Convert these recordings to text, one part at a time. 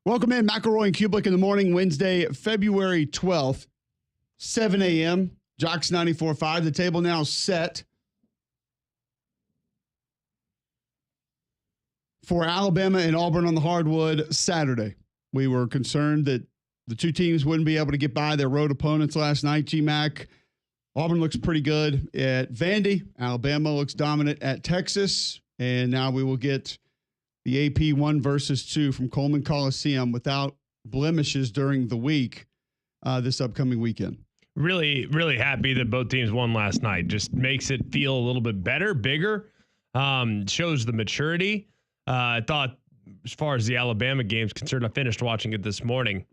Welcome in, McElroy and Cubelic in the morning, Wednesday, February 12th, 7 a.m. Jocks 94.5. The table now set for Alabama and Auburn on the hardwood Saturday. We were concerned that the two teams wouldn't be able to get by their road opponents last night. GMAC, Auburn looks pretty good at Vandy. Alabama looks dominant at Texas. And now we will get the AP 1 versus 2 from Coleman Coliseum without blemishes during the week this upcoming weekend. Really, really happy that both teams won last night. Just makes it feel a little bit better, bigger, shows the maturity. I thought as far as the Alabama game's concerned, I finished watching it this morning.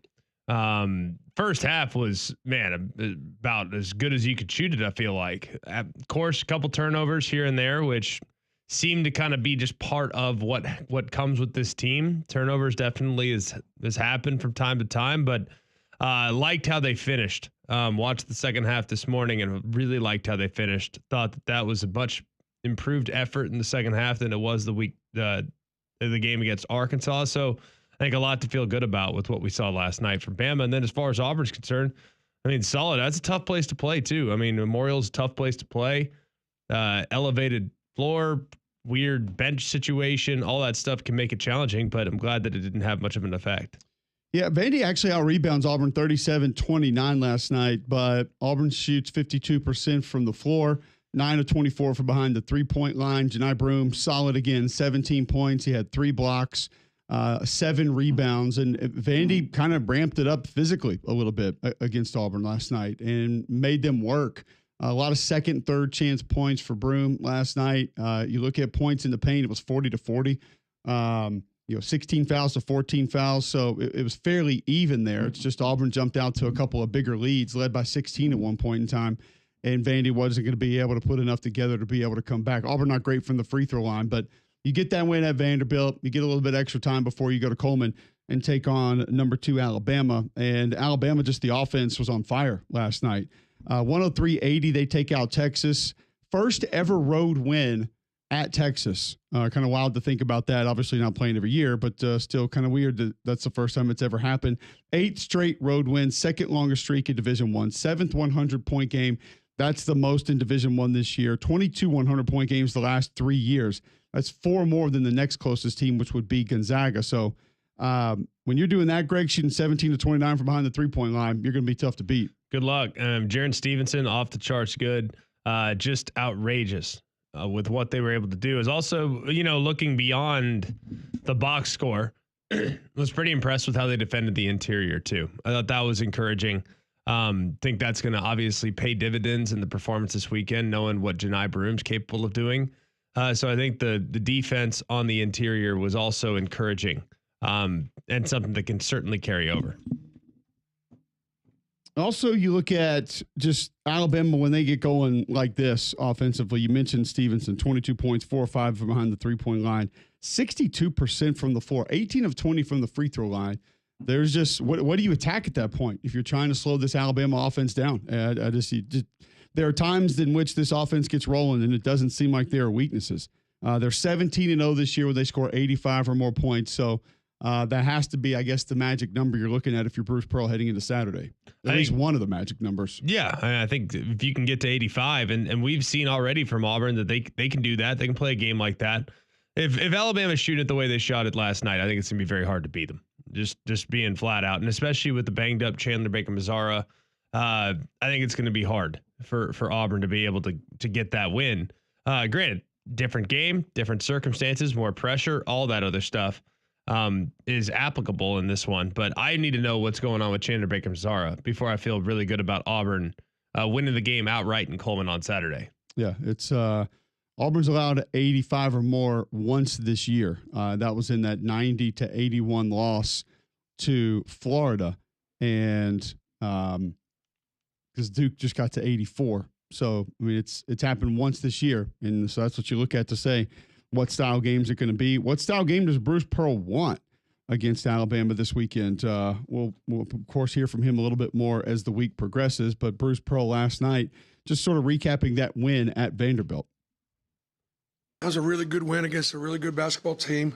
First half was, about as good as you could shoot it, I feel like. Of course, a couple turnovers here and there, which seem to kind of be just part of what comes with this team. Turnovers definitely has happened from time to time, but liked how they finished. Watched the second half this morning and really liked how they finished. Thought that was a much improved effort in the second half than it was the game against Arkansas. So I think a lot to feel good about with what we saw last night from Bama. And then as far as Auburn's concerned, solid. That's a tough place to play too. Memorial's a tough place to play. Elevated floor, weird bench situation, all that stuff can make it challenging, but I'm glad that it didn't have much of an effect. Yeah, Vandy actually out-rebounds Auburn 37-29 last night, but Auburn shoots 52% from the floor, 9 of 24 from behind the three-point line. Janai Broome, solid again, 17 points. He had 3 blocks, 7 rebounds, and Vandy kind of ramped it up physically a little bit against Auburn last night and made them work. A lot of second, third chance points for Broome last night. You look at points in the paint, it was 40-40. 16 fouls to 14 fouls. So it was fairly even there. It's just Auburn jumped out to a couple of bigger leads, led by 16 at one point in time. And Vandy wasn't going to be able to put enough together to be able to come back. Auburn not great from the free throw line, but you get that win at Vanderbilt. You get a little bit extra time before you go to Coleman and take on number 2 Alabama. And Alabama, just the offense was on fire last night. 103-80, they take out Texas. First ever road win at Texas. Kind of wild to think about that. Obviously not playing every year, but still kind of weird that that's the first time it's ever happened. 8 straight road wins, second longest streak in Division I, 7th 100-point game. That's the most in Division I this year. 22 100-point games the last 3 years. That's 4 more than the next closest team, which would be Gonzaga. So when you're doing that, Greg, shooting 17-29 from behind the three-point line, you're going to be tough to beat. Good luck. Jaren Stevenson, off the charts good. Just outrageous with what they were able to do. Is also, looking beyond the box score, was pretty impressed with how they defended the interior too. I thought that was encouraging. Think that's going to obviously pay dividends in the performance this weekend, knowing what Janai Broome's capable of doing. So I think the defense on the interior was also encouraging, and something that can certainly carry over. Also, you look at just Alabama when they get going like this offensively. You mentioned Stevenson, 22 points, 4 or 5 from behind the three-point line, 62% from the floor, 18 of 20 from the free throw line. There's just what do you attack at that point if you're trying to slow this Alabama offense down? There are times in which this offense gets rolling and it doesn't seem like there are weaknesses. They're 17-0 this year where they score 85 or more points. So that has to be, I guess, the magic number you're looking at if you're Bruce Pearl heading into Saturday. At least one of the magic numbers. Yeah, I think if you can get to 85, and we've seen already from Auburn that they can do that. They can play a game like that. If Alabama's shooting it the way they shot it last night, I think it's going to be very hard to beat them. Just being flat out, and especially with the banged up Chandler Baker-Mazara, I think it's going to be hard for Auburn to be able to get that win. Granted, different game, different circumstances, more pressure, all that other stuff is applicable in this one. But I need to know what's going on with Chandler Baker-Mazara before I feel really good about Auburn winning the game outright in Coleman on Saturday. Yeah, it's Auburn's allowed 85 or more once this year. That was in that 90-81 loss to Florida, and because Duke just got to 84. So it's happened once this year, and so that's what you look at to say what style games are going to be. What style game does Bruce Pearl want against Alabama this weekend? We'll of course hear from him a little bit more as the week progresses. But Bruce Pearl last night, just sort of recapping that win at Vanderbilt. That was a really good win against a really good basketball team.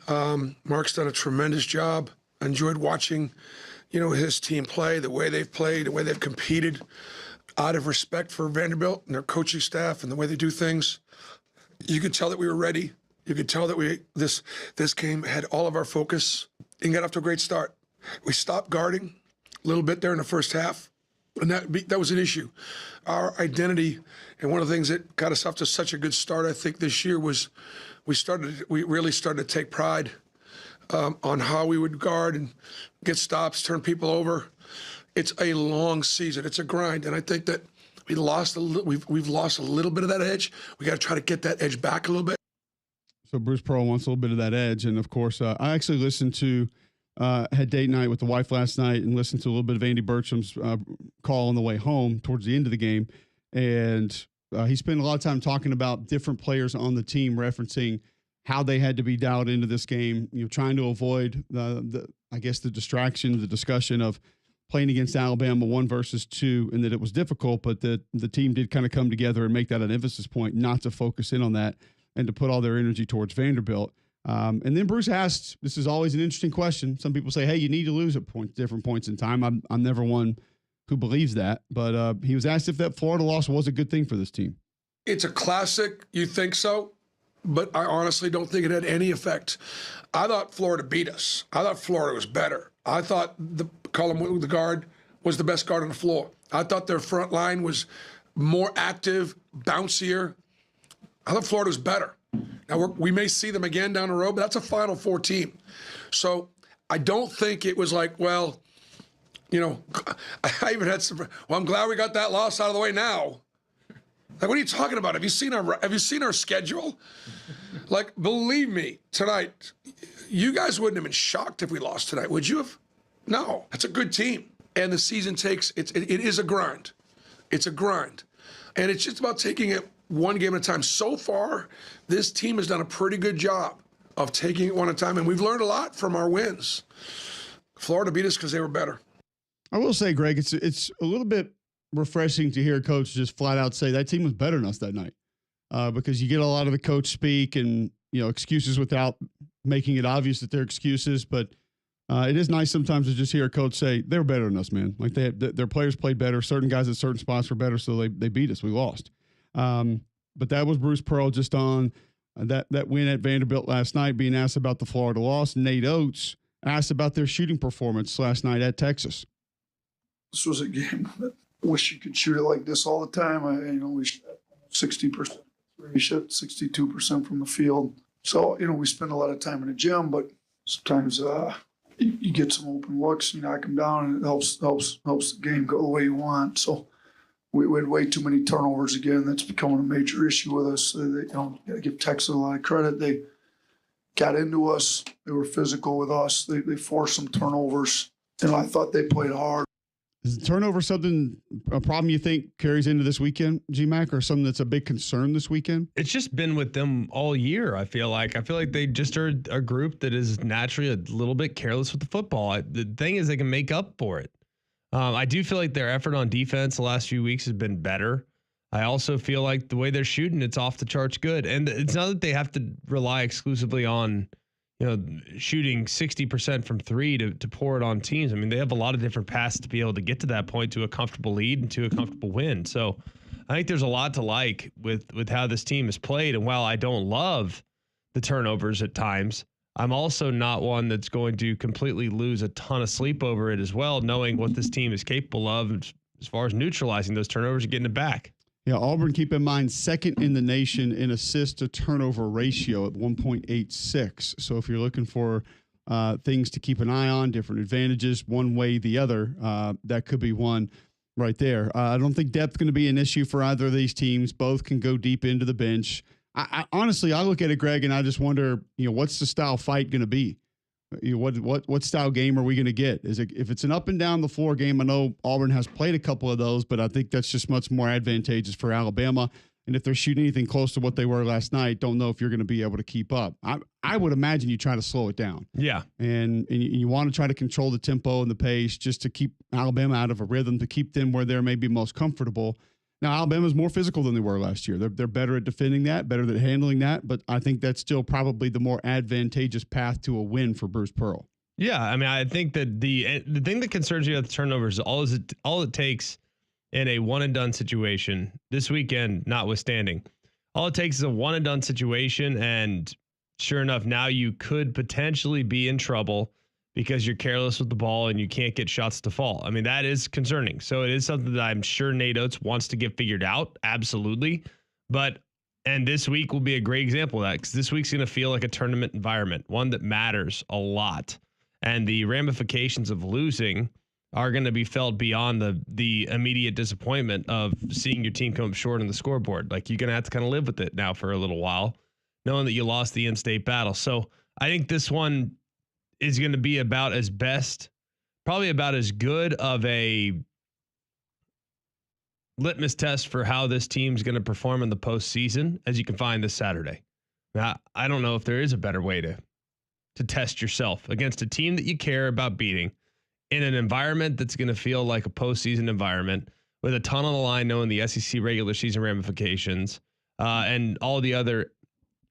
Mark's done a tremendous job I enjoyed watching, his team play, the way they've played, the way they've competed, out of respect for Vanderbilt and their coaching staff and the way they do things. You could tell that we were ready. You could tell that this game had all of our focus and got off to a great start. We stopped guarding a little bit there in the first half, and that was an issue. Our identity, and one of the things that got us off to such a good start, I think, this year was we really started to take pride on how we would guard and get stops, turn people over. It's a long season. It's a grind, and I think that we've lost a little bit of that edge. We got to try to get that edge back a little bit. So Bruce Pearl wants a little bit of that edge, and of course, I actually listened to had date night with the wife last night and listened to a little bit of Andy Burcham's call on the way home towards the end of the game, and he spent a lot of time talking about different players on the team, referencing how they had to be dialed into this game, trying to avoid the distraction, the discussion of playing against Alabama 1 versus 2, and that it was difficult, but that the team did kind of come together and make that an emphasis point, not to focus in on that and to put all their energy towards Vanderbilt. And then Bruce asked, this is always an interesting question. Some people say, hey, you need to lose at different points in time. I'm never one who believes that, but he was asked if that Florida loss was a good thing for this team. It's a classic. You think so? But I honestly don't think it had any effect. I thought Florida beat us. I thought Florida was better. I thought the guard was the best guard on the floor. I thought their front line was more active, bouncier. I thought Florida was better. Now, we may see them again down the road, but that's a Final Four team. So I don't think it was like, well, I even had some, I'm glad we got that loss out of the way now. Like, what are you talking about? Have you seen our schedule? Like, believe me, tonight, you guys wouldn't have been shocked if we lost tonight, would you have? No, that's a good team. And the season it is a grind. It's a grind. And it's just about taking it one game at a time. So far, this team has done a pretty good job of taking it one at a time, and we've learned a lot from our wins. Florida beat us because they were better. I will say, Greg, it's a little bit refreshing to hear a coach just flat out say that team was better than us that night, because you get a lot of the coach speak and excuses without making it obvious that they're excuses. But it is nice sometimes to just hear a coach say they were better than us, man. Like their players played better. Certain guys at certain spots were better, so they beat us. We lost. But that was Bruce Pearl just on that win at Vanderbilt last night, being asked about the Florida loss. Nate Oates asked about their shooting performance last night at Texas. This was a game that I wish you could shoot it like this all the time. We shot 60%. We shot 62% from the field. So, we spend a lot of time in the gym, but sometimes you get some open looks, you knock them down, and it helps the game go the way you want. So we had way too many turnovers again. That's becoming a major issue with us. Got to give Texas a lot of credit. They got into us. They were physical with us. They forced some turnovers, and I thought they played hard. Is the turnover a problem you think carries into this weekend, GMAC, or something that's a big concern this weekend? It's just been with them all year, I feel like. I feel like they just are a group that is naturally a little bit careless with the football. The thing is they can make up for it. I do feel like their effort on defense the last few weeks has been better. I also feel like the way they're shooting, it's off the charts good. And it's not that they have to rely exclusively on shooting 60% from three to pour it on teams. I mean, they have a lot of different paths to be able to get to that point, to a comfortable lead and to a comfortable win. So I think there's a lot to like with how this team has played. And while I don't love the turnovers at times, I'm also not one that's going to completely lose a ton of sleep over it as well, knowing what this team is capable of as far as neutralizing those turnovers and getting it back. Yeah, Auburn, keep in mind, second in the nation in assist to turnover ratio at 1.86. So if you're looking for things to keep an eye on, different advantages, one way, the other, that could be one right there. I don't think depth is going to be an issue for either of these teams. Both can go deep into the bench. I honestly, I look at it, Greg, and I just wonder, what's the style fight going to be? What style game are we going to get? If it's an up and down the floor game? I know Auburn has played a couple of those, but I think that's just much more advantageous for Alabama. And if they're shooting anything close to what they were last night, don't know if you're going to be able to keep up. I would imagine you try to slow it down. Yeah. And you want to try to control the tempo and the pace just to keep Alabama out of a rhythm, to keep them where they're maybe most comfortable. Now, Alabama's more physical than they were last year. They're better at defending that, better at handling that, but I think that's still probably the more advantageous path to a win for Bruce Pearl. Yeah, I mean, I think that the thing that concerns you about the turnovers is all it takes in a one and done situation this weekend, notwithstanding. All it takes is a one and done situation, and sure enough, now you could potentially be in trouble because you're careless with the ball and you can't get shots to fall. I mean, that is concerning. So it is something that I'm sure Nate Oates wants to get figured out. Absolutely. And this week will be a great example of that, because this week's going to feel like a tournament environment, one that matters a lot. And the ramifications of losing are going to be felt beyond the immediate disappointment of seeing your team come up short on the scoreboard. Like, you're going to have to kind of live with it now for a little while, knowing that you lost the in-state battle. So I think this one is going to be probably about as good of a litmus test for how this team's going to perform in the postseason as you can find this Saturday. Now, I don't know if there is a better way to test yourself against a team that you care about beating in an environment that's going to feel like a postseason environment with a ton on the line, knowing the SEC regular season ramifications and all the other,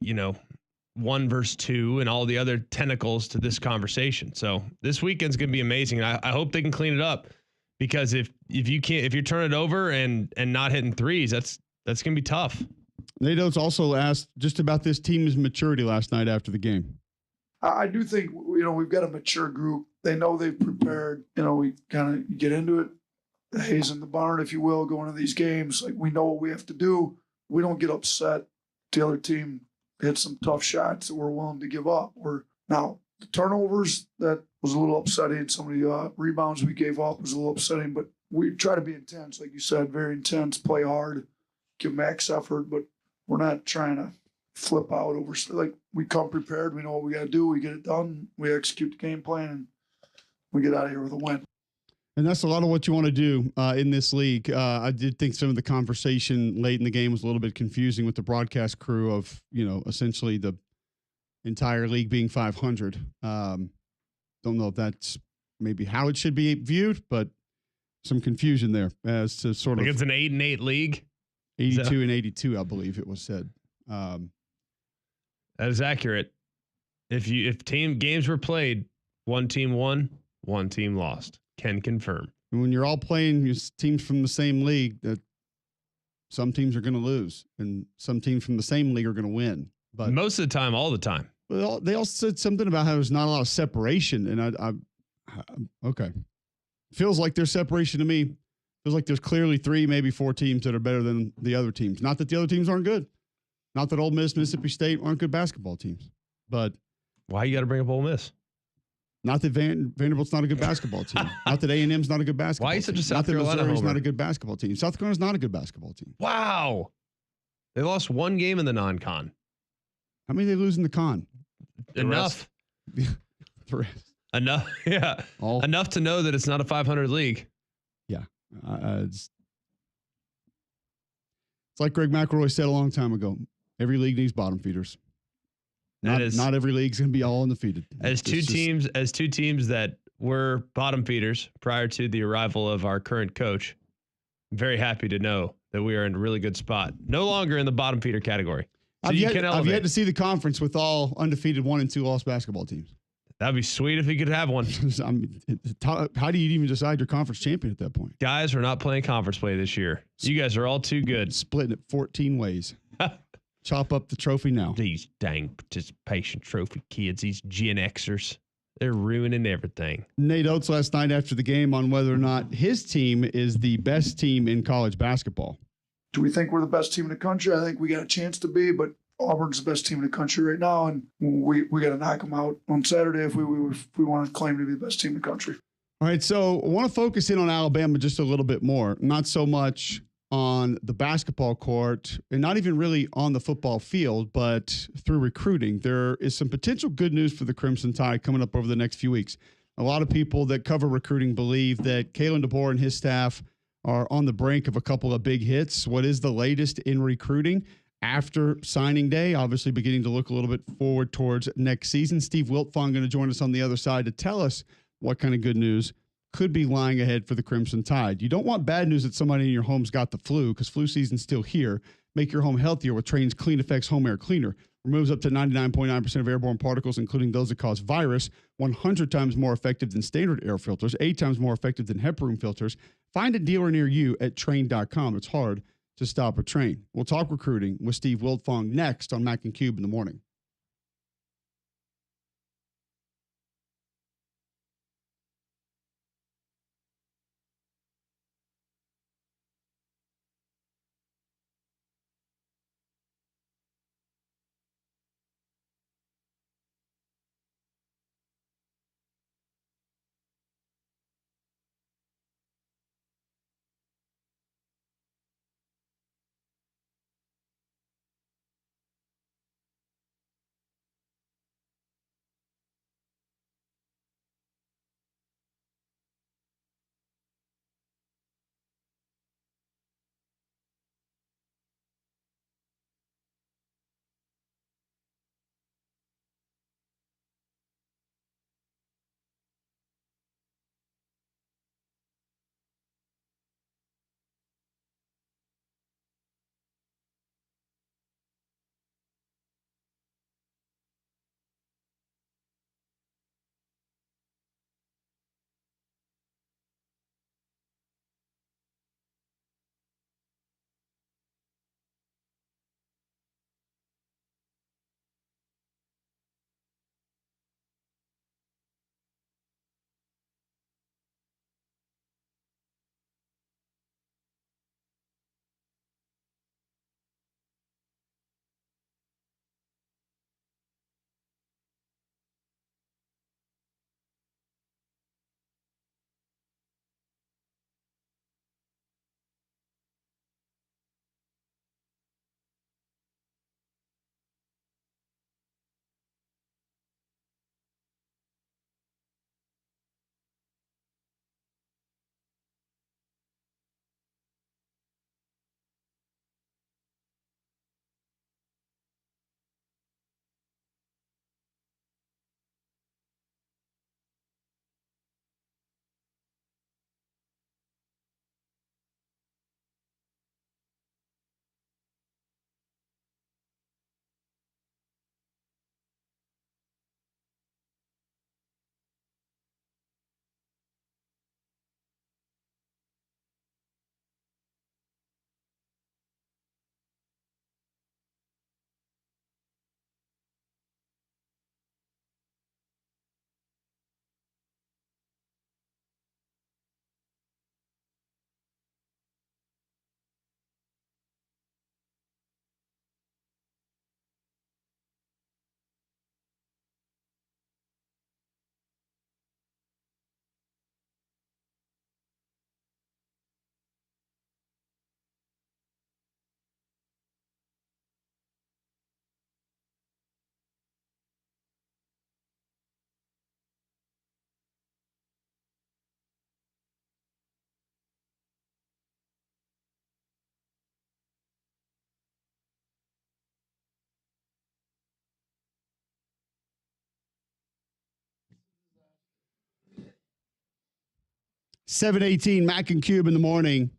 1 versus 2 and all the other tentacles to this conversation. So this weekend's going to be amazing. And I hope they can clean it up, because if you're turning it over and not hitting threes, that's going to be tough. Nate Oates also asked just about this team's maturity last night after the game. I do think, we've got a mature group. They know they've prepared. We kind of get into it, the haze in the barn, if you will, going to these games. Like, we know what we have to do. We don't get upset. The other team hit some tough shots that we're willing to give up. Now, the turnovers, that was a little upsetting. Some of the rebounds we gave up was a little upsetting, but we try to be intense, like you said, very intense, play hard, give max effort, but we're not trying to flip out over. Like, we come prepared. We know what we got to do. We get it done. We execute the game plan, and we get out of here with a win. And that's a lot of what you want to do in this league. I did think some of the conversation late in the game was a little bit confusing with the broadcast crew of, essentially the entire league being 500. Don't know if that's maybe how it should be viewed, but some confusion there as to sort of. It's an 8-8 league. 82 and 82, I believe it was said. That is accurate. If team games were played, one team won, one team lost. Can confirm. And when you're all playing teams from the same league, that some teams are going to lose and some teams from the same league are going to win. But most of the time, all the time. Well, they also said something about how there's not a lot of separation, and I okay. Feels like there's separation to me. Feels like there's clearly 3, maybe 4 teams that are better than the other teams. Not that the other teams aren't good. Not that Ole Miss, Mississippi State aren't good basketball teams. But why you got to bring up Ole Miss? Not that Vanderbilt's not a good basketball team. Not that A&M's not a good basketball team. Why are you such a South Carolina Not that Missouri's homer? not a good basketball team. South Carolina's not a good basketball team. Wow. They lost 1 game in the non-con. How many did they lose in the con? Enough. The rest. Enough. Yeah. Enough to know that it's not a 500 league. Yeah. It's like Greg McElroy said a long time ago. Every league needs bottom feeders. Not every league's going to be all undefeated. As two teams that were bottom feeders prior to the arrival of our current coach, I'm very happy to know that we are in a really good spot. No longer in the bottom feeder category. So I've yet to see the conference with all undefeated 1 and 2 lost basketball teams. That'd be sweet if we could have one. I mean, how do you even decide your conference champion at that point? Guys, we're not playing conference play this year. You guys are all too good. Splitting it 14 ways. Chop up the trophy now. These dang participation trophy kids, these Gen Xers, they're ruining everything. Nate Oates last night after the game on whether or not his team is the best team in college basketball. Do we think we're the best team in the country? I think we got a chance to be, but Auburn's the best team in the country right now, and we got to knock them out on Saturday if we want to claim to be the best team in the country. All right, so I want to focus in on Alabama just a little bit more. Not so much on the basketball court and not even really on the football field, but through recruiting. There is some potential good news for the Crimson Tide coming up over the next few weeks. A lot of people that cover recruiting believe that Kalen DeBoer and his staff are on the brink of a couple of big hits. What is the latest in recruiting after signing day? Obviously beginning to look a little bit forward towards next season. Steve Wiltfong going to join us on the other side to tell us what kind of good news could be lying ahead for the Crimson Tide. You don't want bad news that somebody in your home's got the flu, because flu season's still here. Make your home healthier with Trane's Clean Effects Home Air Cleaner. Removes up to 99.9% of airborne particles, including those that cause virus. 100 times more effective than standard air filters. 8 times more effective than HEPA room filters. Find a dealer near you at Trane.com. It's hard to stop a train. We'll talk recruiting with Steve Wiltfong next on Mac and Cube in the morning. $7:18 Mac and Cube in the morning.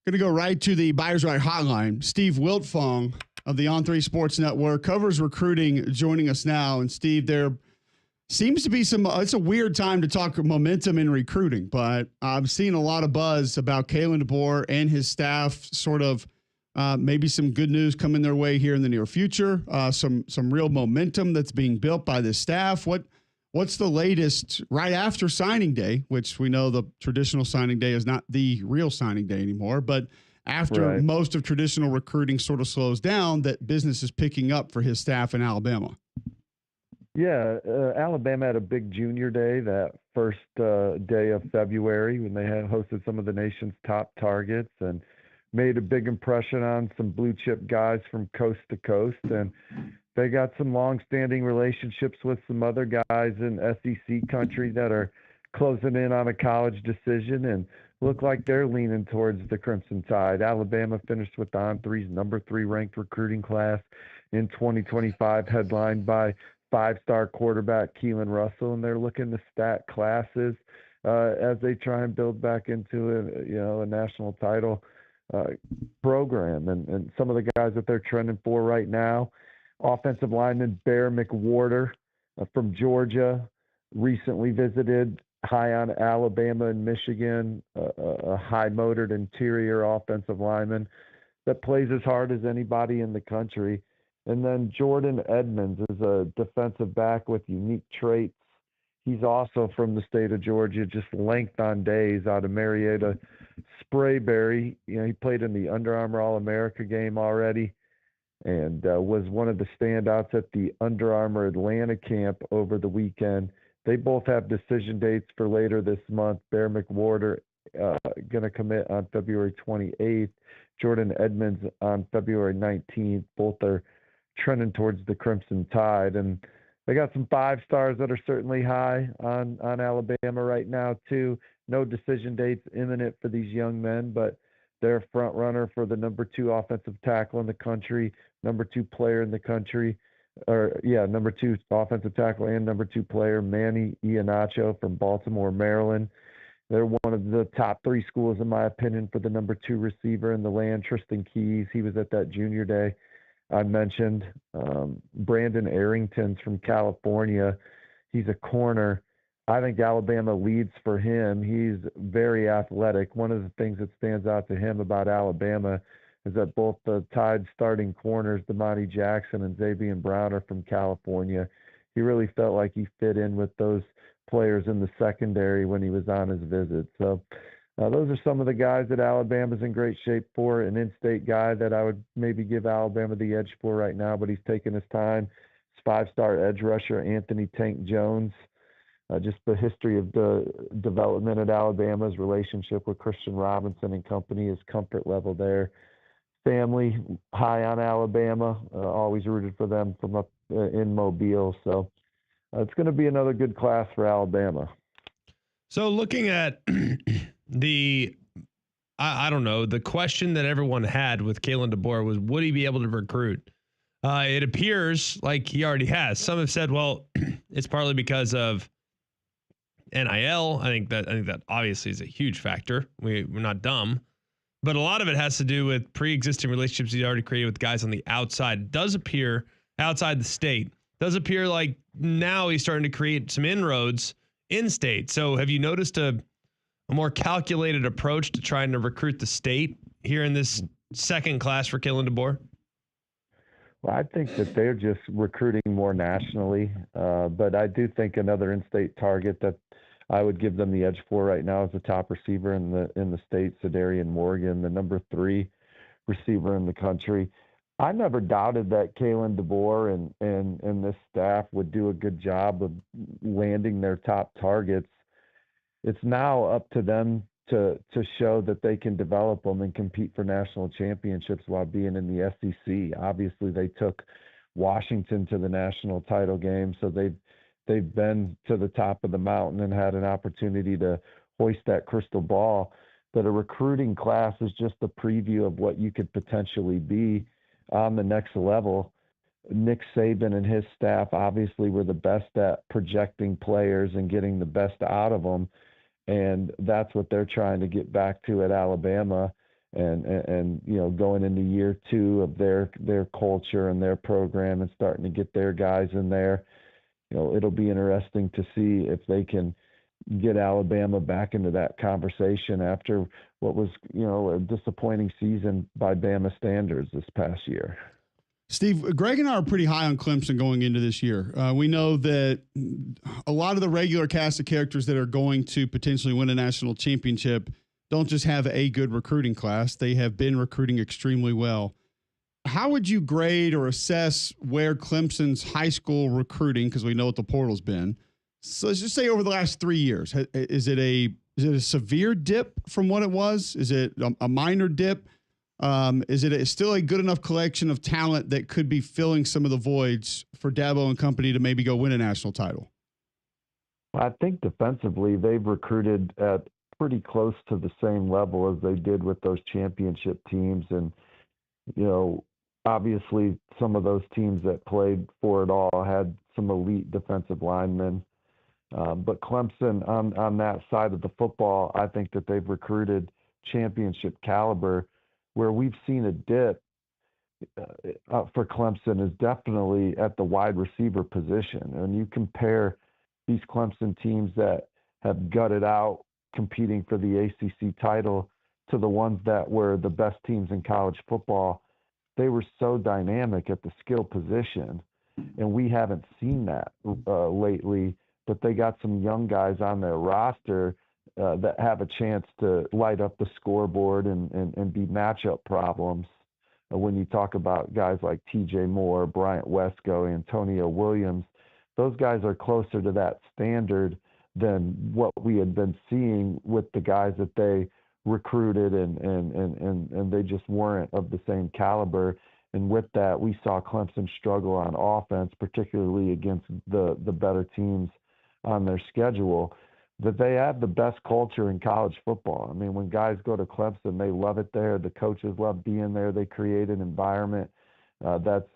Going to go right to the Buyers Right hotline. Steve Wiltfong of the On3 Sports Network covers recruiting, joining us now. And Steve, there seems to be it's a weird time to talk momentum in recruiting, but I've seen a lot of buzz about Kalen DeBoer and his staff, sort of maybe some good news coming their way here in the near future, some real momentum that's being built by this staff. What's the latest right after signing day, which we know the traditional signing day is not the real signing day anymore, but after most of traditional recruiting sort of slows down, that business is picking up for his staff in Alabama? Yeah, Alabama had a big junior day that first day of February when they had hosted some of the nation's top targets and made a big impression on some blue chip guys from coast to coast. And they got some long-standing relationships with some other guys in SEC country that are closing in on a college decision and look like they're leaning towards the Crimson Tide. Alabama finished with On3's number 3 ranked recruiting class in 2025, headlined by 5-star quarterback Keelan Russell, and they're looking to stack classes as they try and build back into a national title program. And some of the guys that they're trending for right now, Offensive lineman Bear McWhorter from Georgia recently visited. High on Alabama and Michigan, a high-motored interior offensive lineman that plays as hard as anybody in the country. And then Jordan Edmonds is a defensive back with unique traits. He's also from the state of Georgia, just length on days out of Marietta Sprayberry. He played in the Under Armour All-America game already and was one of the standouts at the Under Armour Atlanta camp over the weekend. They both have decision dates for later this month. Bear McWhorter going to commit on February 28th. Jordan Edmonds on February 19th. Both are trending towards the Crimson Tide. And they got some 5-stars that are certainly high on Alabama right now, too. No decision dates imminent for these young men, but they're a front runner for the number 2 offensive tackle in the country, number 2 player in the country. Number 2 offensive tackle and number 2 player, Manny Iannaccio from Baltimore, Maryland. They're one of the top 3 schools, in my opinion, for the number 2 receiver in the land, Tristan Keys. He was at that junior day I mentioned. Brandon Arrington's from California. He's a corner. I think Alabama leads for him. He's very athletic. One of the things that stands out to him about Alabama is that both the Tide starting corners, Damani Jackson and Xavier Brown, are from California. He really felt like he fit in with those players in the secondary when he was on his visit. So those are some of the guys that Alabama's in great shape for. An in-state guy that I would maybe give Alabama the edge for right now, but he's taking his time. It's 5-star edge rusher Anthony Tank Jones. Just the history of the development at Alabama's relationship with Christian Robinson and company, his comfort level there. Family high on Alabama, always rooted for them from up in Mobile. So it's going to be another good class for Alabama. So looking at the question that everyone had with Kalen DeBoer was, would he be able to recruit? It appears like he already has. Some have said, well, it's partly because of NIL. I think that obviously is a huge factor. We're not dumb. But a lot of it has to do with pre-existing relationships he's already created with guys on the outside. It does appear outside the state. Does appear like now he's starting to create some inroads in state. So have you noticed a more calculated approach to trying to recruit the state here in this second class for Kalen DeBoer? Well, I think that they're just recruiting more nationally. But I do think another in-state target that I would give them the edge for right now is the top receiver in the state, Sedarian Morgan, the number 3 receiver in the country. I never doubted that Kalen DeBoer and this staff would do a good job of landing their top targets. It's now up to them to show that they can develop them and compete for national championships while being in the SEC. Obviously, they took Washington to the national title game, so they've been to the top of the mountain and had an opportunity to hoist that crystal ball. But a recruiting class is just a preview of what you could potentially be on the next level. Nick Saban and his staff obviously were the best at projecting players and getting the best out of them. And that's what they're trying to get back to at Alabama. And going into year 2 of their culture and their program and starting to get their guys in there. It'll be interesting to see if they can get Alabama back into that conversation after what was, a disappointing season by Bama standards this past year. Steve, Greg and I are pretty high on Clemson going into this year. We know that a lot of the regular cast of characters that are going to potentially win a national championship don't just have a good recruiting class. They have been recruiting extremely well. How would you grade or assess where Clemson's high school recruiting, because we know what the portal's been, so let's just say over the last 3 years, is it a severe dip from what it was? Is it a minor dip? Is it still a good enough collection of talent that could be filling some of the voids for Dabo and company to maybe go win a national title? I think defensively they've recruited at pretty close to the same level as they did with those championship teams. And, obviously some of those teams that played for it all had some elite defensive linemen. But Clemson on that side of the football, I think that they've recruited championship caliber. Where we've seen a dip for Clemson is definitely at the wide receiver position. And you compare these Clemson teams that have gutted out competing for the ACC title to the ones that were the best teams in college football. They were so dynamic at the skill position, and we haven't seen that lately. But they got some young guys on their roster that have a chance to light up the scoreboard and be matchup problems. When you talk about guys like TJ Moore, Bryant Wesco, Antonio Williams, those guys are closer to that standard than what we had been seeing with the guys that they recruited, and they just weren't of the same caliber. And with that, we saw Clemson struggle on offense, particularly against the better teams on their schedule. That they have the best culture in college football. I mean, when guys go to Clemson, they love it there. The coaches love being there. They create an environment that's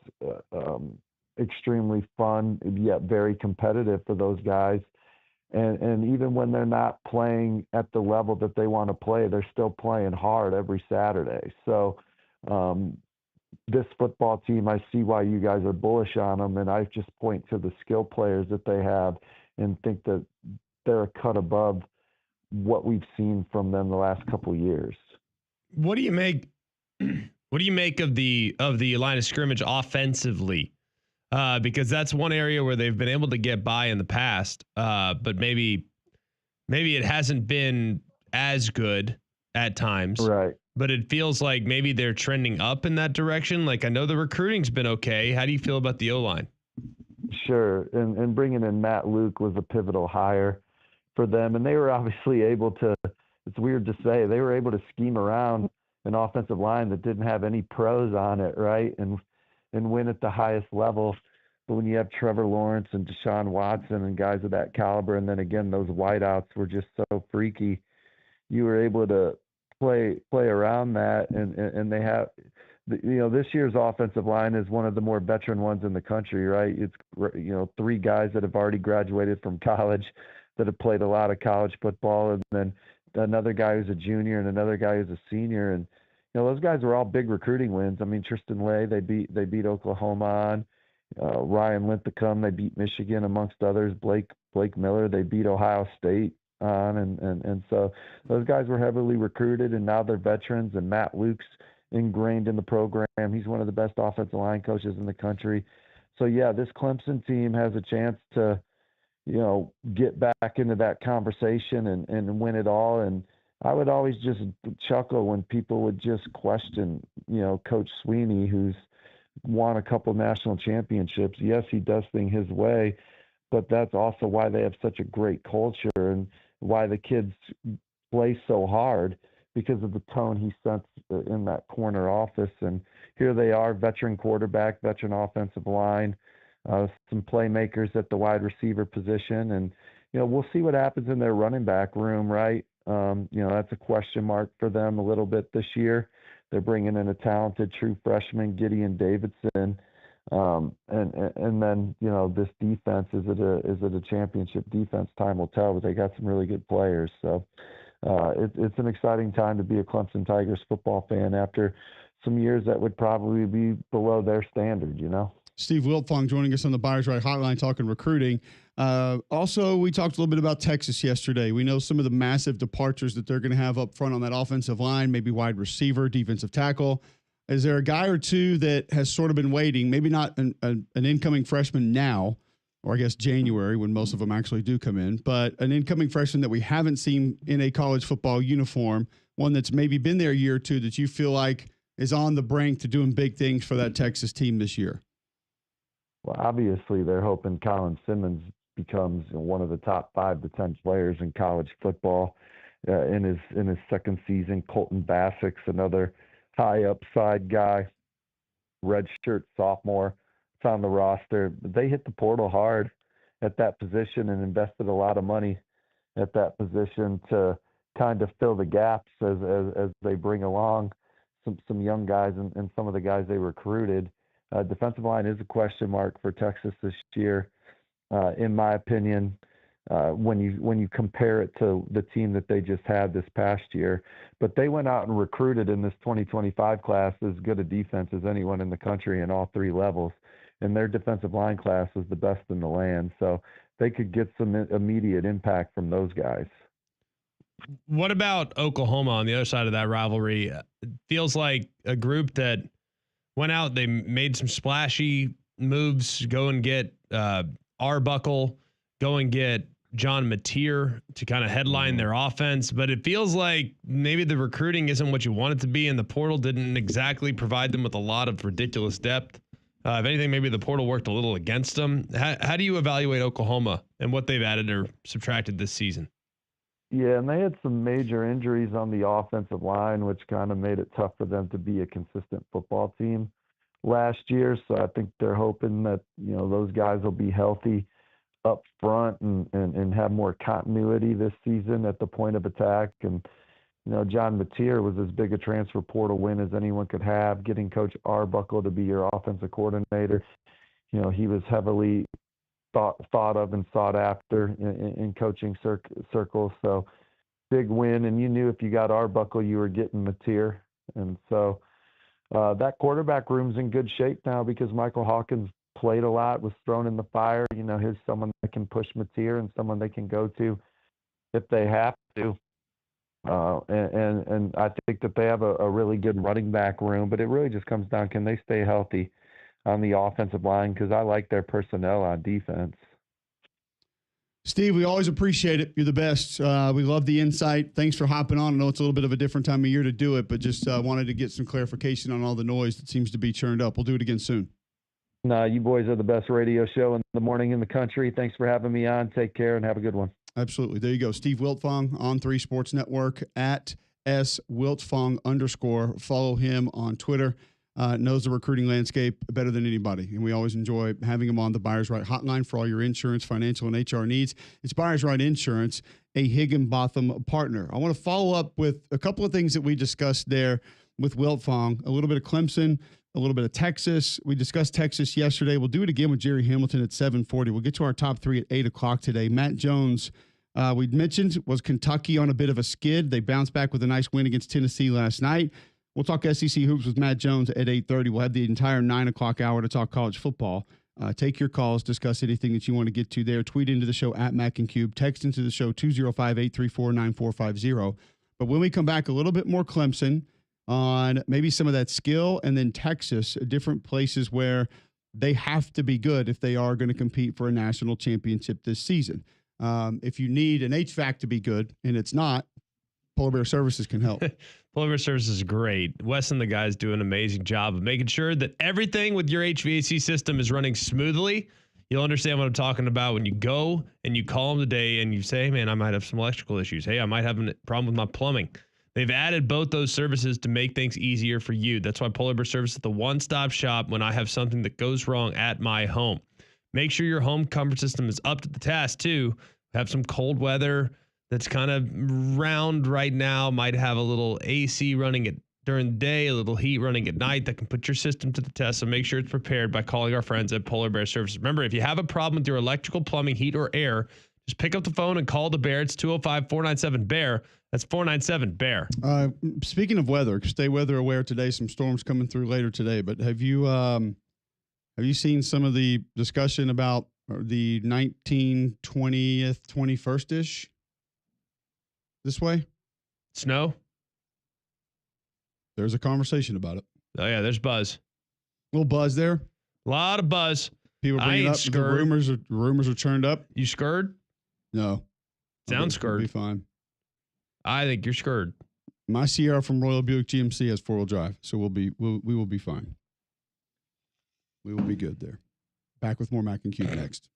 extremely fun, yet very competitive for those guys. And even when they're not playing at the level that they want to play, they're still playing hard every Saturday. So this football team, I see why you guys are bullish on them, and I just point to the skill players that they have and think that they're a cut above what we've seen from them the last couple of years. What do you make? What do you make of the line of scrimmage offensively? Because that's one area where they've been able to get by in the past, but maybe it hasn't been as good at times. Right. But it feels like maybe they're trending up in that direction. Like, I know the recruiting's been okay. How do you feel about the O-line? Sure. And bringing in Matt Luke was a pivotal hire for them. And they were obviously able to, it's weird to say, they were able to scheme around an offensive line that didn't have any pros on it, right? And win at the highest level. But when you have Trevor Lawrence and Deshaun Watson and guys of that caliber, and then again, those wideouts were just so freaky, you were able to play around that. And they have, this year's offensive line is one of the more veteran ones in the country, right? It's, 3 guys that have already graduated from college that have played a lot of college football, and then another guy who's a junior and another guy who's a senior. And, those guys were all big recruiting wins. I mean, Tristan Lay, they beat Oklahoma on. Ryan Linthicum, they beat Michigan, amongst others. Blake Miller, they beat Ohio State on. And so those guys were heavily recruited, and now they're veterans, and Matt Luke's ingrained in the program. He's one of the best offensive line coaches in the country. So, yeah, this Clemson team has a chance to, get back into that conversation and win it all. And I would always just chuckle when people would just question, Coach Sweeney, who's won a couple national championships. Yes, he does things his way, but that's also why they have such a great culture and why the kids play so hard, because of the tone he sets in that corner office. And here they are, veteran quarterback, veteran offensive line, some playmakers at the wide receiver position. And, we'll see what happens in their running back room, right? That's a question mark for them a little bit this year. They're bringing in a talented true freshman, Gideon Davidson. And then, this defense, is it a championship defense? Time will tell, but they got some really good players. So it's an exciting time to be a Clemson Tigers football fan after some years that would probably be below their standard, Steve Wiltfong joining us on the Buyers Right Hotline talking recruiting. Also, we talked a little bit about Texas yesterday. We know some of the massive departures that they're going to have up front on that offensive line, maybe wide receiver, defensive tackle. Is there a guy or two that has sort of been waiting, maybe not an incoming freshman now, or I guess January when most of them actually do come in, but an incoming freshman that we haven't seen in a college football uniform, one that's maybe been there a year or two that you feel like is on the brink to doing big things for that Texas team this year? Well, obviously, they're hoping Colin Simmons becomes one of the top 5 to 10 players in college football in his second season. Colton Bassick's another high upside guy, redshirt sophomore. It's on the roster. They hit the portal hard at that position and invested a lot of money at that position to kind of fill the gaps as they bring along some young guys and some of the guys they recruited. Defensive line is a question mark for Texas this year, in my opinion. when you compare it to the team that they just had this past year. But they went out and recruited in this 2025 class as good a defense as anyone in the country in all three levels. And their defensive line class was the best in the land. So they could get some immediate impact from those guys. What about Oklahoma on the other side of that rivalry? It feels like a group that went out, they made some splashy moves, go and get Arbuckle, go and get John Mateer to kind of headline their offense. But it feels like maybe the recruiting isn't what you want it to be, and the portal didn't exactly provide them with a lot of ridiculous depth. If anything, maybe the portal worked a little against them. How do you evaluate Oklahoma and what they've added or subtracted this season? Yeah, and they had some major injuries on the offensive line, which kind of made it tough for them to be a consistent football team last year. So I think they're hoping that, those guys will be healthy up front and have more continuity this season at the point of attack. And, John Mateer was as big a transfer portal win as anyone could have, getting Coach Arbuckle to be your offensive coordinator. He was heavily thought of and sought after in coaching circles. So big win. And you knew if you got Arbuckle, you were getting Mateer. And so that quarterback room's in good shape now because Michael Hawkins played a lot, was thrown in the fire. Here's someone that can push Mateer and someone they can go to if they have to. And I think that they have a really good running back room, but it really just comes down, can they stay healthy on the offensive line? Because I like their personnel on defense. Steve, we always appreciate it. You're the best. We love the insight. Thanks for hopping on. I know it's a little bit of a different time of year to do it, but just wanted to get some clarification on all the noise that seems to be churned up. We'll do it again soon. No, you boys are the best radio show in the morning in the country. Thanks for having me on. Take care and have a good one. Absolutely. There you go. Steve Wiltfong on 3 Sports Network at @SWiltfong_. Follow him on Twitter. Knows the recruiting landscape better than anybody. And we always enjoy having him on the Buyers Right hotline for all your insurance, financial, and HR needs. It's Buyers Right Insurance, a Higginbotham partner. I want to follow up with a couple of things that we discussed there with Wiltfong, a little bit of Clemson, a little bit of Texas. We discussed Texas yesterday. We'll do it again with Jerry Hamilton at 7:40. We'll get to our top three at 8 o'clock today. Matt Jones, we mentioned, was Kentucky on a bit of a skid. They bounced back with a nice win against Tennessee last night. We'll talk SEC hoops with Matt Jones at 8:30. We'll have the entire 9 o'clock hour to talk college football. Take your calls, discuss anything that you want to get to there. Tweet into the show at Mac and Cube. Text into the show 205-834-9450. But when we come back, a little bit more Clemson on maybe some of that skill, and then Texas, different places where they have to be good if they are going to compete for a national championship this season. If you need an HVAC to be good, and it's not, Polar Bear Services can help. Polar Bear Services is great. Wes and the guys do an amazing job of making sure that everything with your HVAC system is running smoothly. You'll understand what I'm talking about when you go and you call them today and you say, hey, man, I might have some electrical issues. Hey, I might have a problem with my plumbing. They've added both those services to make things easier for you. That's why Polar Bear Service is the one-stop shop when I have something that goes wrong at my home. Make sure your home comfort system is up to the task, too. Have some cold weather that's kind of round right now. Might have a little AC running it during the day, a little heat running at night that can put your system to the test. So make sure it's prepared by calling our friends at Polar Bear Services. Remember, if you have a problem with your electrical, plumbing, heat, or air, just pick up the phone and call the Bear. It's 205-497-BEAR. That's 497-BEAR. Speaking of weather, stay weather aware today. Some storms coming through later today. But have you seen some of the discussion about the 19th, 20th, 21st-ish this way? Snow? There's a conversation about it. Oh, yeah, there's buzz. A little buzz there. A lot of buzz. People bring it up. The rumors are churned up. You scared? No. Sounds scared. Be fine. I think you're scared. My Sierra from Royal Buick GMC has 4-wheel drive, so we will be fine. We will be good there. Back with more Mac and Cube next.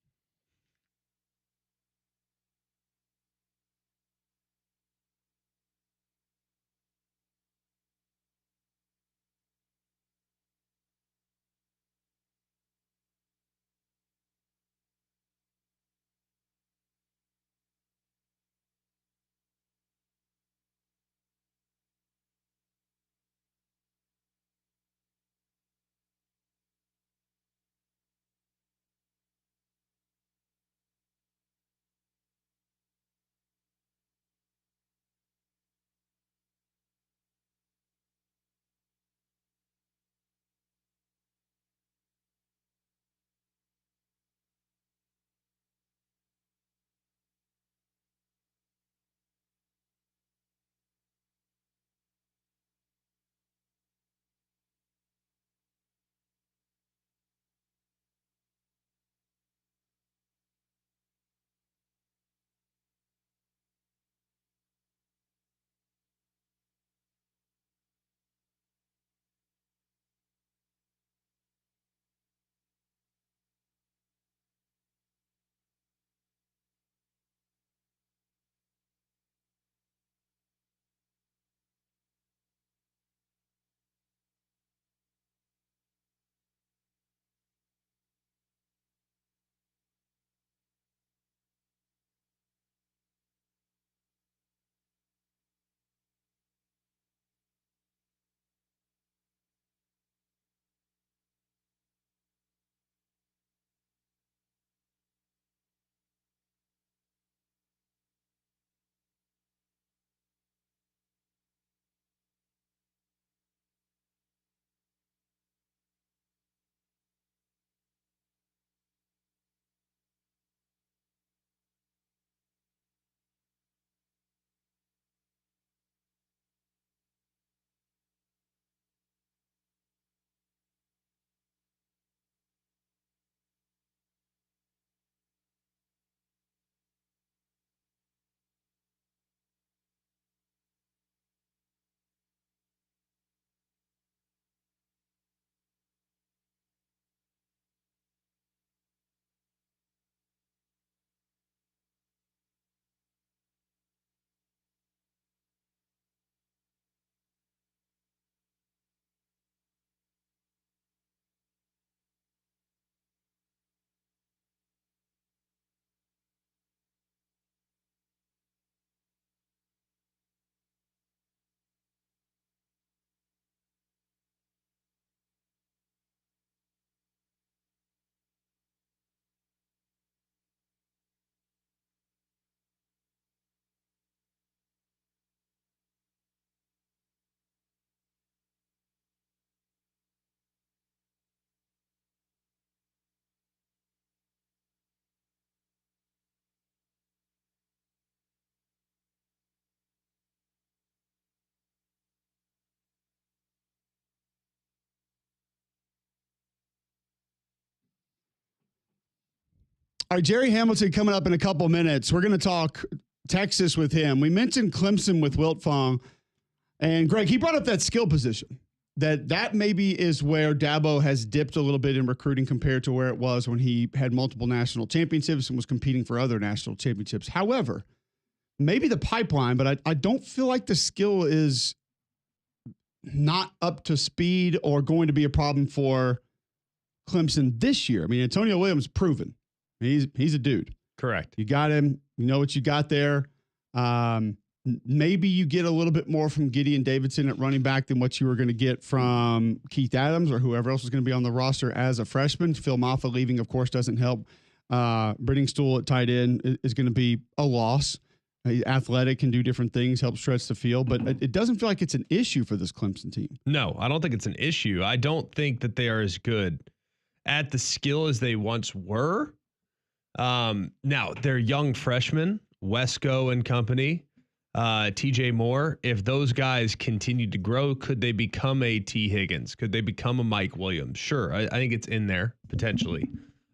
All right, Jerry Hamilton coming up in a couple minutes. We're going to talk Texas with him. We mentioned Clemson with Wilt Fong. And Greg, he brought up that skill position. That maybe is where Dabo has dipped a little bit in recruiting compared to where it was when he had multiple national championships and was competing for other national championships. However, maybe the pipeline, but I don't feel like the skill is not up to speed or going to be a problem for Clemson this year. I mean, Antonio Williams proven. He's a dude. Correct. You got him. You know what you got there. Maybe you get a little bit more from Gideon Davidson at running back than what you were going to get from Keith Adams or whoever else was going to be on the roster as a freshman. Phil Maffa leaving, of course, doesn't help. Brittingstool at tight end is going to be a loss. He's athletic, can do different things, help stretch the field, but it doesn't feel like it's an issue for this Clemson team. No, I don't think it's an issue. I don't think that they are as good at the skill as they once were. Now, they're young freshmen, Wesco and company, TJ Moore. If those guys continue to grow, could they become a T. Higgins? Could they become a Mike Williams? Sure, I think it's in there, potentially.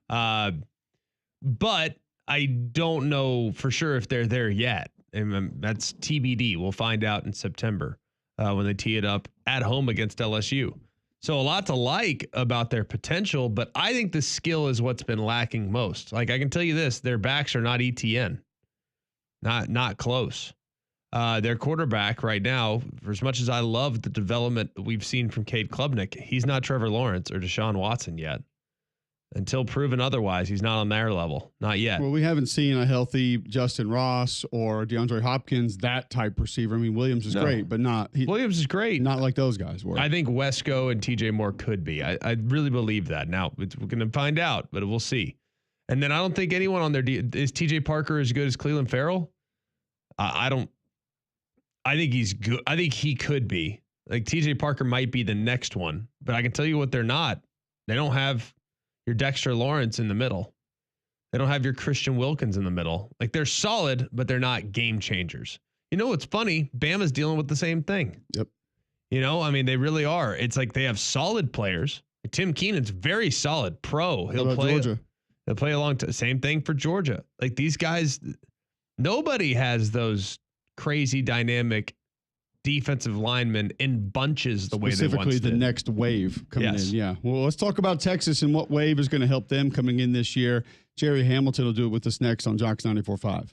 But I don't know for sure if they're there yet. And that's TBD. We'll find out in September when they tee it up at home against LSU. So a lot to like about their potential, but I think the skill is what's been lacking most. Like I can tell you this, their backs are not ETN. Not close. Their quarterback right now, for as much as I love the development that we've seen from Cade Klubnik, he's not Trevor Lawrence or Deshaun Watson yet. Until proven otherwise, he's not on their level. Not yet. Well, we haven't seen a healthy Justin Ross or DeAndre Hopkins, that type receiver. I mean, Williams is great, but Williams is great. Not like those guys were. I think Wesco and TJ Moore could be. I really believe that. Now, we're going to find out, but we'll see. And then I don't think anyone on there is TJ Parker as good as Cleveland Farrell. I think he's good. I think he could be. Like TJ Parker might be the next one, but I can tell you what they're not. They don't have your Dexter Lawrence in the middle. They don't have your Christian Wilkins in the middle. Like they're solid, but they're not game changers. You know what's funny? Bama's dealing with the same thing. Yep. You know, I mean, they really are. It's like they have solid players. Tim Keenan's very solid pro. He'll play Georgia. He'll play along. Same thing for Georgia. Like these guys, nobody has those crazy dynamic defensive linemen in bunches the way they once specifically the did. next wave coming Yes. in. Yeah. Well, let's talk about Texas and what wave is going to help them coming in this year. Jerry Hamilton will do it with us next on Jocks 94.5.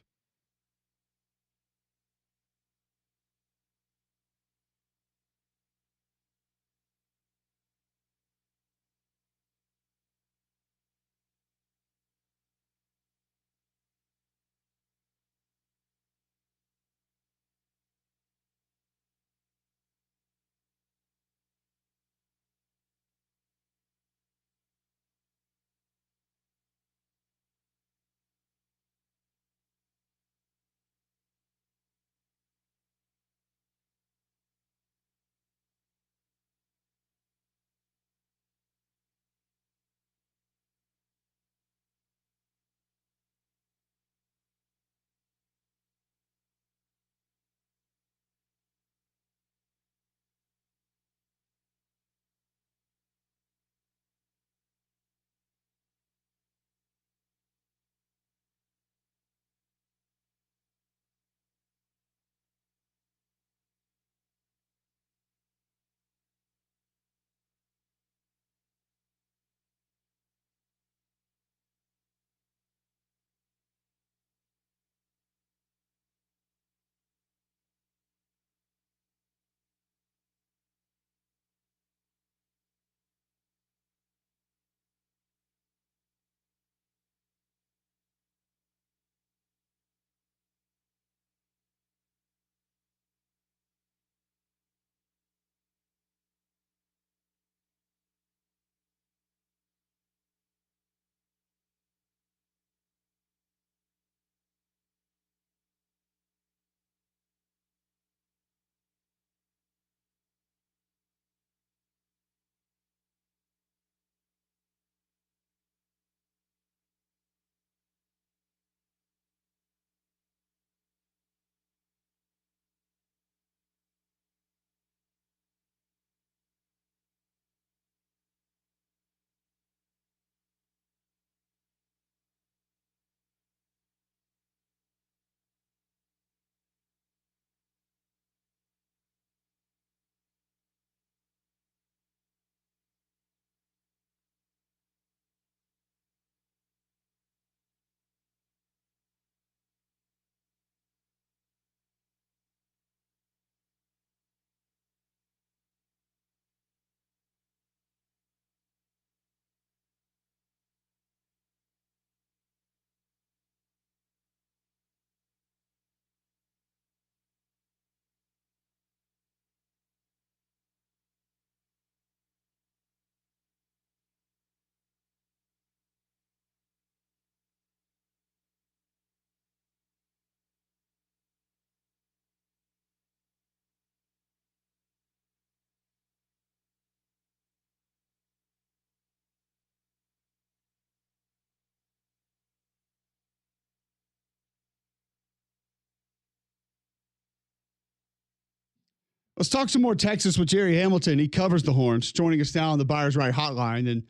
Let's talk some more Texas with Jerry Hamilton. He covers the Horns, joining us now on the Buyers Right Hotline. And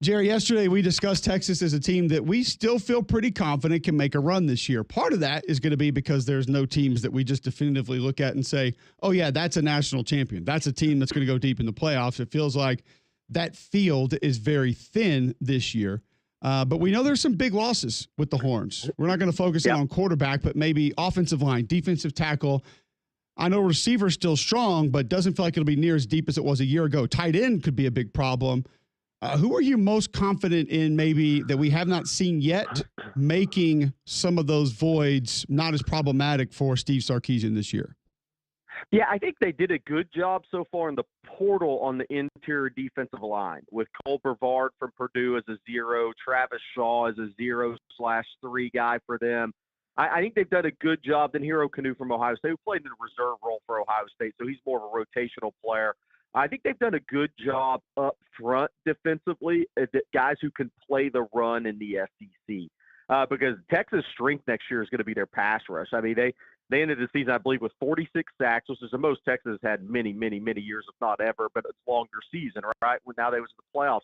Jerry, yesterday we discussed Texas as a team that we still feel pretty confident can make a run this year. Part of that is going to be because there's no teams that we just definitively look at and say, oh, yeah, that's a national champion. That's a team that's going to go deep in the playoffs. It feels like that field is very thin this year. But we know there's some big losses with the Horns. We're not going to focus in on quarterback, but maybe offensive line, defensive tackle. I know receiver's still strong, but doesn't feel like it'll be near as deep as it was a year ago. Tight end could be a big problem. Who are you most confident in maybe that we have not seen yet making some of those voids not as problematic for Steve Sarkisian this year? Yeah, I think they did a good job so far in the portal on the interior defensive line with Cole Brevard from Purdue as a 0, Travis Shaw as a 0/3 guy for them. I think they've done a good job. Then Hero Kanu from Ohio State, who played in a reserve role for Ohio State, so he's more of a rotational player. I think they've done a good job up front defensively, guys who can play the run in the SEC. Because Texas' strength next year is going to be their pass rush. I mean, they ended the season, I believe, with 46 sacks, which is the most Texas has had many, many, many years, if not ever, but it's a longer season, right? When now they was in the playoffs.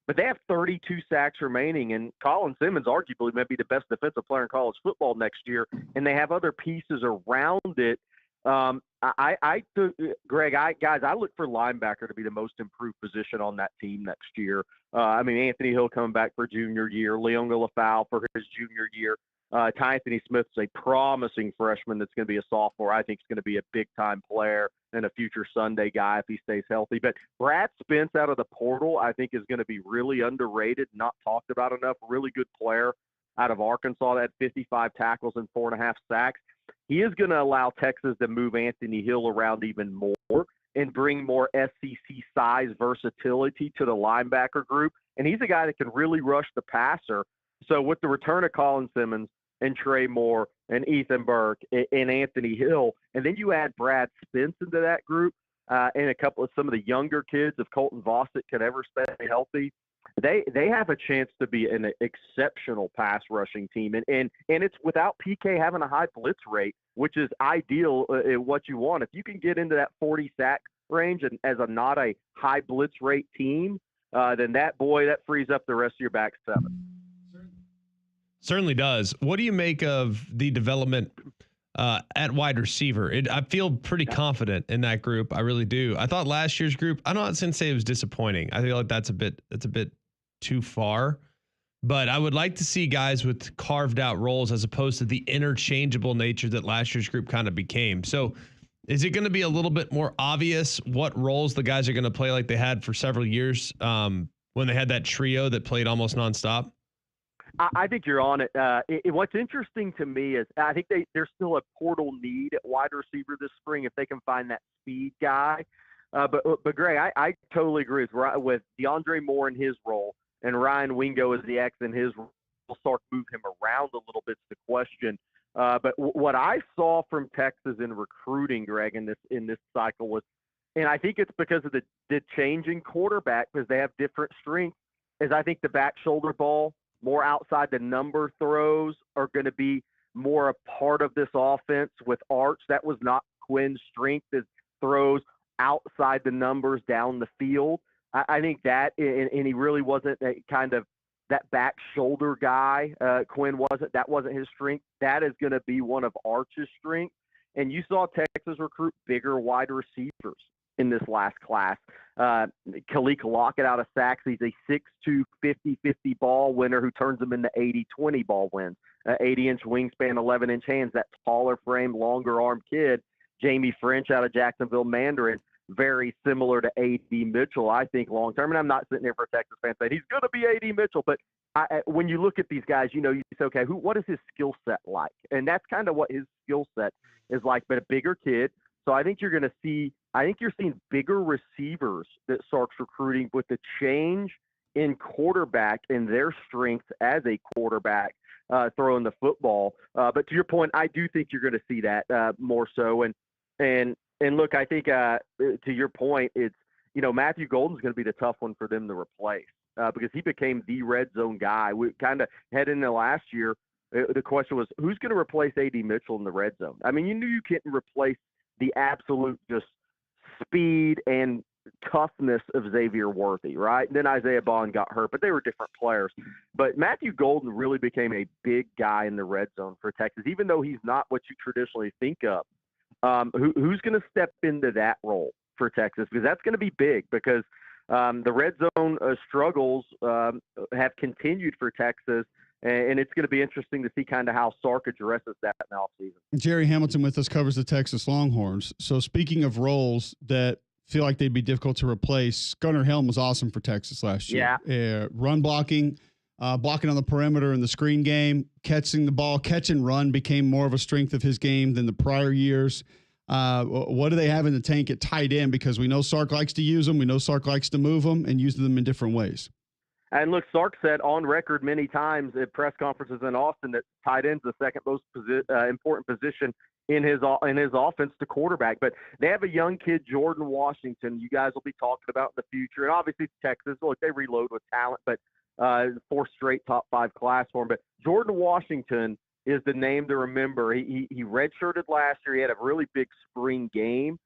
But they have 32 sacks remaining, and Colin Simmons arguably may be the best defensive player in college football next year, and they have other pieces around it. Greg, I look for linebacker to be the most improved position on that team next year. I mean, Anthony Hill coming back for junior year, Leon Lafau for his junior year. Anthony Smith is a promising freshman that's going to be a sophomore. I think he's going to be a big-time player and a future Sunday guy if he stays healthy. But Brad Spence out of the portal, I think, is going to be really underrated, not talked about enough. Really good player out of Arkansas that had 55 tackles and 4.5 sacks. He is going to allow Texas to move Anthony Hill around even more and bring more SEC size versatility to the linebacker group. And he's a guy that can really rush the passer. So with the return of Colin Simmons and Trey Moore and Ethan Burke and Anthony Hill, and then you add Brad Spence into that group and a couple of some of the younger kids, if Colton Vossick can ever stay healthy, they have a chance to be an exceptional pass rushing team. And it's without PK having a high blitz rate, which is ideal what you want. If you can get into that 40 sack range and as not a high blitz rate team, then that frees up the rest of your back seven. Certainly does. What do you make of the development at wide receiver? I feel pretty confident in that group. I really do. I thought last year's group, I'm not going to say it was disappointing. I feel like that's a bit too far, but I would like to see guys with carved out roles as opposed to the interchangeable nature that last year's group kind of became. So is it going to be a little bit more obvious what roles the guys are going to play like they had for several years when they had that trio that played almost nonstop? I think you're on it. What's interesting to me is I think there's still a portal need at wide receiver this spring if they can find that speed guy. But Greg, I totally agree with DeAndre Moore in his role and Ryan Wingo as the X in his role. Start to move him around a little bit's the question. But what I saw from Texas in recruiting, Greg, in this cycle was, and I think it's because of the changing quarterback because they have different strengths, is I think the back shoulder ball, more outside the number throws are going to be more a part of this offense with Arch. That was not Quinn's strength, is throws outside the numbers down the field. I think that, and he really wasn't a kind of that back shoulder guy. Quinn wasn't. That wasn't his strength. That is going to be one of Arch's strengths. And you saw Texas recruit bigger wide receivers in this last class. Khalil Lockett out of Saks, he's a 6'2", 50-50 ball winner who turns them into 80-20 ball wins. 80-inch wingspan, 11-inch hands, that taller frame, longer arm kid. Jamie French out of Jacksonville Mandarin, very similar to A.D. Mitchell, I think, long-term. And I'm not sitting there for a Texas fan saying he's going to be A.D. Mitchell, but when you look at these guys, you say, okay, what is his skill set like? And that's kind of what his skill set is like, but a bigger kid. So I think you're seeing bigger receivers that Sark's recruiting with the change in quarterback and their strength as a quarterback throwing the football. But to your point, I do think you're going to see that more so. And look, I think to your point, it's, Matthew Golden's going to be the tough one for them to replace because he became the red zone guy. We kind of head into last year. The question was, who's going to replace A.D. Mitchell in the red zone? I mean, you knew you couldn't replace the absolute just speed and toughness of Xavier Worthy, right? And then Isaiah Bond got hurt, but they were different players. But Matthew Golden really became a big guy in the red zone for Texas, even though he's not what you traditionally think of. Who's going to step into that role for Texas? Because that's going to be big, because the red zone struggles have continued for Texas, and it's going to be interesting to see kind of how Sark addresses that in the offseason. Jerry Hamilton with us covers the Texas Longhorns. So speaking of roles that feel like they'd be difficult to replace, Gunnar Helm was awesome for Texas last year. Yeah. Run blocking, blocking on the perimeter in the screen game, catching the ball, catch and run became more of a strength of his game than the prior years. What do they have in the tank at tight end? Because we know Sark likes to use them. We know Sark likes to move them and use them in different ways. And look, Sark said on record many times at press conferences in Austin that tight end's the second most important position in his offense to quarterback. But they have a young kid, Jordan Washington, you guys will be talking about in the future. And obviously Texas, look, they reload with talent, but fourth straight top 5 class for him. But Jordan Washington is the name to remember. He redshirted last year. He had a really big spring game.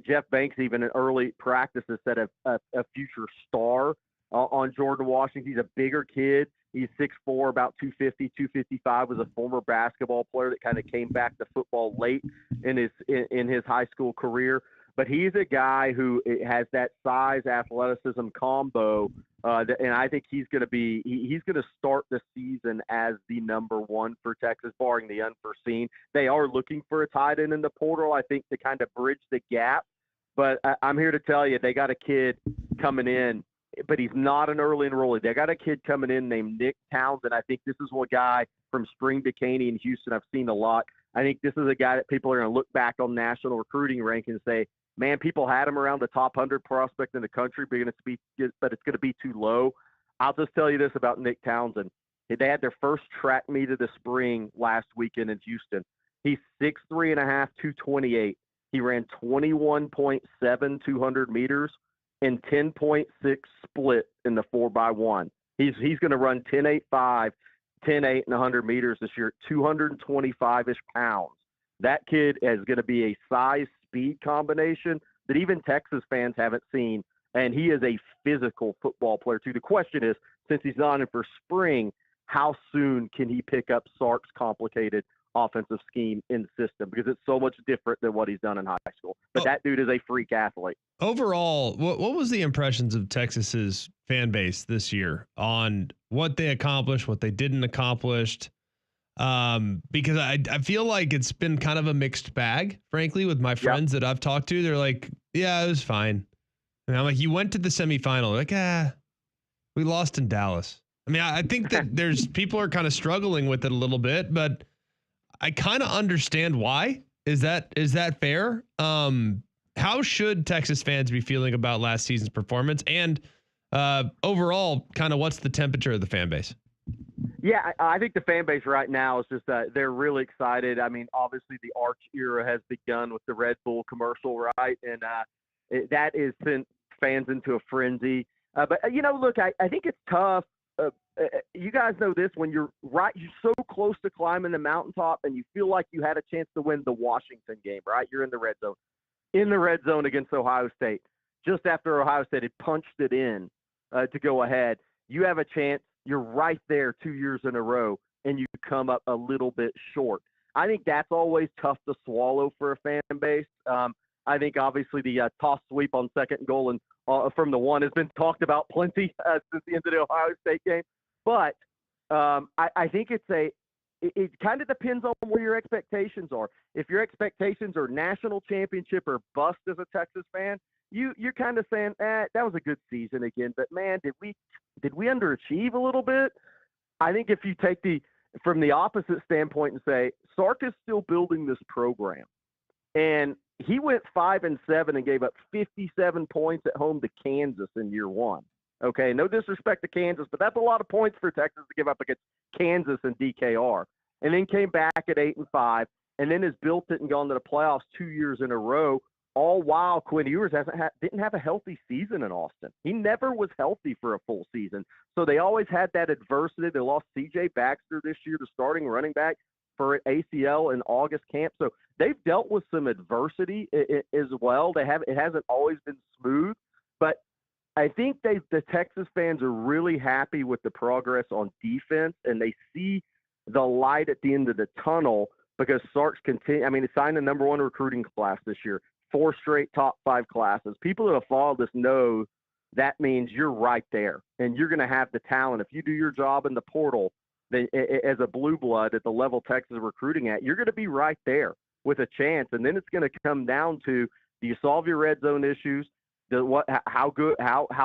Jeff Banks, even in early practices, said a future star on Jordan Washington. He's a bigger kid. He's 6'4", about 250, 255, was a former basketball player that kind of came back to football late in his high school career. But he's a guy who has that size athleticism combo, and I think he's going to start the season as the number 1 for Texas, barring the unforeseen. They are looking for a tight end in the portal, I think, to kind of bridge the gap. But I'm here to tell you, they got a kid coming in, but he's not an early enrollee. They got a kid coming in named Nick Townsend. I think this is one guy from Spring Bikini in Houston I've seen a lot. I think this is a guy that people are going to look back on national recruiting rankings and say, man, people had him around the top 100 prospect in the country, but it's going to be too low. I'll just tell you this about Nick Townsend. They had their first track meet of the spring last weekend in Houston. He's 6'3.5", 228. He ran 21.7 200 meters and 10.6 split in the 4x1. He's going to run 10.85, 10.8 and 100 meters this year, 225-ish pounds. That kid is going to be a size-speed combination that even Texas fans haven't seen, and he is a physical football player too. The question is, since he's not in for spring, how soon can he pick up Sark's complicated offensive scheme in the system, because it's so much different than what he's done in high school. But that dude is a freak athlete. Overall, what was the impressions of Texas's fan base this year on what they accomplished, what they didn't accomplish? Because I feel like it's been kind of a mixed bag, frankly, with my friends that I've talked to. They're like, yeah, it was fine. And I'm like, you went to the semifinal. They're like, we lost in Dallas. I mean, I think that there's people are kind of struggling with it a little bit, but I kind of understand why. Is that fair? How should Texas fans be feeling about last season's performance, and overall, kind of what's the temperature of the fan base? Yeah, I think the fan base right now is just they're really excited. I mean, obviously the Arch era has begun with the Red Bull commercial, right? And that has sent fans into a frenzy. But look, I think it's tough. You guys know this, when you're so close to climbing the mountaintop and you feel like you had a chance to win the Washington game, right? You're in the red zone against Ohio State. Just after Ohio State had punched it in to go ahead, you have a chance. You're right there 2 years in a row, and you come up a little bit short. I think that's always tough to swallow for a fan base. I think obviously the toss sweep on second and goal and from the 1 has been talked about plenty since the end of the Ohio State game. But I think it kind of depends on where your expectations are. If your expectations are national championship or bust as a Texas fan, you're kind of saying, that was a good season again. But man, did we underachieve a little bit? I think if you take from the opposite standpoint and say, Sark is still building this program, and he went 5-7 and gave up 57 points at home to Kansas in year 1. Okay, no disrespect to Kansas, but that's a lot of points for Texas to give up against Kansas and DKR. And then came back at 8-5, and then has built it and gone to the playoffs 2 years in a row, all while Quinn Ewers didn't have a healthy season in Austin. He never was healthy for a full season. So they always had that adversity. They lost C.J. Baxter this year, the starting running back. for ACL in August camp. So they've dealt with some adversity as well. It hasn't always been smooth, but I think the Texas fans are really happy with the progress on defense, and they see the light at the end of the tunnel because Sark's continue. I mean, he signed the number 1 recruiting class this year, 4 straight top 5 classes. People that have followed this know that means you're right there, and you're going to have the talent. If you do your job in the portal, then as a blue blood at the level Texas is recruiting at, you're going to be right there with a chance. And then it's going to come down to, do you solve your red zone issues? How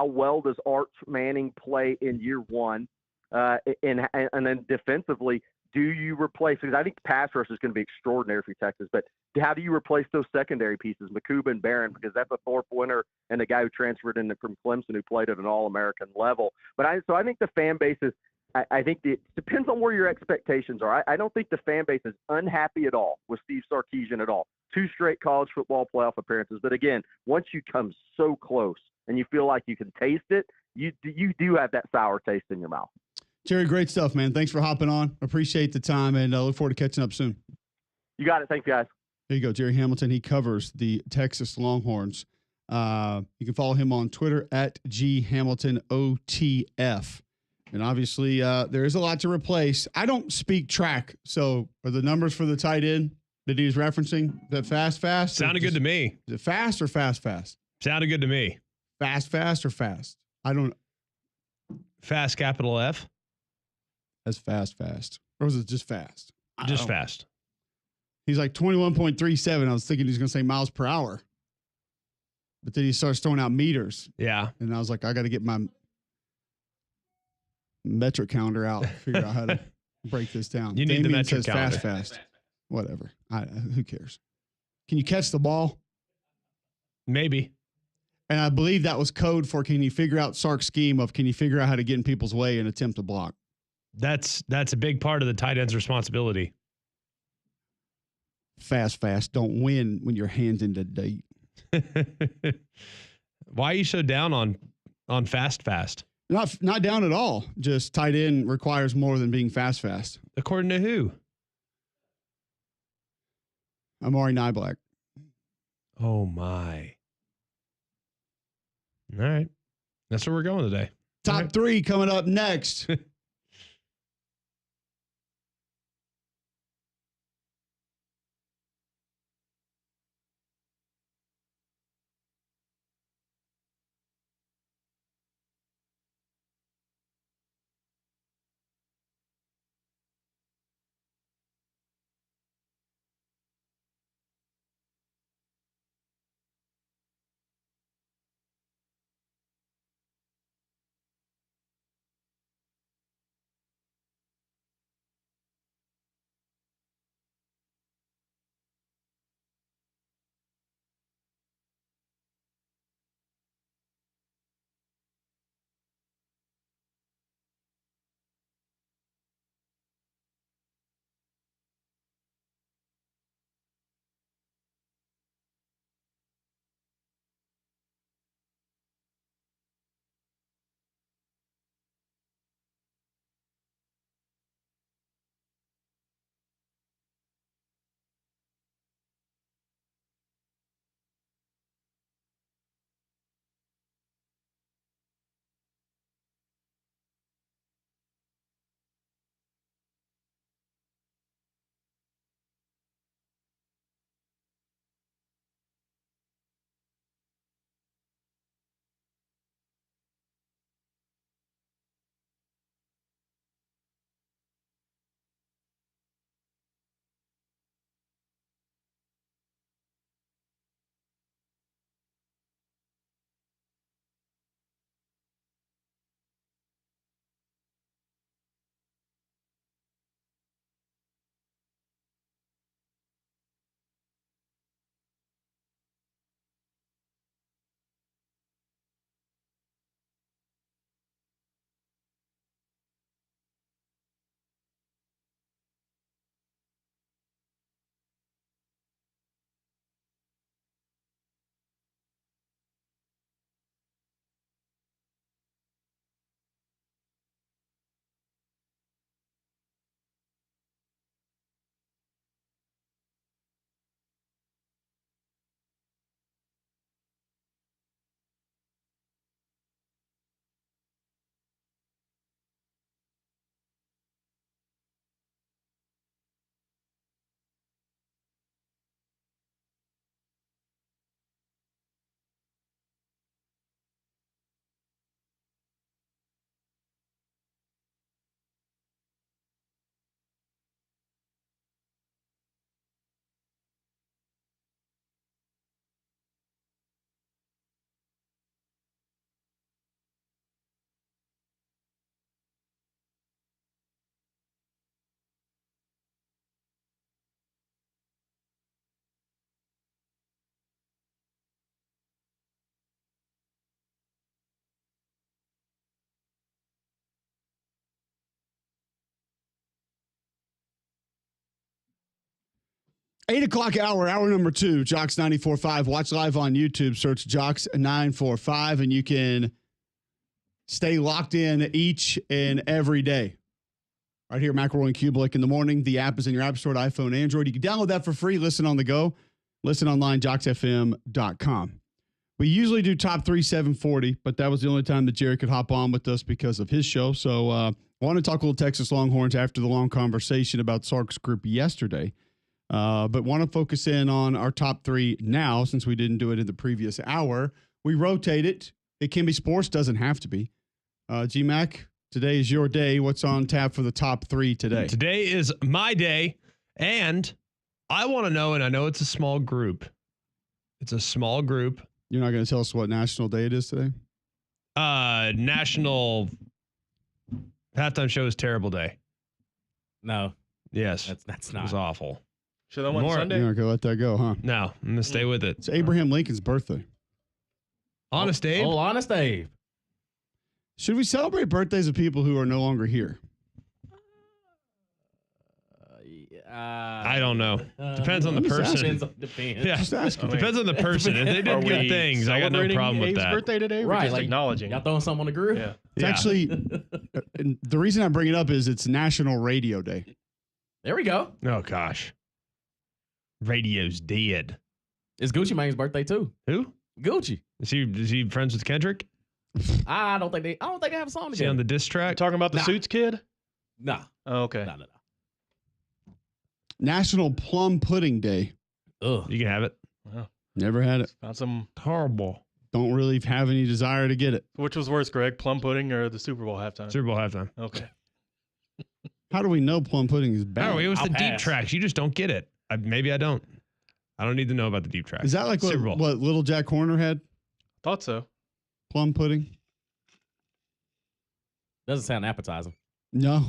well does Arch Manning play in year 1? And then defensively, do you replace? Because I think pass rush is going to be extraordinary for Texas, but how do you replace those secondary pieces, Makuba and Barron? Because that's a Thorpe winner and the guy who transferred in from Clemson who played at an All-American level. But I think the fan base is. I think it depends on where your expectations are. I don't think the fan base is unhappy at all with Steve Sarkisian at all. 2 straight college football playoff appearances. But again, once you come so close and you feel like you can taste it, you do have that sour taste in your mouth. Jerry, great stuff, man. Thanks for hopping on. Appreciate the time, and look forward to catching up soon. You got it. Thanks, guys. There you go, Jerry Hamilton. He covers the Texas Longhorns. You can follow him on Twitter at GHamiltonOTF. And obviously, there is a lot to replace. I don't speak track, so are the numbers for the tight end that he's referencing that fast? Sounded good to me. Is it fast or fast? Sounded good to me. Fast or fast? I don't. Fast, capital F. That's fast. Or was it just fast? Just fast. He's like 21.37. I was thinking he's going to say miles per hour. But then he starts throwing out meters. Yeah. And I was like, I got to get my metric calendar out, figure out how to break this down. You need the metric says calendar. Fast. Whatever. Who cares? Can you catch the ball? Maybe. And I believe that was code for, can you figure out Sark's scheme of, can you figure out how to get in people's way and attempt to block? That's a big part of the tight end's responsibility. Fast. Don't win when your hand's in the date. Why are you so down on fast? Not down at all. Just tight end requires more than being fast. According to who? Amari Niblack. Oh, my. All right. That's where we're going today. Top 3 coming up next. 8 o'clock hour number 2, Jocks 94.5. Watch live on YouTube. Search Jocks 945, and you can stay locked in each and every day. Right here, McElroy and Cubelic in the morning. The app is in your app store, iPhone, Android. You can download that for free. Listen on the go. Listen online, jocksfm.com. We usually do top 3 740, but that was the only time that Jerry could hop on with us because of his show. So I want to talk a little Texas Longhorns after the long conversation about Sark's group yesterday. But want to focus in on our top 3 now since we didn't do it in the previous hour. We rotate it. It can be sports, doesn't have to be. G-Mac, today is your day. What's on tap for the top 3 today? Today is my day, and I want to know, and I know it's a small group. It's a small group. You're not going to tell us what national day it is today? National halftime show is terrible day. No. Yes. That's It not. was awful. Should I won More- Sunday? You're not going to let that go, huh? No, I'm going to stay with it. It's Abraham Lincoln's birthday. Honest Dave? Oh, Honest Dave. Should we celebrate birthdays of people who are no longer here? I don't know. Depends on the person. Depends. Yeah. Just ask. Depends on the person. If they Are did good we things, I got no celebrating problem with Abe's that. birthday today? We're Right, just like, acknowledging. Y'all throwing something on the group? Yeah. It's Yeah. actually, and the reason I bring it up is it's National Radio Day. There we go. Oh, gosh. Radio's dead. It's Gucci Mane's birthday too. Who? Gucci. Is he friends with Kendrick? I don't think they have a song Is he on together. the diss track? Talking about the Nah. Suits kid? Nah. Oh, okay. No. National Plum Pudding Day. Ugh. You can have it. Never had it. Got some. Horrible. Don't really have any desire to get it. Which was worse, Greg? Plum pudding or the Super Bowl halftime? Super Bowl halftime. Okay. How do we know plum pudding is bad? Oh, it was I'll the deep pass. tracks. You just don't get it. Maybe I don't. I don't need to know about the deep tracks. Is that like Super Bowl. what Little Jack Horner had? Thought so. Plum pudding? Doesn't sound appetizing. No.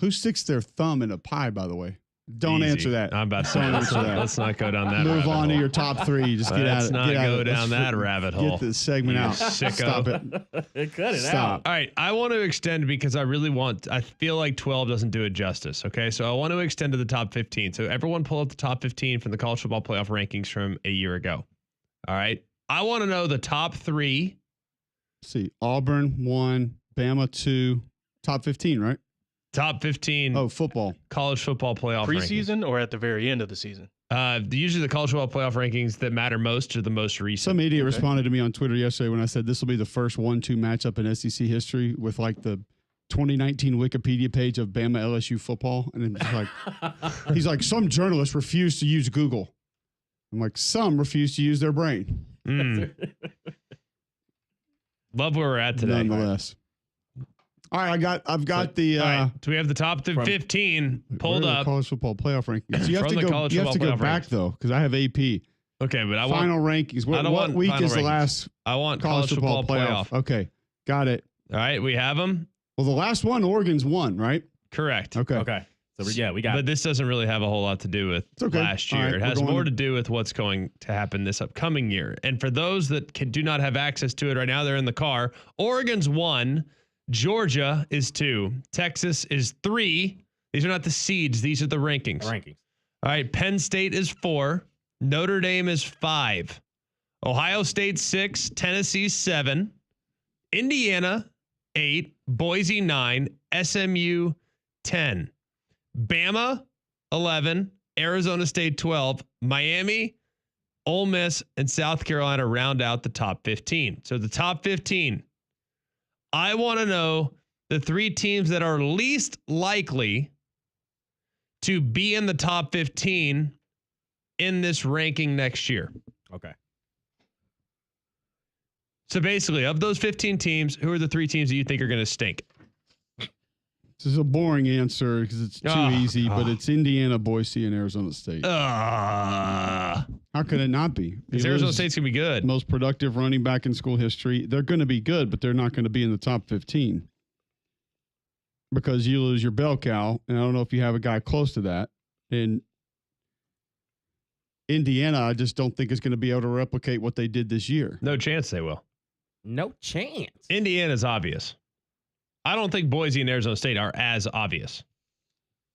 Who sticks their thumb in a pie, by the way? Don't Easy. answer that. I'm about to say, Don't let's answer not, that. let's not go down that Move rabbit on to hole. your top 3. Just get out Let's of not get go out. down that rabbit hole. Get this segment You out. sicko. Stop it. Cut it Stop. out. All right, I want to extend because I feel like 12 doesn't do it justice, okay? So I want to extend to the top 15. So everyone pull up the top 15 from the college football playoff rankings from a year ago. All right? I want to know the top 3. Let's see. Auburn 1, Bama 2, top 15, right? Top 15 Oh, football. college football playoff Preseason or at the very end of the season? Usually the college football playoff rankings that matter most are the most recent. Some idiot responded to me on Twitter yesterday when I said this will be the first 1-2 matchup in SEC history with like the 2019 Wikipedia page of Bama LSU football. And it's like, he's like, some journalists refuse to use Google. I'm like, some refuse to use their brain. Love where we're at today. Nonetheless. All right, I've got the All right, so we have the top 15 pulled where are the up. college football playoff rankings. You have From to the go. college You have to football go playoff back rankings. though, because I have AP Okay, but I want final rankings. What, don't what want week final is the rankings. last I want college football playoff? Okay, got it. All right, we have them. Well, the last one, Oregon's won, right? Correct. Okay. Okay. So we got But this doesn't really have a whole lot to do with It's okay. last All year. right, It we're has going more to- to do with what's going to happen this upcoming year. And for those that do not have access to it right now, they're in the car. Oregon's 1, Georgia is 2, Texas is 3. These are not the seeds; these are the rankings. rankings. All right, Penn State is 4, Notre Dame is 5, Ohio State 6, Tennessee 7, Indiana 8, Boise 9, SMU 10, Bama 11, Arizona State 12, Miami, Ole Miss, and South Carolina round out the top 15. So the top 15, I want to know the 3 teams that are least likely to be in the top 15 in this ranking next year. Okay. So basically, of those 15 teams, who are the 3 teams that you think are going to stink? This is a boring answer because it's too easy, but it's Indiana, Boise, and Arizona State. How could it not be? Because Arizona State's going to be good. Most productive running back in school history. They're going to be good, but they're not going to be in the top 15 because you lose your bell cow. And I don't know if you have a guy close to that. And Indiana, I just don't think is going to be able to replicate what they did this year. No chance they will. No chance. Indiana's obvious. I don't think Boise and Arizona State are as obvious.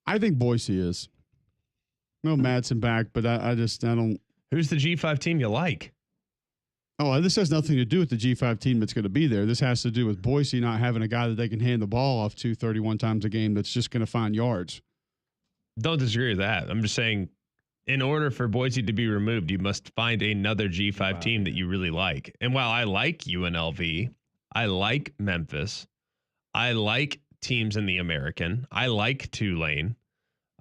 I think Boise is. No Madsen back, but I don't. Who's the G5 team you like? Oh, this has nothing to do with the G5 team that's going to be there. This has to do with Boise not having a guy that they can hand the ball off to 31 times a game that's just going to find yards. Don't disagree with that. I'm just saying, in order for Boise to be removed, you must find another G5 team that you really like. And while I like UNLV, I like Memphis, I like teams in the American, I like Tulane,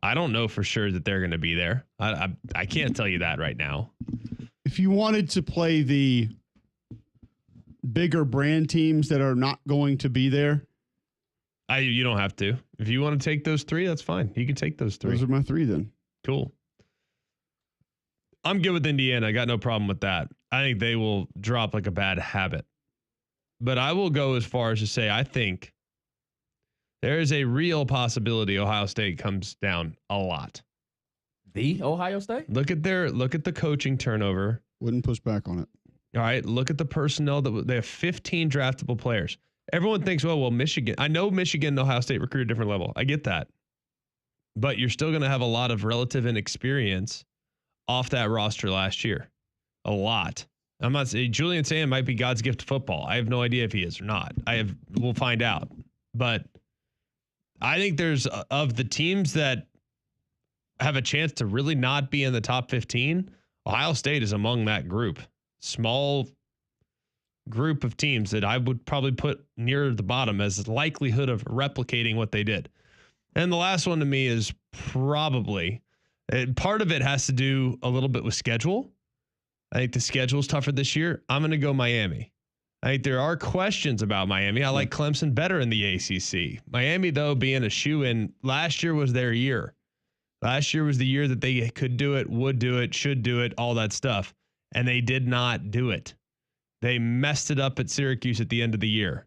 I don't know for sure that they're going to be there. I can't tell you that right now. If you wanted to play the bigger brand teams that are not going to be there, You don't have to. If you want to take those three, that's fine. You can take those three. Those are my three then. Cool. I'm good with Indiana. I got no problem with that. I think they will drop like a bad habit. But I will go as far as to say I think there is a real possibility Ohio State comes down a lot. The Ohio State? Look at the coaching turnover. Wouldn't push back on it. All right, look at the personnel they have 15 draftable players. Everyone thinks, well, Michigan. I know Michigan and Ohio State recruit a different level. I get that. But you're still going to have a lot of relative inexperience off that roster last year. A lot. I'm not saying Julian Sand might be God's gift to football. I have no idea if he is or not. We'll find out. But I think there's of the teams that have a chance to really not be in the top 15, Ohio State is among that group. Small group of teams that I would probably put near the bottom as the likelihood of replicating what they did. And the last one to me is probably part of it has to do a little bit with schedule. I think the schedule is tougher this year. I'm going to go Miami. I think there are questions about Miami. I like Clemson better in the ACC. Miami, though, being a shoe-in, last year was their year. Last year was the year that they could do it, would do it, should do it, all that stuff. And they did not do it. They messed it up at Syracuse at the end of the year.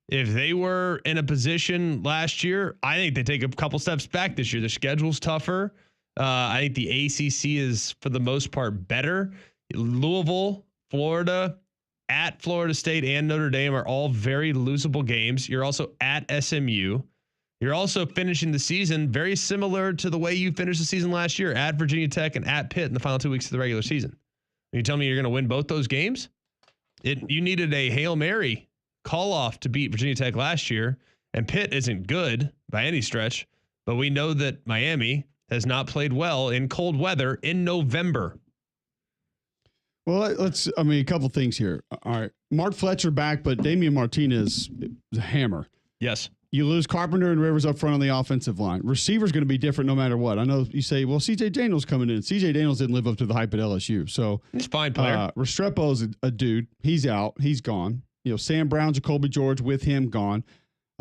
If they were in a position last year, I think they take a couple steps back this year. The schedule's tougher. I think the ACC is, for the most part, better. Louisville, Florida, at Florida State and Notre Dame are all very losable games. You're also at SMU. You're also finishing the season very similar to the way you finished the season last year, at Virginia Tech and at Pitt in the final 2 weeks of the regular season. You tell me you're going to win both those games? You needed a Hail Mary call off to beat Virginia Tech last year, and Pitt isn't good by any stretch, but we know that Miami has not played well in cold weather in November. Well, a couple things here. All right. Mark Fletcher back, but Damian Martinez is a hammer. Yes. You lose Carpenter and Rivers up front on the offensive line. Receiver's going to be different no matter what. I know you say, well, C.J. Daniels coming in. C.J. Daniels didn't live up to the hype at LSU. So he's a fine player. Restrepo's a dude. He's out. He's gone. Sam Brown, Jacoby George with him gone.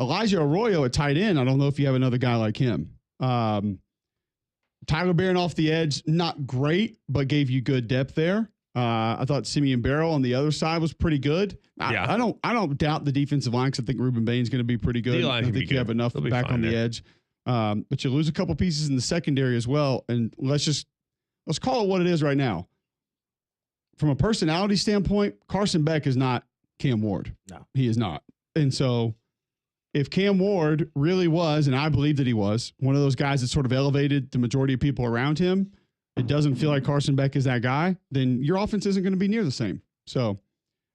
Elijah Arroyo at tight end. I don't know if you have another guy like him. Tyler Barron off the edge, not great, but gave you good depth there. I thought Simeon Barrow on the other side was pretty good. I don't doubt the defensive line because I think Ruben Bain's going to be pretty good. I think you have enough back on the edge. But you lose a couple pieces in the secondary as well. And let's call it what it is right now. From a personality standpoint, Carson Beck is not Cam Ward. No, he is not. And so if Cam Ward really was, and I believe that he was, one of those guys that sort of elevated the majority of people around him, it doesn't feel like Carson Beck is that guy, then your offense isn't going to be near the same. So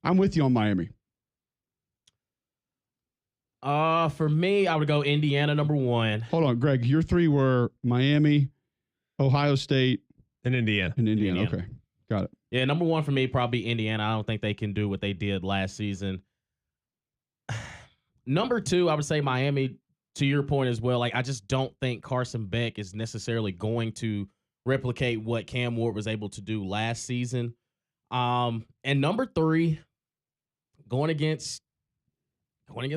I'm with you on Miami. For me, I would go Indiana number one. Hold on, Greg. Your three were Miami, Ohio State, and Indiana. Okay, got it. Yeah, number one for me, probably Indiana. I don't think they can do what they did last season. Number two, I would say Miami, to your point as well. Like, I just don't think Carson Beck is necessarily going to replicate what Cam Ward was able to do last season. And number three, going against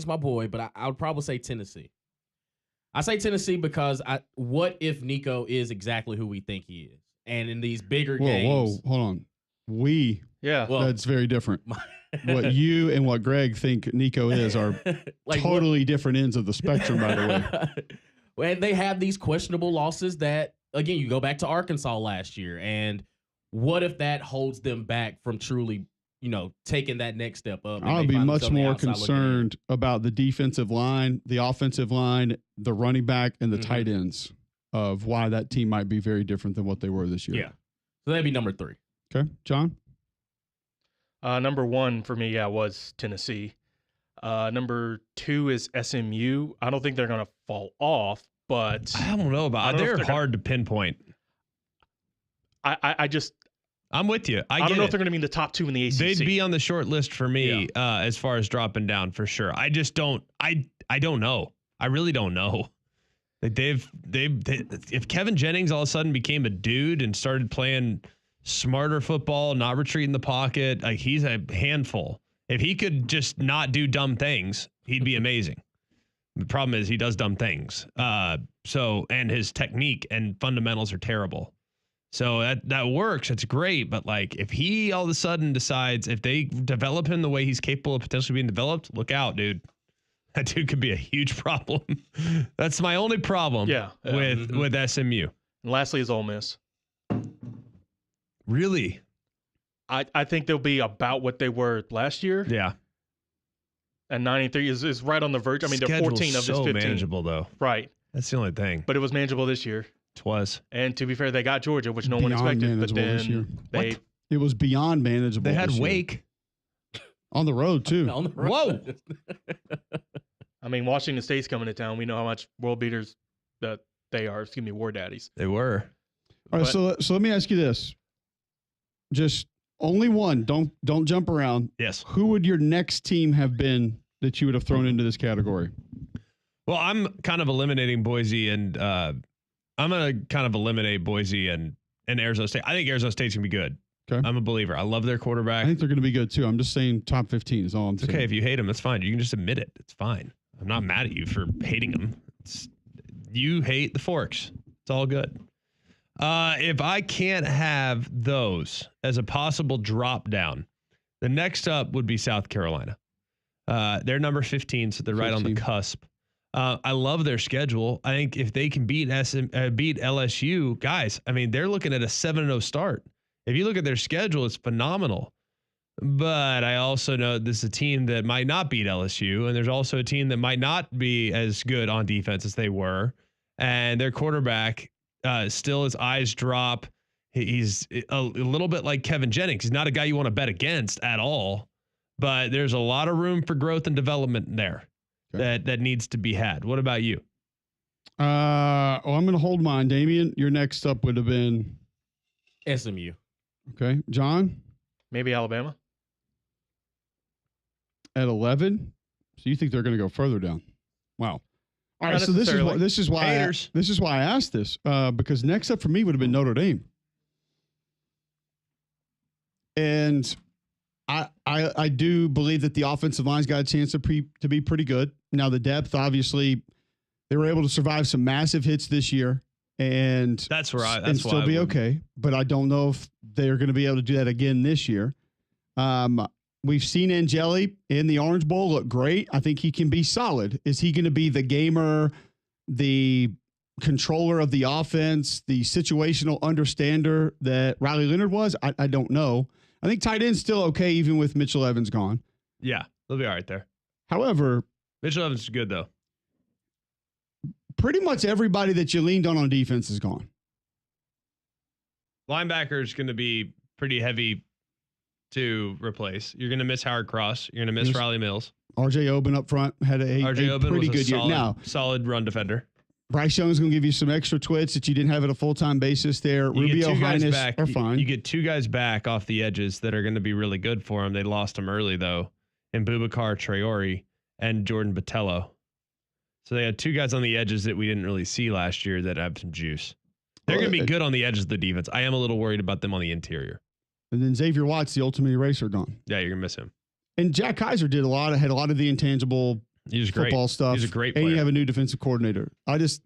my boy, but I would probably say Tennessee. I say Tennessee because what if Nico is exactly who we think he is? And in these bigger games. Whoa, hold on. That's very different. What you and what Greg think Nico is are totally different ends of the spectrum, by the way. And they have these questionable losses that, again, you go back to Arkansas last year, and what if that holds them back from truly, taking that next step up? I'll be much more concerned about the defensive line, the offensive line, the running back, and the tight ends. of why that team might be very different than what they were this year. Yeah. So that'd be number 3. Okay, John? Number 1 for me, was Tennessee. Number 2 is SMU. I don't think they're going to fall off, but I don't know about. They're hard to pinpoint. I'm with you. I don't know if they're going to be in the top 2 in the ACC. They'd be on the short list for me as far as dropping down for sure. I just don't. I don't know. I really don't know. Like if Kevin Jennings all of a sudden became a dude and started playing smarter football, not retreating the pocket, like he's a handful. If he could just not do dumb things, he'd be amazing. The problem is he does dumb things. And his technique and fundamentals are terrible. So that works. It's great. But like if he all of a sudden decides, if they develop him the way he's capable of potentially being developed, look out, dude. That dude could be a huge problem. That's my only problem with SMU. And lastly is Ole Miss. Really? I think they'll be about what they were last year. Yeah. And 93 is right on the verge. I mean, they're 14 of this 15. Manageable, though. Right. That's the only thing. But it was manageable this year. It was. And to be fair, they got Georgia, which no one expected. But then it was beyond manageable. They had Wake. On the road, too. On the road. Whoa. I mean, Washington State's coming to town. We know how much world beaters that they are. Excuse me, war daddies. They were. All right, so let me ask you this. Just only one. Don't jump around. Yes. Who would your next team have been that you would have thrown into this category? Well, I'm kind of eliminating Boise and I'm going to kind of eliminate Boise and Arizona State. I think Arizona State's going to be good. Okay. I'm a believer. I love their quarterback. I think they're going to be good, too. I'm just saying top 15 is all I'm saying. Okay, if you hate them, that's fine. You can just admit it. It's fine. I'm not mad at you for hating them. You hate the Forks. It's all good. If I can't have those as a possible drop down, the next up would be South Carolina. They're number 15, so they're right on the cusp. I love their schedule. I think if they can beat LSU, guys, I mean, they're looking at a 7-0 start. If you look at their schedule, it's phenomenal. But I also know this is a team that might not beat LSU, and there's also a team that might not be as good on defense as they were. And their quarterback still, his eyes drop. He's a little bit like Kevin Jennings. He's not a guy you want to bet against at all, but there's a lot of room for growth and development there that needs to be had. What about you? I'm going to hold mine. Damian, your next up would have been SMU. Okay. John? Maybe Alabama. At 11? So you think they're going to go further down? Wow. All right. So this is why I asked this, because next up for me would have been Notre Dame. And I do believe that the offensive line's got a chance to be pretty good. Now the depth, obviously, they were able to survive some massive hits this year. And still be okay. But I don't know if they're going to be able to do that again this year. We've seen Angeli in the Orange Bowl look great. I think he can be solid. Is he going to be the gamer, the controller of the offense, the situational understander that Riley Leonard was? I don't know. I think tight end's still okay, even with Mitchell Evans gone. Yeah, they'll be all right there. However, Mitchell Evans is good, though. Pretty much everybody that you leaned on defense is gone. Linebacker is going to be pretty heavy to replace. You're going to miss Howard Cross. You're going to miss Riley Mills. R.J. Oben up front had a pretty good year. Now, solid run defender. Bryce Young's going to give you some extra twits that you didn't have at a full-time basis there. Rubio, Hines are fine. You get 2 guys back off the edges that are going to be really good for him. They lost him early, though, in Boubacar Traore and Jordan Botello. So they had 2 guys on the edges that we didn't really see last year that have some juice. They're going to be good on the edges of the defense. I am a little worried about them on the interior. And then Xavier Watts, the ultimate eraser, gone. Yeah, you're going to miss him. And Jack Kaiser had a lot of the intangible football stuff. He's a great player. And you have a new defensive coordinator. It's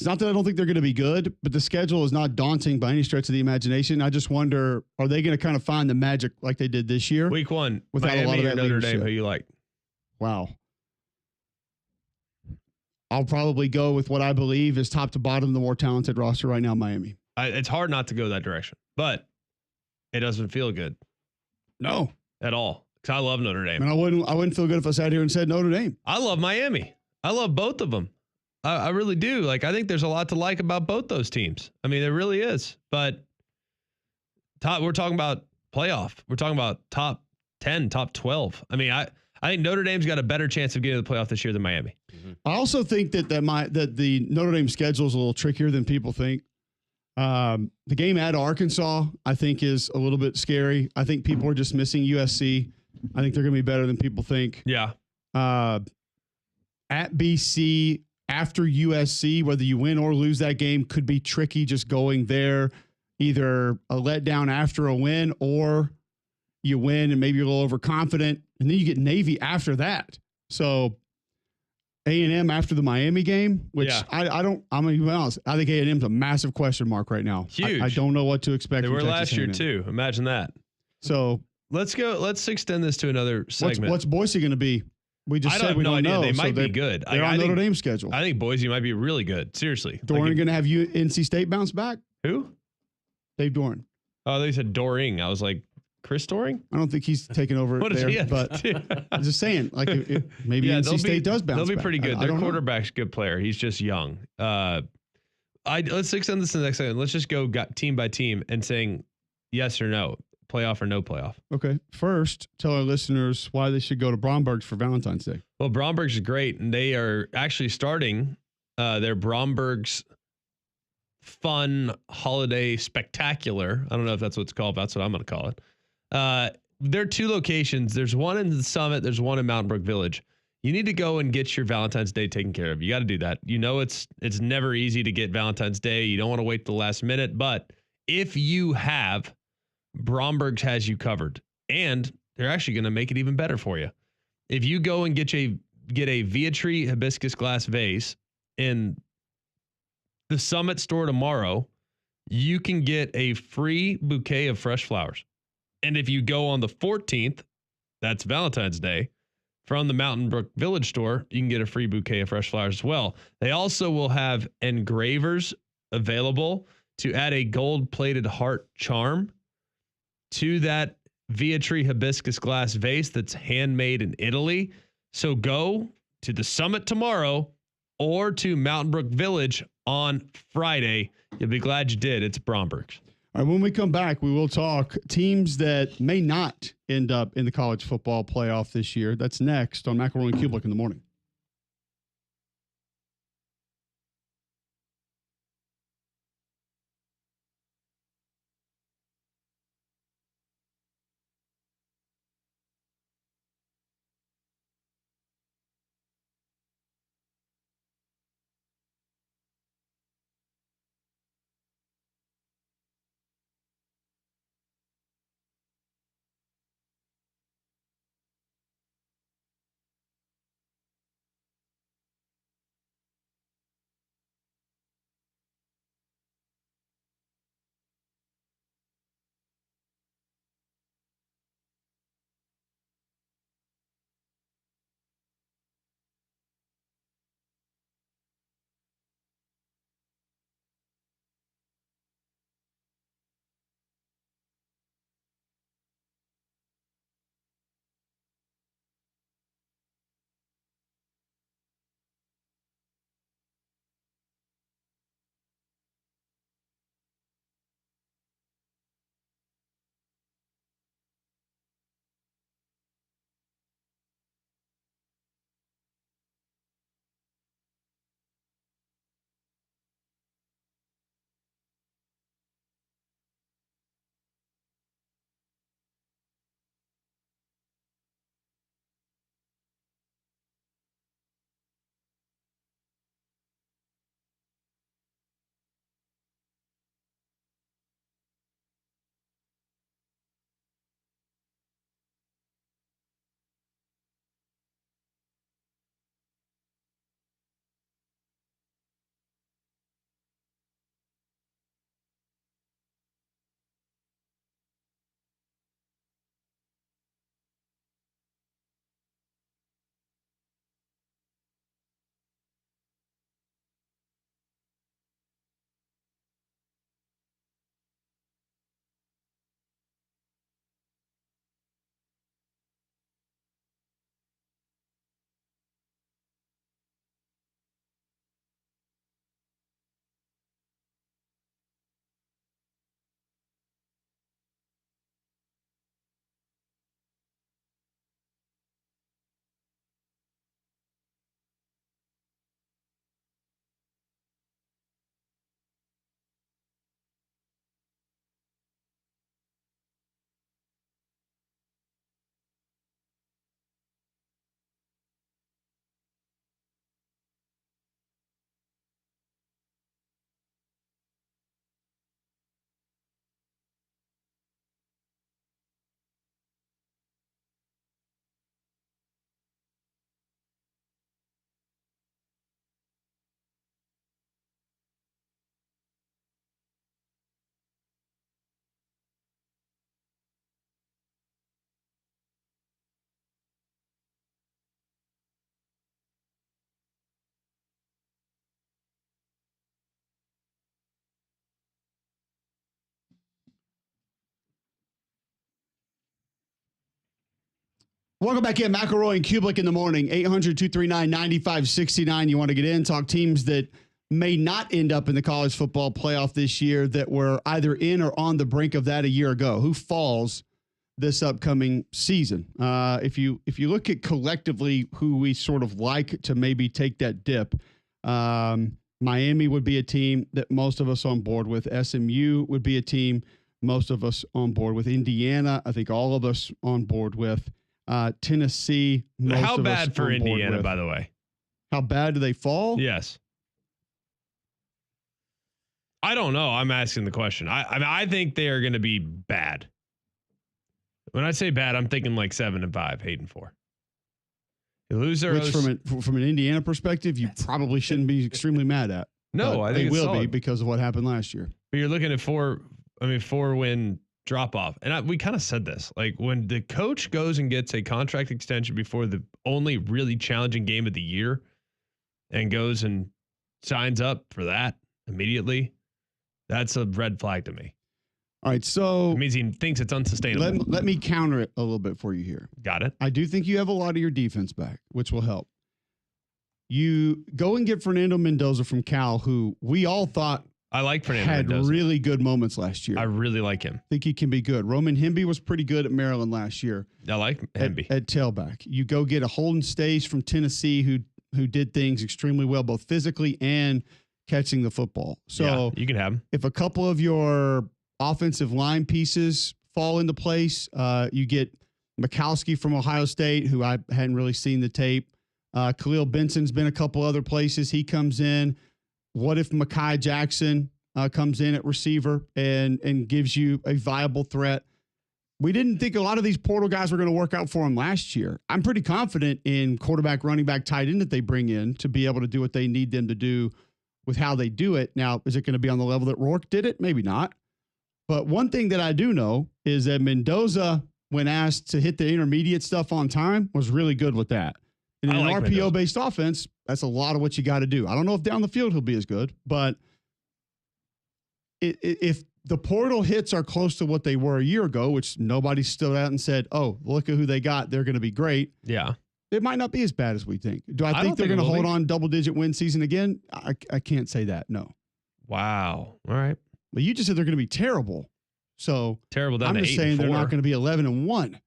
not that I don't think they're going to be good, but the schedule is not daunting by any stretch of the imagination. I just wonder, are they going to kind of find the magic like they did this year? Week 1, without Miami a lot of that Notre leadership. Dame, who you like? Wow. I'll probably go with what I believe is top to bottom the more talented roster right now, Miami. It's hard not to go that direction, but it doesn't feel good. No. At all. Because I love Notre Dame. And I wouldn't feel good if I sat here and said Notre Dame. I love Miami. I love both of them. I really do. Like, I think there's a lot to like about both those teams. I mean, there really is. But we're talking about playoff. We're talking about top 10, top 12. I mean, I think Notre Dame's got a better chance of getting to the playoff this year than Miami. I also think that the Notre Dame schedule is a little trickier than people think. The game at Arkansas, I think, is a little bit scary. I think people are just missing USC. I think they're going to be better than people think. Yeah. At BC, after USC, whether you win or lose that game could be tricky just going there. Either a letdown after a win or you win and maybe you're a little overconfident. And then you get Navy after that. So A&M after the Miami game, which I'm going to be honest, I think A&M's a massive question mark right now. Huge. I don't know what to expect. They from were Texas last year A&M. too. Imagine that. So let's go. Let's extend this to another segment. what's Boise going to be? We just said we don't know. They might so be good. They're on Notre Dame's schedule. I think Boise might be really good. Seriously. Doran going to have NC State bounce back? Who? Dave Doran. Oh, they said Doring. I was like, Chris Doring? I don't think he's taken over What there, does he have but to do? I'm just saying, like, maybe NC State does bounce back. They'll be pretty good. I Their don't know. quarterback's a good player. He's just young. Let's extend this to the next segment. Let's just go team by team and saying yes or no, playoff or no playoff. Okay. First, tell our listeners why they should go to Bromberg's for Valentine's Day. Well, Bromberg's is great, and they are actually starting their Bromberg's Fun Holiday Spectacular. I don't know if that's what it's called. But that's what I'm going to call it. There are two locations. There's one in the Summit. There's one in Mountain Brook Village. You need to go and get your Valentine's Day taken care of. You got to do that. You know, it's never easy to get Valentine's Day. You don't want to wait the last minute, but if you have, Bromberg's has you covered, and they're actually going to make it even better for you. If you go and get a Vietri hibiscus glass vase in the Summit store tomorrow, you can get a free bouquet of fresh flowers. And if you go on the 14th, that's Valentine's Day, from the Mountain Brook Village store, you can get a free bouquet of fresh flowers as well. They also will have engravers available to add a gold-plated heart charm to that Vietri hibiscus glass vase that's handmade in Italy. So go to the Summit tomorrow or to Mountain Brook Village on Friday. You'll be glad you did. It's Bromberg's. All right, when we come back, we will talk teams that may not end up in the college football playoff this year. That's next on McElroy and Cubelic in the morning. Welcome back in. McElroy and Cubelic in the morning. 800-239-9569. You want to get in, talk teams that may not end up in the college football playoff this year that were either in or on the brink of that a year ago. Who falls this upcoming season? If you look at collectively who we sort of like to maybe take that dip, Miami would be a team that most of us on board with. SMU would be a team most of us on board with. Indiana, I think all of us on board with. Tennessee, most How of us bad for on board Indiana, with. by the way? How bad do they fall? Yes. I don't know. I'm asking the question. I think they are going to be bad. When I say bad, I'm thinking like 7-5, 8-4. You lose their Which from an Indiana perspective, you probably shouldn't be extremely mad at. No, But I they think it's will be solid. because of what happened last year. But you're looking at 4-win drop off. And we kind of said this, like when the coach goes and gets a contract extension before the only really challenging game of the year and goes and signs up for that immediately, that's a red flag to me. All right, so It means he thinks it's unsustainable. let me counter it a little bit for you here. Got it. I do think you have a lot of your defense back, which will help. You go and get Fernando Mendoza from Cal, who we all thought I like Fernando had Mendoza. really good moments last year. I I really like him. think he can be good. Roman Hemby was pretty good at Maryland last year. I like Hemby. At tailback. You go get a Holden Stays from Tennessee who did things extremely well, both physically and catching the football. So yeah, you can have him. if a couple of your offensive line pieces fall into place, you get Mikowski from Ohio State, who I hadn't really seen the tape. Khalil Benson's been a couple other places. He comes in. What if Mekhi Jackson comes in at receiver and gives you a viable threat? We didn't think a lot of these portal guys were going to work out for him last year. I'm pretty confident in quarterback, running back, tight end that they bring in to be able to do what they need them to do with how they do it. Now, is it going to be on the level that Rourke did it? Maybe not. But one thing that I do know is that Mendoza, when asked to hit the intermediate stuff on time, was really good with that. And in I an like RPO-based offense, that's a lot of what you got to do. I don't know if down the field he'll be as good, but if the portal hits are close to what they were a year ago, which nobody stood out and said, oh, look at who they got, they're going to be great, Yeah. it might not be as bad as we think. Do I don't think they're think going it to will hold be. on double-digit win season again? I can't say that, no. Wow. All right. But you just said they're going to be terrible. So Terrible down I'm to just saying they're 8-4. not going to be 11-1.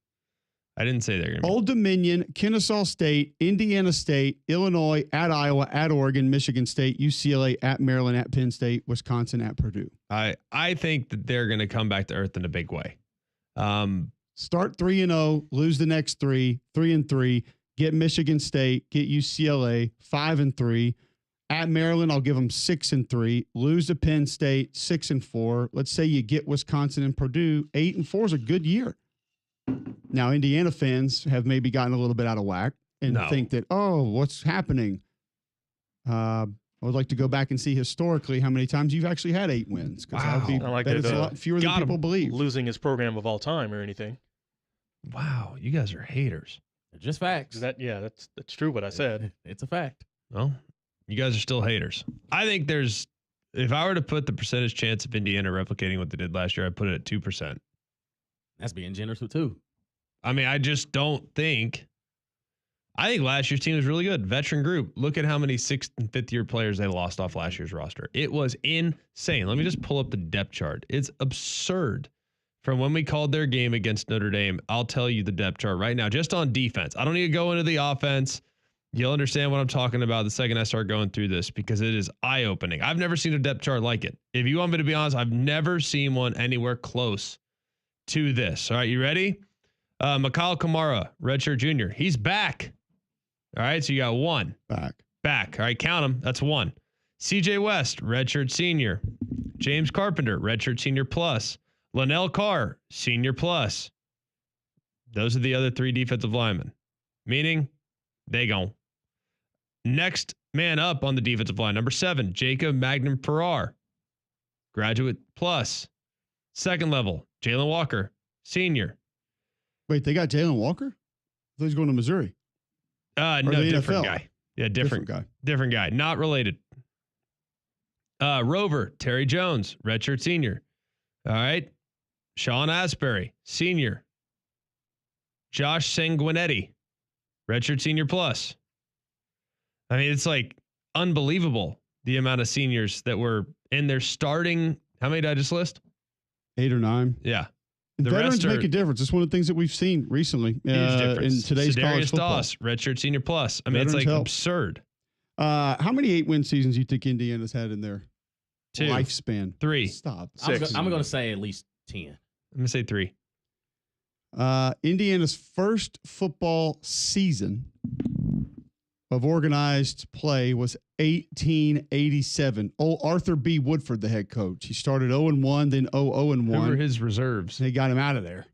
I didn't say they're going to be. Old Dominion, Kennesaw State, Indiana State, Illinois, at Iowa, at Oregon, Michigan State, UCLA, at Maryland, at Penn State, Wisconsin, at Purdue. I think that they're going to come back to earth in a big way. Start 3-0, lose the next 3-3, get Michigan State, get UCLA 5-3. At Maryland, I'll give them 6-3. Lose to Penn State 6-4. Let's say you get Wisconsin and Purdue 8-4 is a good year. Now, Indiana fans have maybe gotten a little bit out of whack and think that, oh, what's happening? I would like to go back and see historically how many times you've actually had 8 wins. Because that would be I like that that, is a lot fewer than got people him believe. losing his program of all time or anything. Wow. You guys are haters. They're just facts. That's true what I said. It's a fact. Well, you guys are still haters. I think if I were to put the percentage chance of Indiana replicating what they did last year, I'd put it at 2%. That's being generous with 2. I mean, I just don't think. I think last year's team was really good. Veteran group. Look at how many 6th and 5th year players they lost off last year's roster. It was insane. Let me just pull up the depth chart. It's absurd. From when we called their game against Notre Dame, I'll tell you the depth chart right now, just on defense. I don't need to go into the offense. You'll understand what I'm talking about the second I start going through this because it is eye-opening. I've never seen a depth chart like it. If you want me to be honest, I've never seen one anywhere close to this. All right, you ready? Mikal Kamara, redshirt junior. He's back. All right, so you got 1. Back. All right, count them. That's 1. CJ West, redshirt senior. James Carpenter, redshirt senior plus. Linnell Carr, senior plus. Those are the other 3 defensive linemen. Meaning, they gone. Next man up on the defensive line, number 7, Jacob Magnum Farrar, graduate plus. Second level, Jalen Walker, senior. Wait, they got Jalen Walker? I thought he was going to Missouri. No, the different NFL? guy. Yeah, different guy. Different guy. Not related. Rover, Terry Jones, redshirt senior. All right. Sean Asbury, senior. Josh Sanguinetti, redshirt senior plus. I mean, it's like unbelievable the amount of seniors that were in their starting. How many did I just list? 8 or 9. Yeah. The veterans make a difference. It's one of the things that we've seen recently in today's college football. Doss, redshirt senior plus. I mean, Veterans it's like help. Absurd. How many 8-win seasons do you think Indiana's had in their 2. lifespan? 3. Stop. 6. I'm going to say at least 10. I'm going to say 3. Indiana's first football season of organized play was 1887. Oh, Arthur B. Woodford, the head coach. He started 0-1, then 0-1. Who were his reserves? They got him out of there.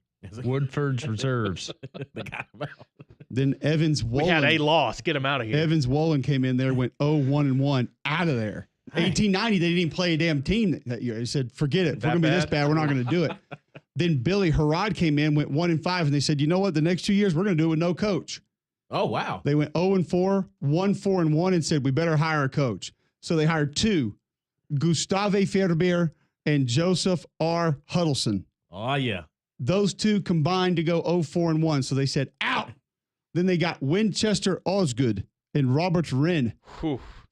Woodford's reserves. They got him out. Then Evans Wolin. We had a loss. Get him out of here. Evans Wolin came in there, went 0-1-1, out of there. 1890, they didn't even play a damn team that year. They said, forget it. If we're going to be this bad, we're not going to do it. Then Billy Harrod came in, went 1-5, and they said, you know what? The next 2 years, we're going to do it with no coach. Oh, wow. They went 0-4, 1-4-1, and said, we better hire a coach. So they hired 2, Gustave Ferber and Joseph R. Huddleston. Oh, yeah. Those 2 combined to go 0-4-1. So they said, out. Then they got Winchester Osgood and Robert Wren.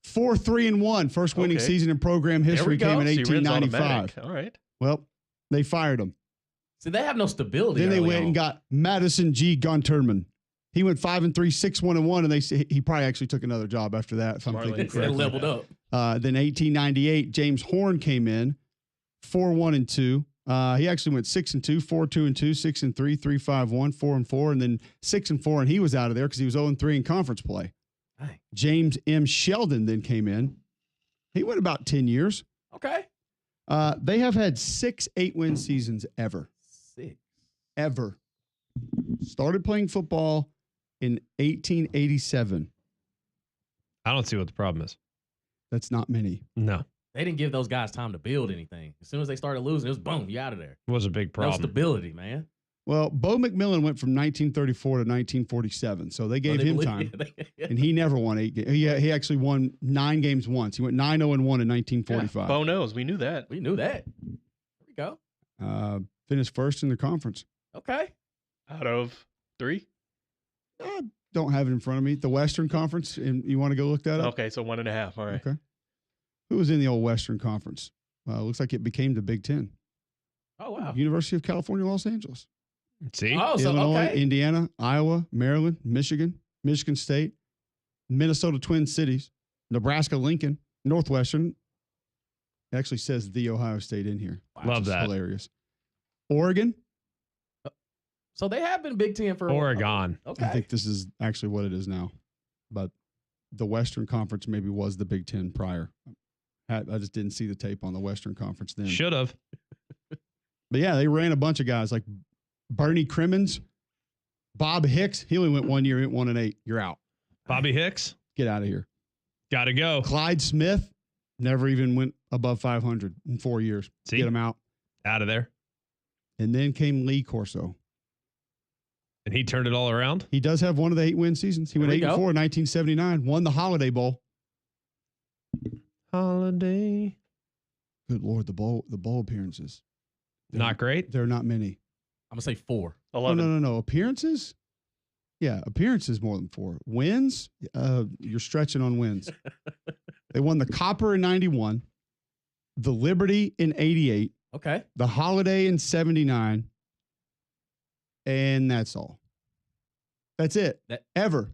4-3-1. First winning season in program history came in 1895. All right. Well, they fired him. See, they have no stability. Then they went on. and got Madison G. Gunterman. He went 5-3, 6-1-1, and they he probably actually took another job after that. If I'm thinking They correctly. leveled up. Then 1898, James Horn came in, 4-1-2. He actually went 6-2, 4-2-2, 6-3, 3-5-1, 4-4, and then 6-4, and he was out of there because he was 0-3 in conference play. Dang. James M. Sheldon then came in. He went about 10 years. Okay. They have had 6 8-win seasons ever. 6. Ever. Started playing football in 1887. I don't see what the problem is. That's not many. No. They didn't give those guys time to build anything. As soon as they started losing, it was boom, you out of there. It was a big No problem. stability, man. Well, Bo McMillan went from 1934 to 1947, so they gave him time. And he never won 8 games. He actually won 9 games once. He went 9-0-1 in 1945. Bo knows. We knew that. We knew that. There we go. Finished first in the conference. Okay. Out of 3? Don't have it in front of me. The Western Conference, and you want to go look that up? Okay, so 1.5. All right. Okay. Who was in the old Western Conference? Looks like it became the Big Ten. Oh, wow. University of California, Los Angeles. See? Oh, so, Illinois, okay. Indiana, Iowa, Maryland, Michigan, Michigan State, Minnesota Twin Cities, Nebraska, Lincoln, Northwestern. It actually says the Ohio State in here. Love which is that. Hilarious. Oregon. So they have been Big Ten for a while. Oregon. Okay. I think this is actually what it is now. But the Western Conference maybe was the Big Ten prior. I just didn't see the tape on the Western Conference then. Should have. But yeah, they ran a bunch of guys like Bernie Crimmins, Bob Hicks. He only went 1 year, went 1-8. You're out. Bobby Hicks, Get out of here. got to go. Clyde Smith never even went above 500 in 4 years. See? Get him out. Out of there. And then came Lee Corso. And he turned it all around. He does have one of the 8-win seasons. He went There we 8-4 in go. 1979. Won the Holiday Bowl. Holiday. Good Lord, the bowl appearances. Not great. They're not many. I'm going to say 4. 11. No. Appearances? Yeah, appearances more than 4. Wins? You're stretching on wins. They won the Copper in 91, the Liberty in 88, Okay. the Holiday in 79, and that's all. That's it. Ever.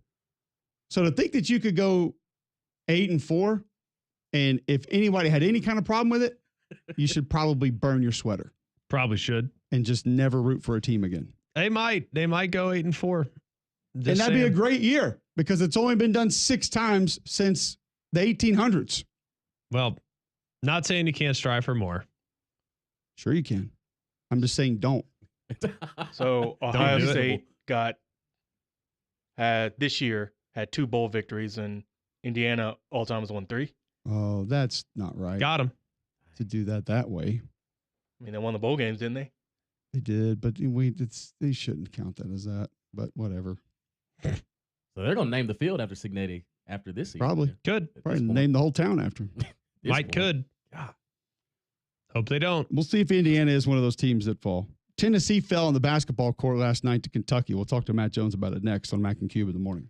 So to think that you could go 8-4, and if anybody had any kind of problem with it, you should probably burn your sweater Probably should. and just never root for a team again. They might go 8-4. And that'd be a great year because it's only been done 6 times since the 1800s. Well, not saying you can't strive for more. Sure you can. I'm just saying don't. So Ohio do it. State this year had 2 bowl victories, and Indiana all time was 1-3. Oh, that's not right. Got him. To do that way. I mean, they won the bowl games, didn't they? They did, but they shouldn't count that as that. But whatever. So they're going to name the field after Signetti after this season. Probably. Good. At this Probably point. name the whole town after him. This Mike point. could. God. Hope they don't. We'll see if Indiana is one of those teams that fall. Tennessee fell on the basketball court last night to Kentucky. We'll talk to Matt Jones about it next on Mac and Cube in the morning.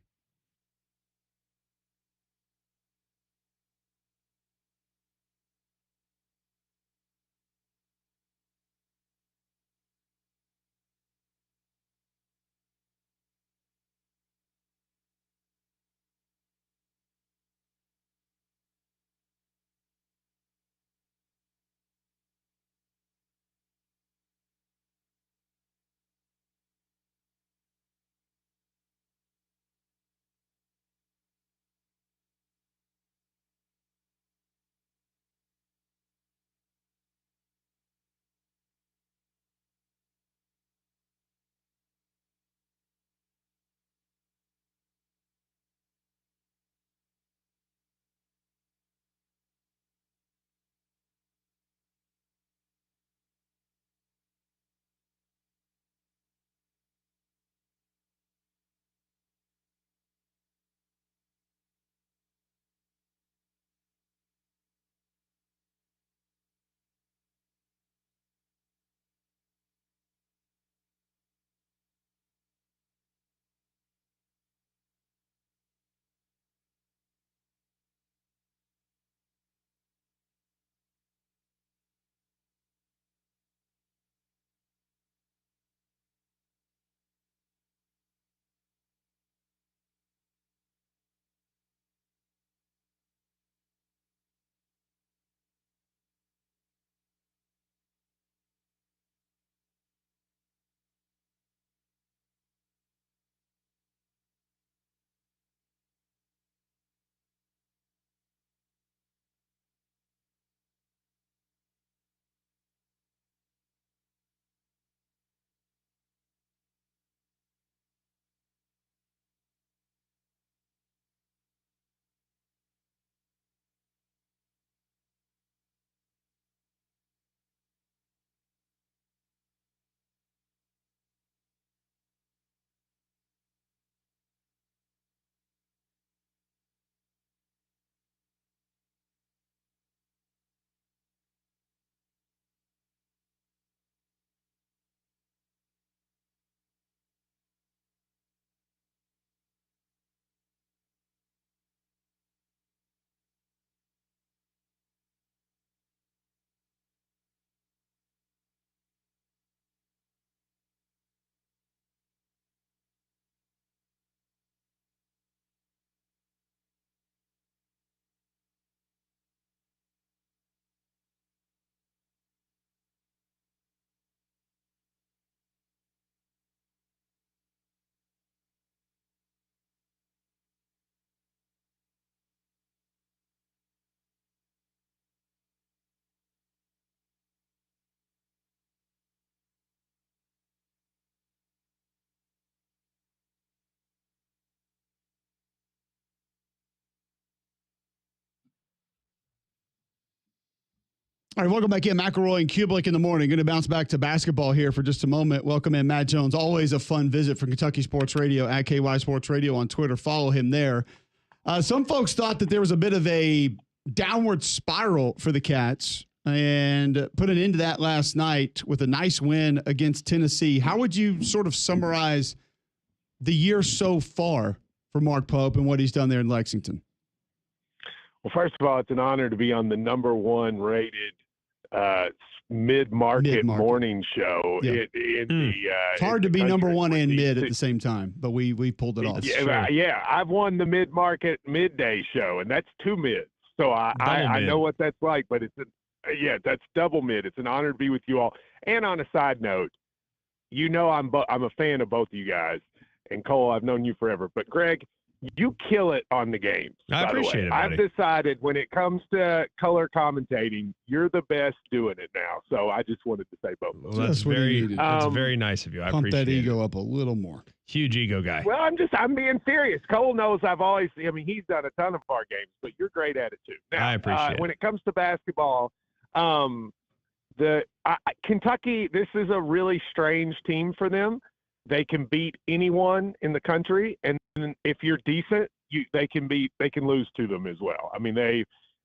All right, welcome back in. McElroy and Cubelic in the morning. Going to bounce back to basketball here for just a moment. Welcome in Matt Jones. Always a fun visit from Kentucky Sports Radio at KY Sports Radio on Twitter. Follow him there. Some folks thought that there was a bit of a downward spiral for the Cats and put an end to that last night with a nice win against Tennessee. How would you sort of summarize the year so far for Mark Pope and what he's done there in Lexington? Well, first of all, it's an honor to be on the #1 rated mid-market morning show. Yeah. It's hard to be #1 and mid at the same time, but we pulled it off. Yeah, I've won the mid-market midday show, and that's 2 mids. So I know what that's like, but that's double mid. It's an honor to be with you all. And on a side note, I'm a fan of both of you guys. And Cole, I've known you forever, but Greg, you kill it on the games. I appreciate it, buddy. I've decided when it comes to color commentating, you're the best doing it now. So I just wanted to say both. Well, that's very nice of you. I appreciate that ego up a little more. Huge ego guy. Well, I'm being serious. Cole knows he's done a ton of our games, but you're great at it too. Now, I appreciate it. When it comes to basketball, Kentucky, this is a really strange team for them. They can beat anyone in the country, and if you're decent, they can lose to them as well. I mean,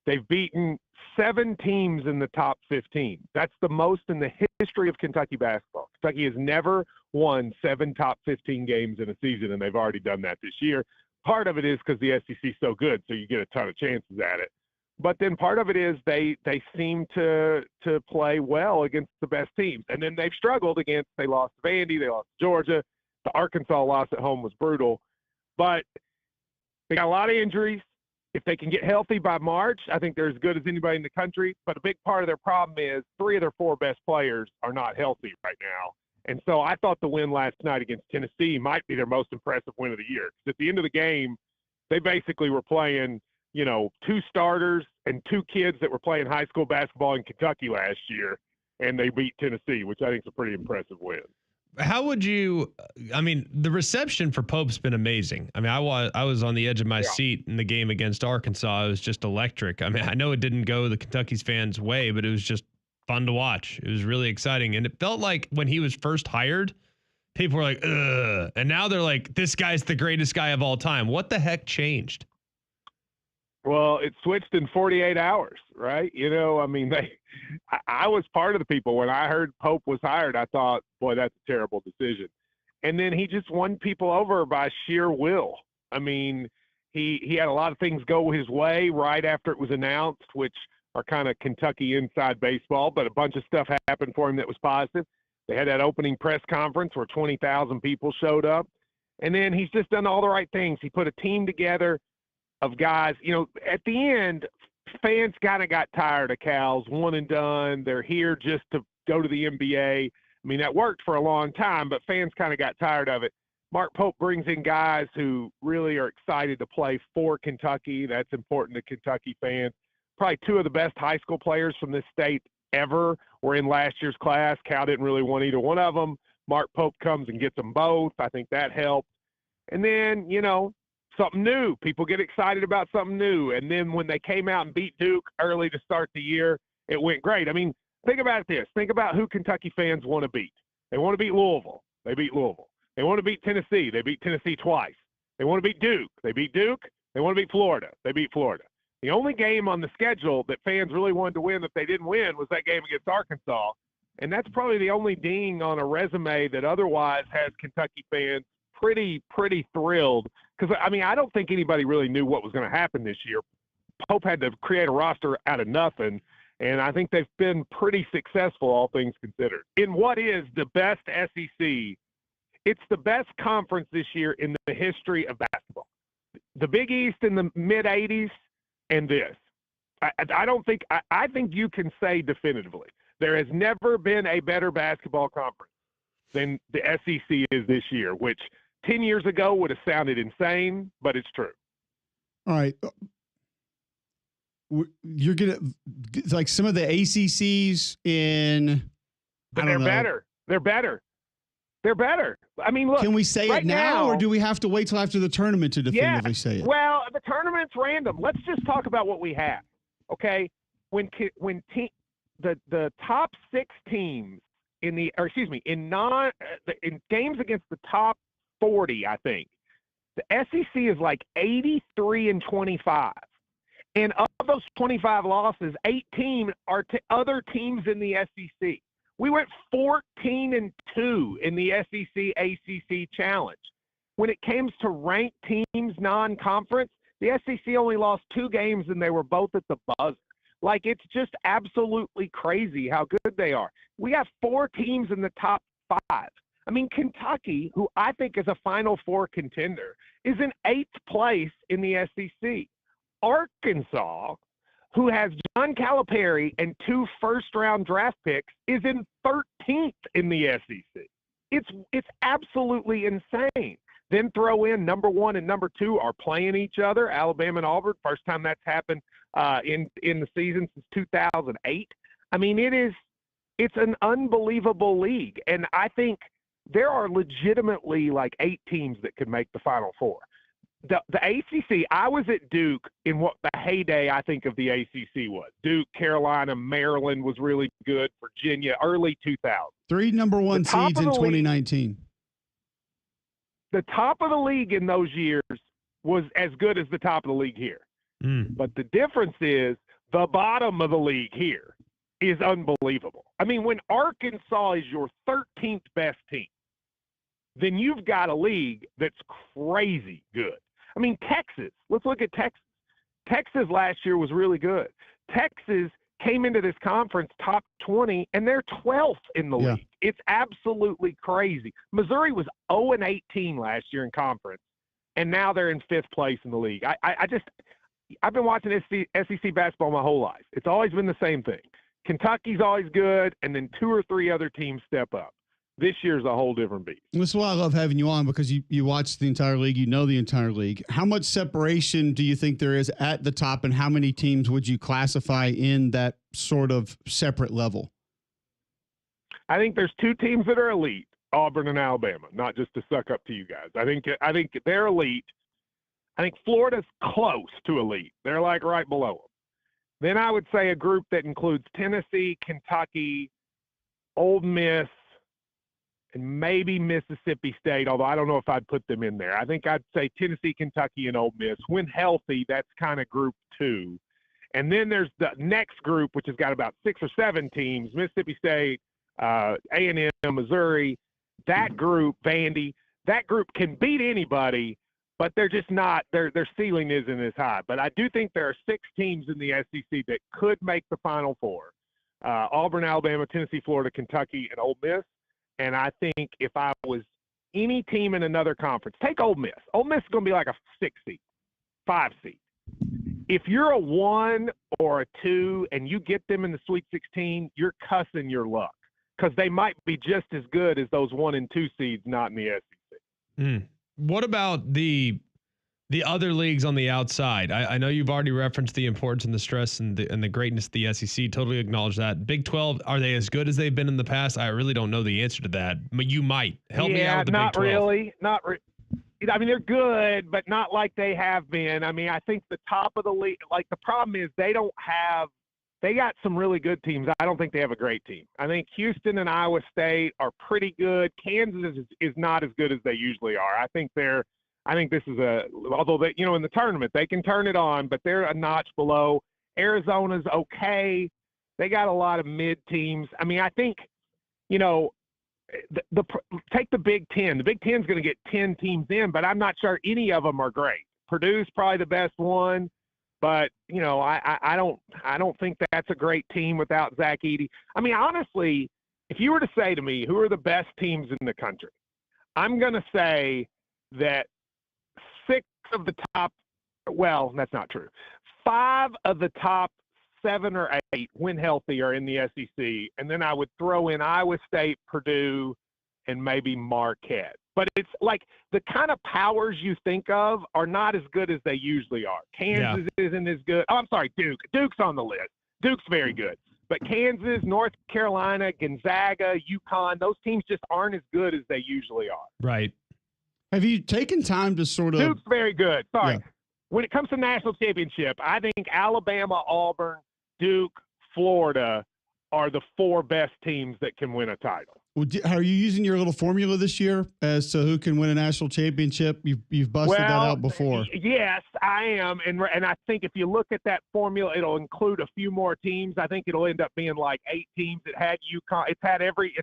They've beaten 7 teams in the top 15. That's the most in the history of Kentucky basketball. Kentucky has never won 7 top 15 games in a season, and they've already done that this year. Part of it is because the SEC is so good, so you get a ton of chances at it. But then part of it is they seem to play well against the best teams. And then they've struggled against – they lost to Vandy, they lost to Georgia. The Arkansas loss at home was brutal. But they got a lot of injuries. If they can get healthy by March, I think they're as good as anybody in the country. But a big part of their problem is 3 of their 4 best players are not healthy right now. And so I thought the win last night against Tennessee might be their most impressive win of the year. 'Cause at the end of the game, they basically were playing, 2 starters and 2 kids that were playing high school basketball in Kentucky last year, and they beat Tennessee, which I think is a pretty impressive win. How would you? I mean, the reception for Pope's been amazing. I mean, I was on the edge of my seat in the game against Arkansas. It was just electric. I mean, I know it didn't go the Kentucky's fans' way, but it was just fun to watch. It was really exciting, and it felt like when he was first hired, people were like, "Ugh," and now they're like, "This guy's the greatest guy of all time." What the heck changed? Well, it switched in 48 hours, right? I mean, I was part of the people. When I heard Pope was hired, I thought, boy, that's a terrible decision. And then he just won people over by sheer will. I mean, he had a lot of things go his way right after it was announced, which are kind of Kentucky inside baseball, but a bunch of stuff happened for him that was positive. They had that opening press conference where 20,000 people showed up. And then he's just done all the right things. He put a team together of guys. At the end, fans kind of got tired of Cal's one and done. They're here just to go to the NBA. I mean, that worked for a long time, but fans kind of got tired of it. Mark Pope brings in guys who really are excited to play for Kentucky. That's important to Kentucky fans. Probably 2 of the best high school players from this state ever were in last year's class. Cal didn't really want either one of them. Mark Pope comes and gets them both. I think that helped. And then, something new. People get excited about something new. And then when they came out and beat Duke early to start the year, it went great. I mean, think about this. Think about who Kentucky fans want to beat. They want to beat Louisville. They beat Louisville. They want to beat Tennessee. They beat Tennessee twice. They want to beat Duke. They beat Duke. They want to beat Florida. They beat Florida. The only game on the schedule that fans really wanted to win that they didn't win was that game against Arkansas. And that's probably the only ding on a resume that otherwise has Kentucky fans pretty thrilled. Because, I mean, I don't think anybody really knew what was going to happen this year. Pope had to create a roster out of nothing, and I think they've been pretty successful, all things considered. In what is the best SEC, it's the best conference this year in the history of basketball. The Big East in the mid-'80s and this. I think you can say definitively there has never been a better basketball conference than the SEC is this year, which 10 years ago would have sounded insane, but it's true. All right. You're going to, like some of the ACCs in, but they're better. They're better. I mean, look. Can we say right it now, or do we have to wait till after the tournament to definitively say it? Well, the tournament's random. Let's just talk about what we have. Okay. When the top 6 teams in games against the top 40, I think the SEC is like 83-25, and of those 25 losses, 18 are to other teams in the SEC. We went 14-2 in the SEC ACC Challenge. When it came to ranked teams non-conference, the SEC only lost 2 games, and they were both at the buzzer. Like, it's just absolutely crazy how good they are. We have 4 teams in the top 5. I mean, Kentucky, who I think is a Final Four contender, is in 8th place in the SEC. Arkansas, who has John Calipari and 2 first-round draft picks, is in 13th in the SEC. It's absolutely insane. Then throw in number 1 and number 2 are playing each other, Alabama and Auburn. First time that's happened in the season since 2008. I mean, it's an unbelievable league, and I think there are legitimately like 8 teams that could make the Final Four. The ACC, I was at Duke in what the heyday, I think, of the ACC was. Duke, Carolina, Maryland was really good, Virginia, early 2000s. 3 number 1 seeds in 2019. The top of the league in those years was as good as the top of the league here. But the difference is the bottom of the league here is unbelievable. I mean, when Arkansas is your 13th best team, then you've got a league that's crazy good. I mean, Texas, let's look at Texas. Texas last year was really good. Texas came into this conference top 20, and they're 12th in the league. It's absolutely crazy. Missouri was 0-18 last year in conference, and now they're in 5th place in the league. I've been watching SEC basketball my whole life. It's always been the same thing. Kentucky's always good, and then 2 or 3 other teams step up. This year's a whole different beast. That's why I love having you on, because you watch the entire league, you know the entire league. How much separation do you think there is at the top, and how many teams would you classify in that sort of separate level? I think there's 2 teams that are elite, Auburn and Alabama, not just to suck up to you guys. I think they're elite. I think Florida's close to elite. They're like right below them. Then I would say a group that includes Tennessee, Kentucky, Ole Miss, and maybe Mississippi State, although I don't know if I'd put them in there. I think I'd say Tennessee, Kentucky, and Ole Miss. When healthy, that's kind of group 2. And then there's the next group, which has got about 6 or 7 teams, Mississippi State, A&M, Missouri. That group, Vandy, that group can beat anybody, but they're just not, their ceiling isn't as high. But I do think there are 6 teams in the SEC that could make the Final Four. Auburn, Alabama, Tennessee, Florida, Kentucky, and Ole Miss. And I think if I was any team in another conference, take Ole Miss. Ole Miss is going to be like a 6 seed, 5 seed. If you're a 1 or a 2 and you get them in the Sweet 16, you're cussing your luck, because they might be just as good as those 1 and 2 seeds not in the SEC. What about the other leagues on the outside? I know you've already referenced the importance and the stress and the greatness of the SEC. Totally acknowledge that. Big 12, are they as good as they've been in the past? I really don't know the answer to that. But you might help me out with the Big 12. Not really. I mean, they're good, but not like they have been. I mean, I think the top of the league, like the problem is they got some really good teams. I don't think they have a great team. I think Houston and Iowa State are pretty good. Kansas is not as good as they usually are. I think this is although they, in the tournament, they can turn it on, but they're a notch below. Arizona's okay. They got a lot of mid teams. I mean, I think, take the Big Ten. The Big Ten's going to get 10 teams in, but I'm not sure any of them are great. Purdue's probably the best one, but I don't think that's a great team without Zach Edey. I mean, honestly, if you were to say to me who are the best teams in the country, I'm going to say that 6 of the top, well, that's not true. 5 of the top 7 or 8, when healthy, are in the SEC. And then I would throw in Iowa State, Purdue, and maybe Marquette. But it's like the kind of powers you think of are not as good as they usually are. Kansas isn't as good. Oh, I'm sorry, Duke. Duke's on the list. Duke's very good. But Kansas, North Carolina, Gonzaga, UConn, those teams just aren't as good as they usually are. Right. Have you taken time to sort of – Duke's very good. Sorry. Yeah. When it comes to national championship, I think Alabama, Auburn, Duke, Florida are the 4 best teams that can win a title. Well, are you using your little formula this year as to who can win a national championship? You've busted that out before. Yes, I am, and I think if you look at that formula, it'll include a few more teams. I think it'll end up being like 8 teams. It had UConn. It's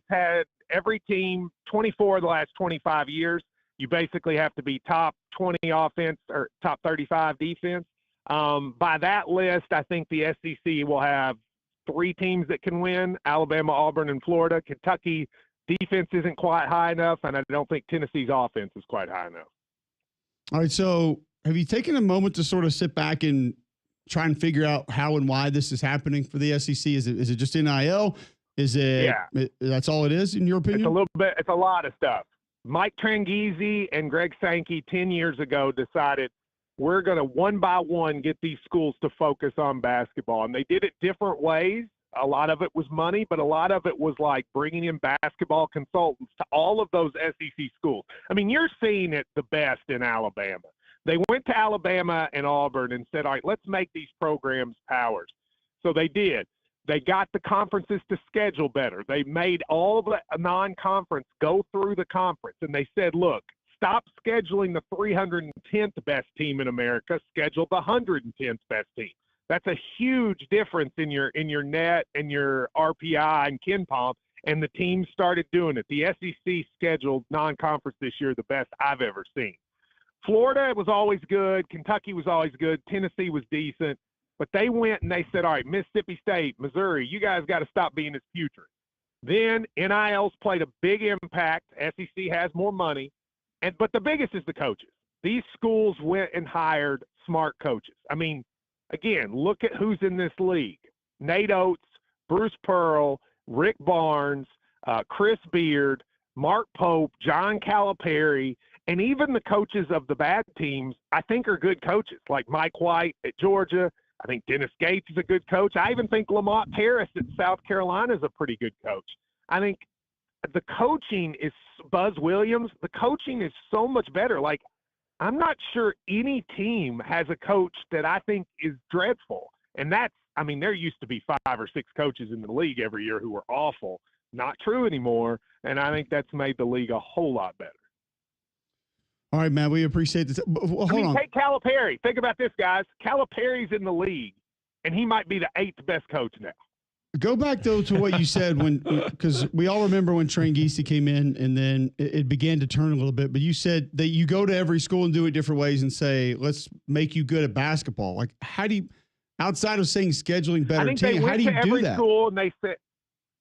had every team 24 of the last 25 years. You basically have to be top 20 offense or top 35 defense. By that list, I think the SEC will have 3 teams that can win: Alabama, Auburn, and Florida. Kentucky defense isn't quite high enough, and I don't think Tennessee's offense is quite high enough. All right, so have you taken a moment to sort of sit back and try and figure out how and why this is happening for the SEC? Is it just NIL? Is it that's all it is, in your opinion? It's a little bit. It's a lot of stuff. Mike Tranghese and Greg Sankey 10 years ago decided we're going to one by one get these schools to focus on basketball. And they did it different ways. A lot of it was money, but a lot of it was like bringing in basketball consultants to all of those SEC schools. I mean, you're seeing it the best in Alabama. They went to Alabama and Auburn and said, all right, let's make these programs powers. So they did. They got the conferences to schedule better. They made all the non-conference go through the conference. And they said, look, stop scheduling the 310th best team in America. Schedule the 110th best team. That's a huge difference in your net and your RPI and KenPom, and the teams started doing it. The SEC scheduled non-conference this year the best I've ever seen. Florida was always good. Kentucky was always good. Tennessee was decent. But they went and they said, all right, Mississippi State, Missouri, you guys got to stop being as putrid. Then NIL's played a big impact. SEC has more money. But the biggest is the coaches. These schools went and hired smart coaches. I mean, again, look at who's in this league. Nate Oates, Bruce Pearl, Rick Barnes, Chris Beard, Mark Pope, John Calipari, and even the coaches of the bad teams, I think are good coaches, like Mike White at Georgia. I think Dennis Gates is a good coach. I even think Lamont Paris at South Carolina is a pretty good coach. I think the coaching is Buzz Williams. The coaching is so much better. Like, I'm not sure any team has a coach that I think is dreadful. And that's, I mean, there used to be 5 or 6 coaches in the league every year who were awful. Not true anymore. And I think that's made the league a whole lot better. All right, man, we appreciate this. Hold on. Take Calipari. Think about this, guys. Calipari's in the league, and he might be the 8th best coach now. Go back, though, to what you said because we all remember when Tranghese came in, and then it began to turn a little bit. But you said that you go to every school and do it different ways and say, let's make you good at basketball. Like, how do you, outside of saying scheduling better team, how do you do that? I think they went to every school, and they said,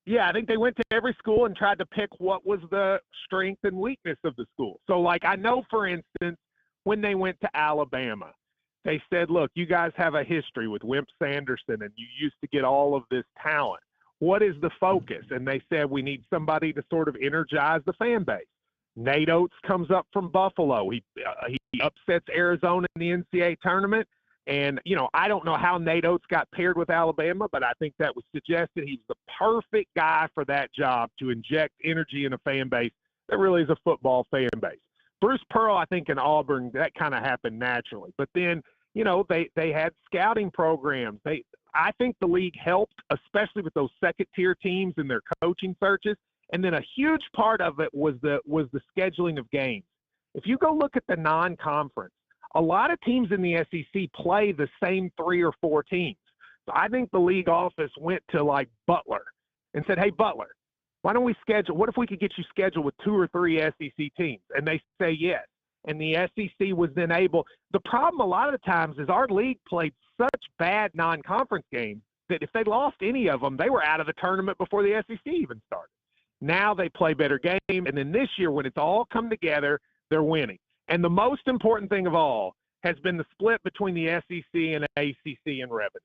yeah, I think they went to every school and tried to pick what was the strength and weakness of the school. So, like, I know, for instance, when they went to Alabama, they said, look, you guys have a history with Wimp Sanderson, and you used to get all of this talent. What is the focus? And they said, we need somebody to sort of energize the fan base. Nate Oates comes up from Buffalo. He upsets Arizona in the NCAA tournament. And, you know, I don't know how Nate Oates got paired with Alabama, but I think that was suggested. He's the perfect guy for that job to inject energy in a fan base that really is a football fan base. Bruce Pearl, I think, in Auburn, that kind of happened naturally. But then, you know, they had scouting programs. I think the league helped, especially with those second-tier teams and their coaching searches. And then a huge part of it was the scheduling of games. If you go look at the non-conference, a lot of teams in the SEC play the same 3 or 4 teams. So I think the league office went to, like, Butler and said, hey, Butler, why don't we schedule – what if we could get you scheduled with 2 or 3 SEC teams? And they say yes. And the SEC was then able – the problem a lot of the times is our league played such bad non-conference games that if they lost any of them, they were out of the tournament before the SEC even started. Now they play better games. And then this year, when it's all come together, they're winning. And the most important thing of all has been the split between the SEC and ACC in revenue.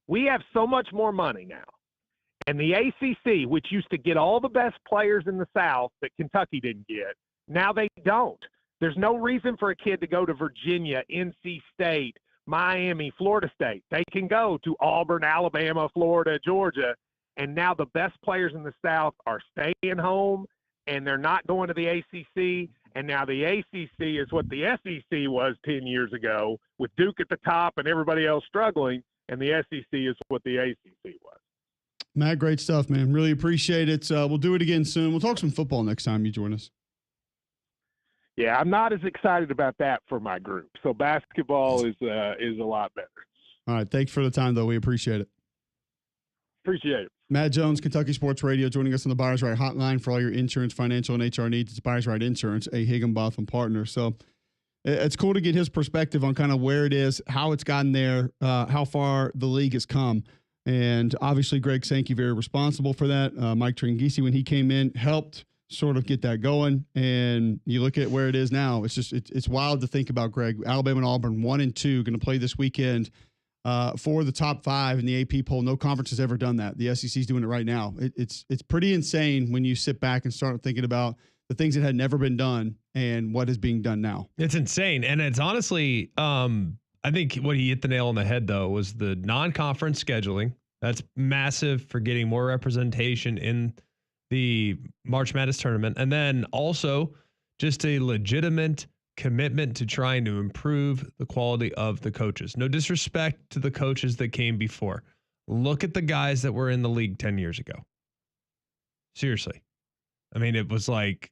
We have so much more money now. And the ACC, which used to get all the best players in the South that Kentucky didn't get, now they don't. There's no reason for a kid to go to Virginia, NC State, Miami, Florida State. They can go to Auburn, Alabama, Florida, Georgia. And now the best players in the South are staying home, and they're not going to the ACC. And now the ACC is what the SEC was 10 years ago, with Duke at the top and everybody else struggling, and the SEC is what the ACC was. Matt, great stuff, man. Really appreciate it. We'll do it again soon. We'll talk some football next time you join us. Yeah, I'm not as excited about that for my group. So basketball is a lot better. All right, thanks for the time, though. We appreciate it. Appreciate it. Matt Jones, Kentucky Sports Radio, joining us on the Buyers Right Hotline for all your insurance, financial, and HR needs. It's Buyers Right Insurance, a Higginbotham partner. So it's cool to get his perspective on kind of where it is, how it's gotten there, how far the league has come. And obviously, Greg Sankey, very responsible for that. Mike Tranghese, when he came in, helped sort of get that going. And you look at where it is now, it's just it's wild to think about, Greg. Alabama and Auburn, 1 and 2, going to play this weekend. For the top 5 in the AP poll. No conference has ever done that. The SEC is doing it right now. It's pretty insane when you sit back and start thinking about the things that had never been done and what is being done now. It's insane. And it's honestly, I think what he hit the nail on the head, though, was the non-conference scheduling. That's massive for getting more representation in the March Madness tournament. And then also just a legitimate commitment to trying to improve the quality of the coaches. No disrespect to the coaches that came before. Look at the guys that were in the league 10 years ago. Seriously. I mean, it was like,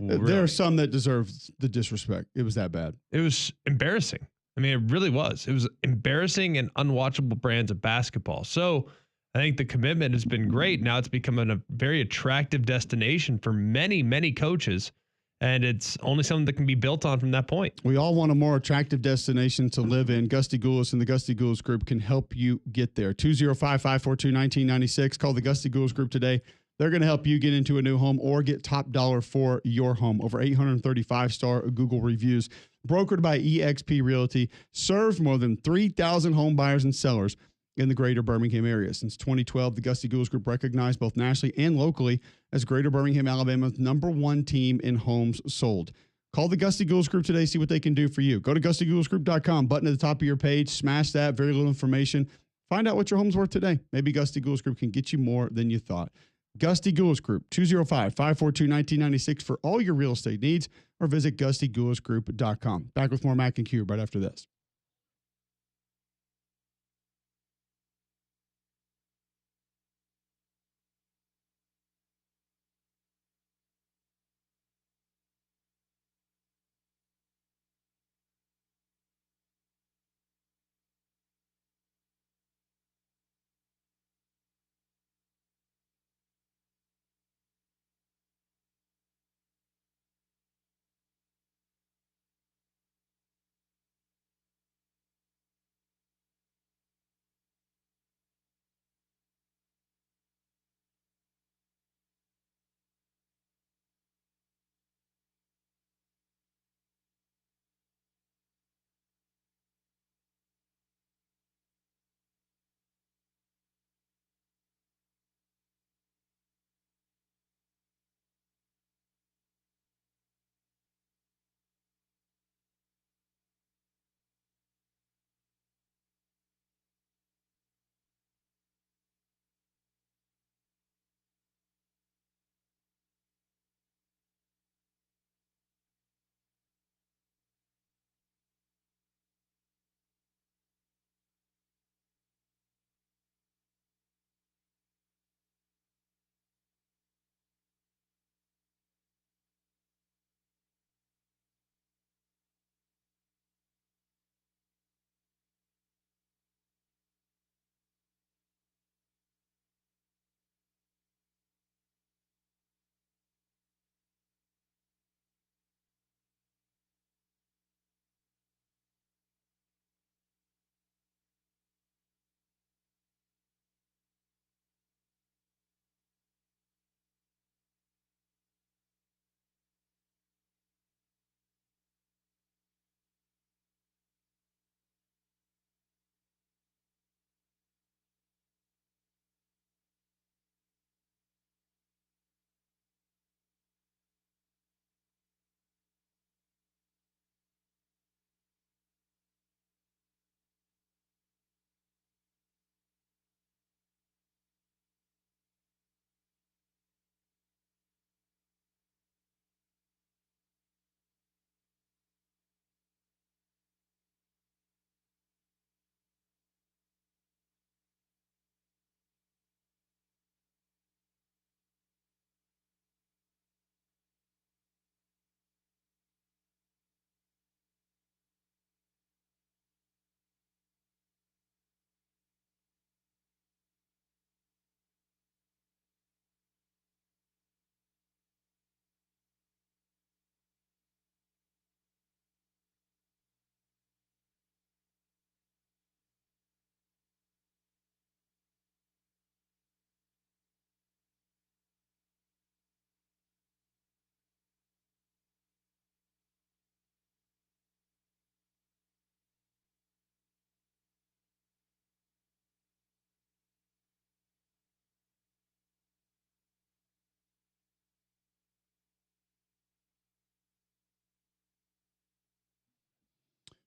really. There are some that deserve the disrespect. It was that bad. It was embarrassing. I mean, it really was. It was embarrassing and unwatchable brands of basketball. So I think the commitment has been great. Now it's becoming a very attractive destination for many, many coaches. And it's only something that can be built on from that point. We all want a more attractive destination to live in. Gusty Goulas and the Gusty Goulas Group can help you get there. 205-542-1996. Call the Gusty Goulas Group today. They're going to help you get into a new home or get top dollar for your home. Over 835-star Google reviews. Brokered by eXp Realty. Served more than 3,000 home buyers and sellers in the greater Birmingham area. Since 2012, the Gusty Goulas Group recognized both nationally and locally as Greater Birmingham, Alabama's #1 team in homes sold. Call the Gusty Goulas Group today, see what they can do for you. Go to GustyGoulasGroup.com, button at the top of your page, smash that, very little information. Find out what your home's worth today. Maybe Gusty Goulas Group can get you more than you thought. Gusty Goulas Group, 205-542-1996 for all your real estate needs, or visit GustyGoulasGroup.com. Back with more Mac and Q right after this.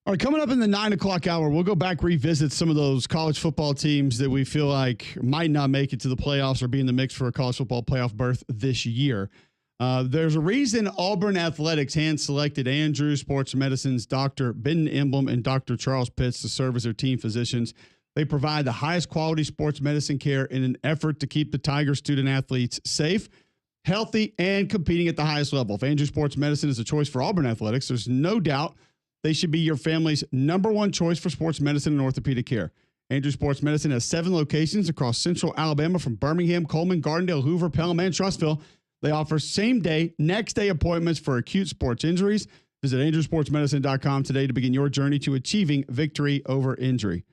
All right, coming up in the 9 o'clock hour, we'll go back, revisit some of those college football teams that we feel like might not make it to the playoffs or be in the mix for a college football playoff berth this year. There's a reason Auburn Athletics hand-selected Andrews Sports Medicine's Dr. Ben Emblem and Dr. Charles Pitts to serve as their team physicians. They provide the highest quality sports medicine care in an effort to keep the Tiger student-athletes safe, healthy, and competing at the highest level. If Andrews Sports Medicine is a choice for Auburn Athletics, there's no doubt They should be your family's number one choice for sports medicine and orthopedic care. Andrews Sports Medicine has 7 locations across central Alabama from Birmingham, Coleman, Gardendale, Hoover, Pelham, and Trussville. They offer same-day, next-day appointments for acute sports injuries. Visit andrewsportsmedicine.com today to begin your journey to achieving victory over injury.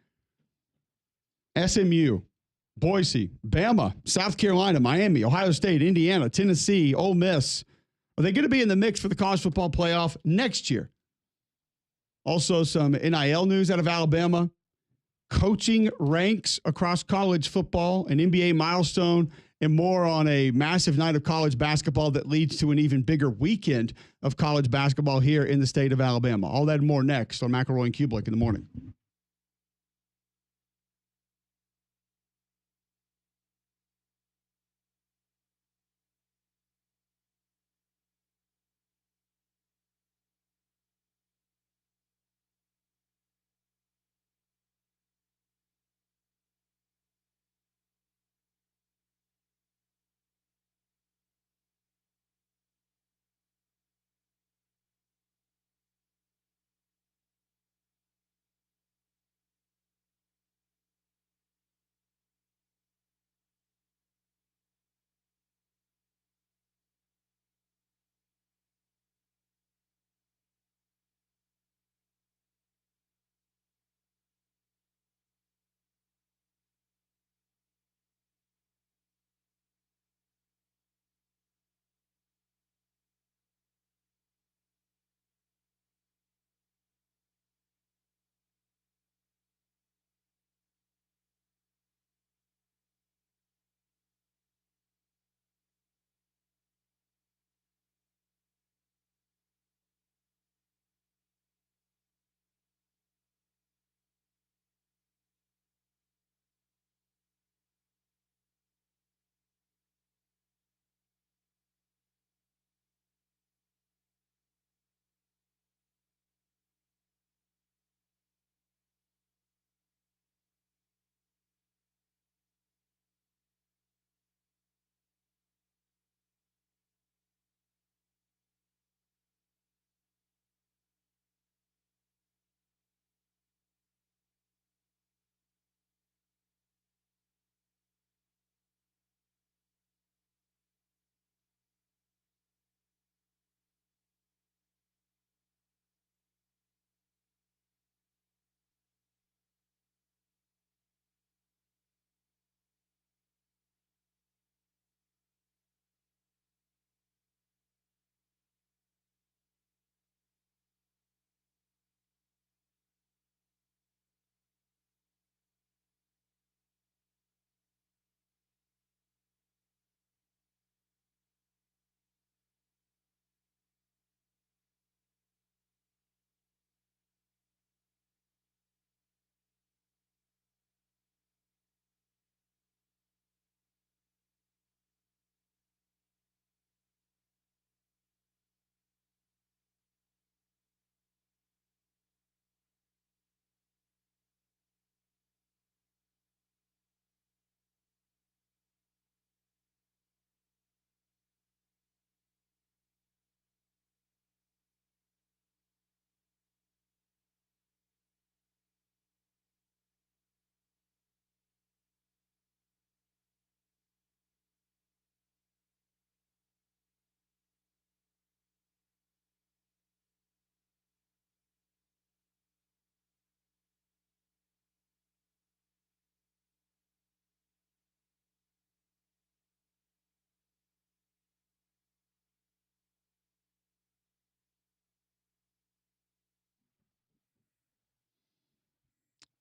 SMU, Boise, Bama, South Carolina, Miami, Ohio State, Indiana, Tennessee, Ole Miss. Are they going to be in the mix for the college football playoff next year? Also, some NIL news out of Alabama. Coaching ranks across college football, an NBA milestone, and more on a massive night of college basketball that leads to an even bigger weekend of college basketball here in the state of Alabama. All that and more next on McElroy and Cubelic in the morning.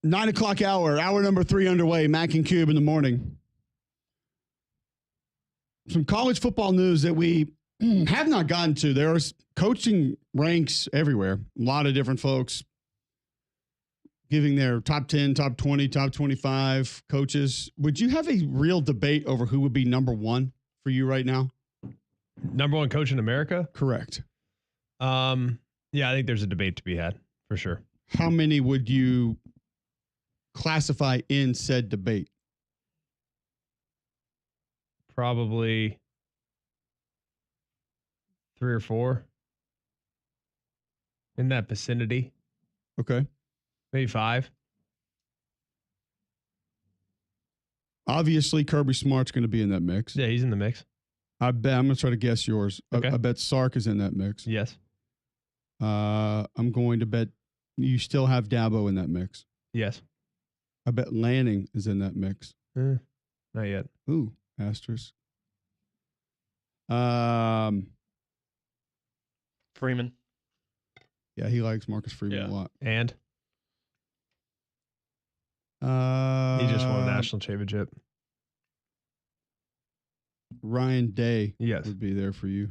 Nine o'clock hour number 3 underway, Mac and Cube in the morning. Some college football news that we have not gotten to. There's coaching ranks everywhere. A lot of different folks giving their top 10, top 20, top 25 coaches. Would you have a real debate over who would be number one for you right now? Number one coach in America? Correct. Yeah, I think there's a debate to be had for sure. How many would you classify in said debate? Probably 3 or 4. in that vicinity. Okay. Maybe 5. Obviously, Kirby Smart's going to be in that mix. Yeah, he's in the mix. I'm going to try to guess yours. Okay. I bet Sark is in that mix. Yes. I'm going to bet you still have Dabo in that mix. Yes. I bet Lanning is in that mix. Not yet. Ooh, asterisk. Freeman. Yeah, he likes Marcus Freeman a lot. And he just won a national championship. Ryan Day Yes. would be there for you.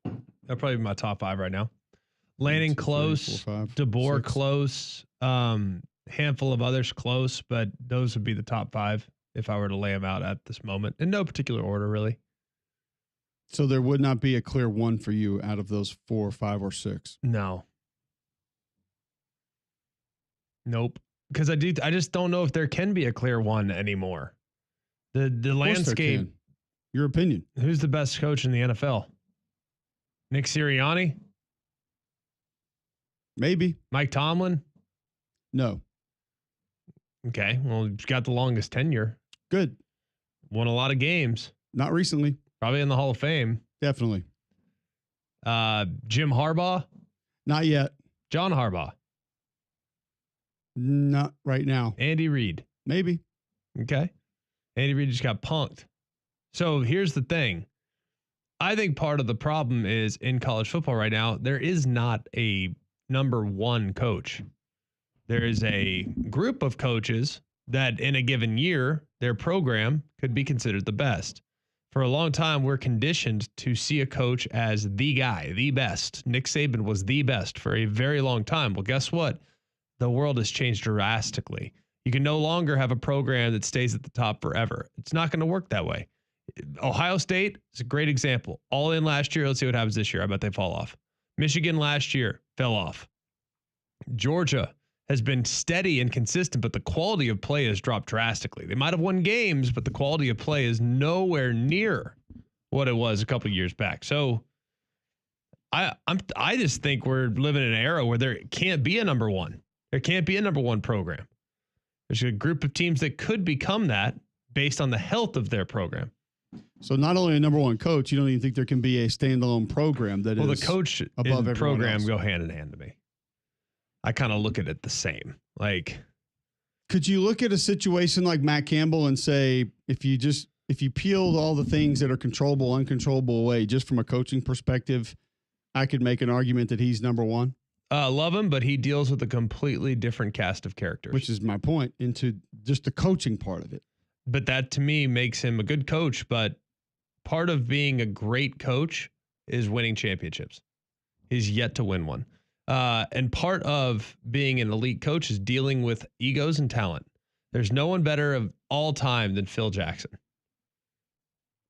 That'd probably be my top 5 right now. Lanning 1, 2, 3, close, 4, 5, DeBoer 6. close, handful of others close, but those would be the top 5 if I were to lay them out at this moment in no particular order, really. So there would not be a clear one for you out of those 4, 5, or 6. No. Nope. Because I just don't know if there can be a clear one anymore. The Of course there landscape. can. Your opinion. Who's the best coach in the NFL? Nick Sirianni? Maybe. Mike Tomlin? No. Okay. Well, he's got the longest tenure. Good. Won a lot of games. Not recently. Probably in the Hall of Fame. Definitely. Jim Harbaugh? Not yet. John Harbaugh? Not right now. Andy Reid? Maybe. Okay. Andy Reid just got punked. So here's the thing. I think part of the problem is in college football right now, there is not a number 1 coach. There is a group of coaches that in a given year, their program could be considered the best. For a long time, we're conditioned to see a coach as the guy, the best. Nick Saban was the best for a very long time. Well, guess what? The world has changed drastically. You can no longer have a program that stays at the top forever. It's not going to work that way. Ohio State is a great example. All in last year. Let's see what happens this year. I bet they fall off. Michigan last year fell off. Georgia has been steady and consistent, but the quality of play has dropped drastically. They might have won games, but the quality of play is nowhere near what it was a couple of years back. So I just think we're living in an era where there can't be a number 1. There can't be a number 1 program. There's a group of teams that could become that based on the health of their program. So not only a number 1 coach, you don't even think there can be a standalone program that Well, is the coach above and program else. go hand in hand to me. I kind of look at it the same. Like, could you look at a situation like Matt Campbell and say, if you peeled all the things that are controllable, uncontrollable away, just from a coaching perspective, I could make an argument that he's number 1? Love him, but he deals with a completely different cast of characters. Which is my point into just the coaching part of it. But that to me makes him a good coach. But part of being a great coach is winning championships. He's yet to win one. And part of being an elite coach is dealing with egos and talent. There's no one better of all time than Phil Jackson.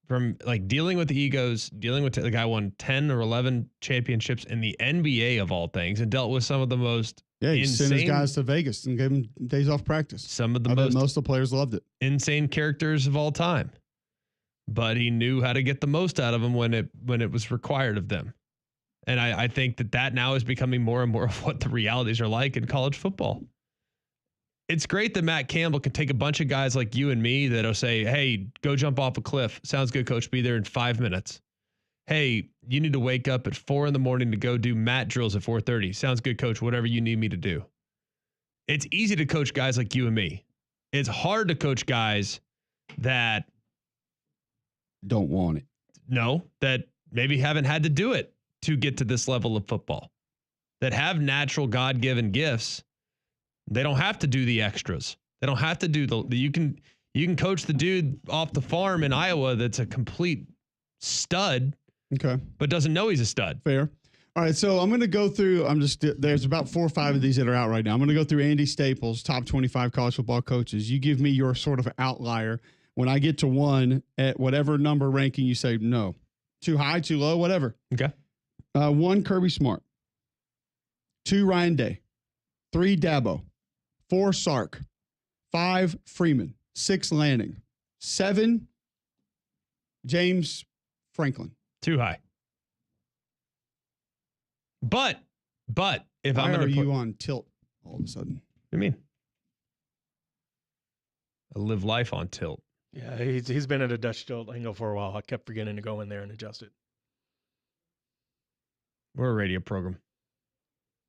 From like dealing with the egos, dealing with the guy won 10 or 11 championships in the NBA of all things and dealt with some of the most he insane, sent his guys to Vegas and gave them days off practice. Some of the bet most of the players loved it. Insane characters of all time. But he knew how to get the most out of them when it was required of them. And I think that now is becoming more and more of what the realities are like in college football. It's great that Matt Campbell can take a bunch of guys like you and me that'll say, hey, go jump off a cliff. Sounds good, coach. Be there in 5 minutes. Hey, you need to wake up at 4 a.m. to go do mat drills at 4:30. Sounds good, coach. Whatever you need me to do. It's easy to coach guys like you and me. It's hard to coach guys that don't want it. No, that maybe haven't had to do it to get to this level of football, that have natural God-given gifts. They don't have to do the extras. They don't have to do you can coach the dude off the farm in Iowa that's a complete stud. Okay. But doesn't know he's a stud. Fair. All right, so I'm going to go through, there's about 4 or 5 of these that are out right now. I'm going to go through Andy Staples, top 25 college football coaches. You give me your sort of outlier. When I get to 1 at whatever number ranking, you say no. Too high, too low, whatever. Okay. 1, Kirby Smart. 2, Ryan Day. 3, Dabo. 4, Sark. 5, Freeman. 6, Lanning. 7, James Franklin. Too high. But But if Why I'm going are to you on tilt all of a sudden? What do you mean? I live life on tilt. Yeah, he's been at a Dutch tilt angle for a while. I kept forgetting to go in there and adjust it. We're a radio program.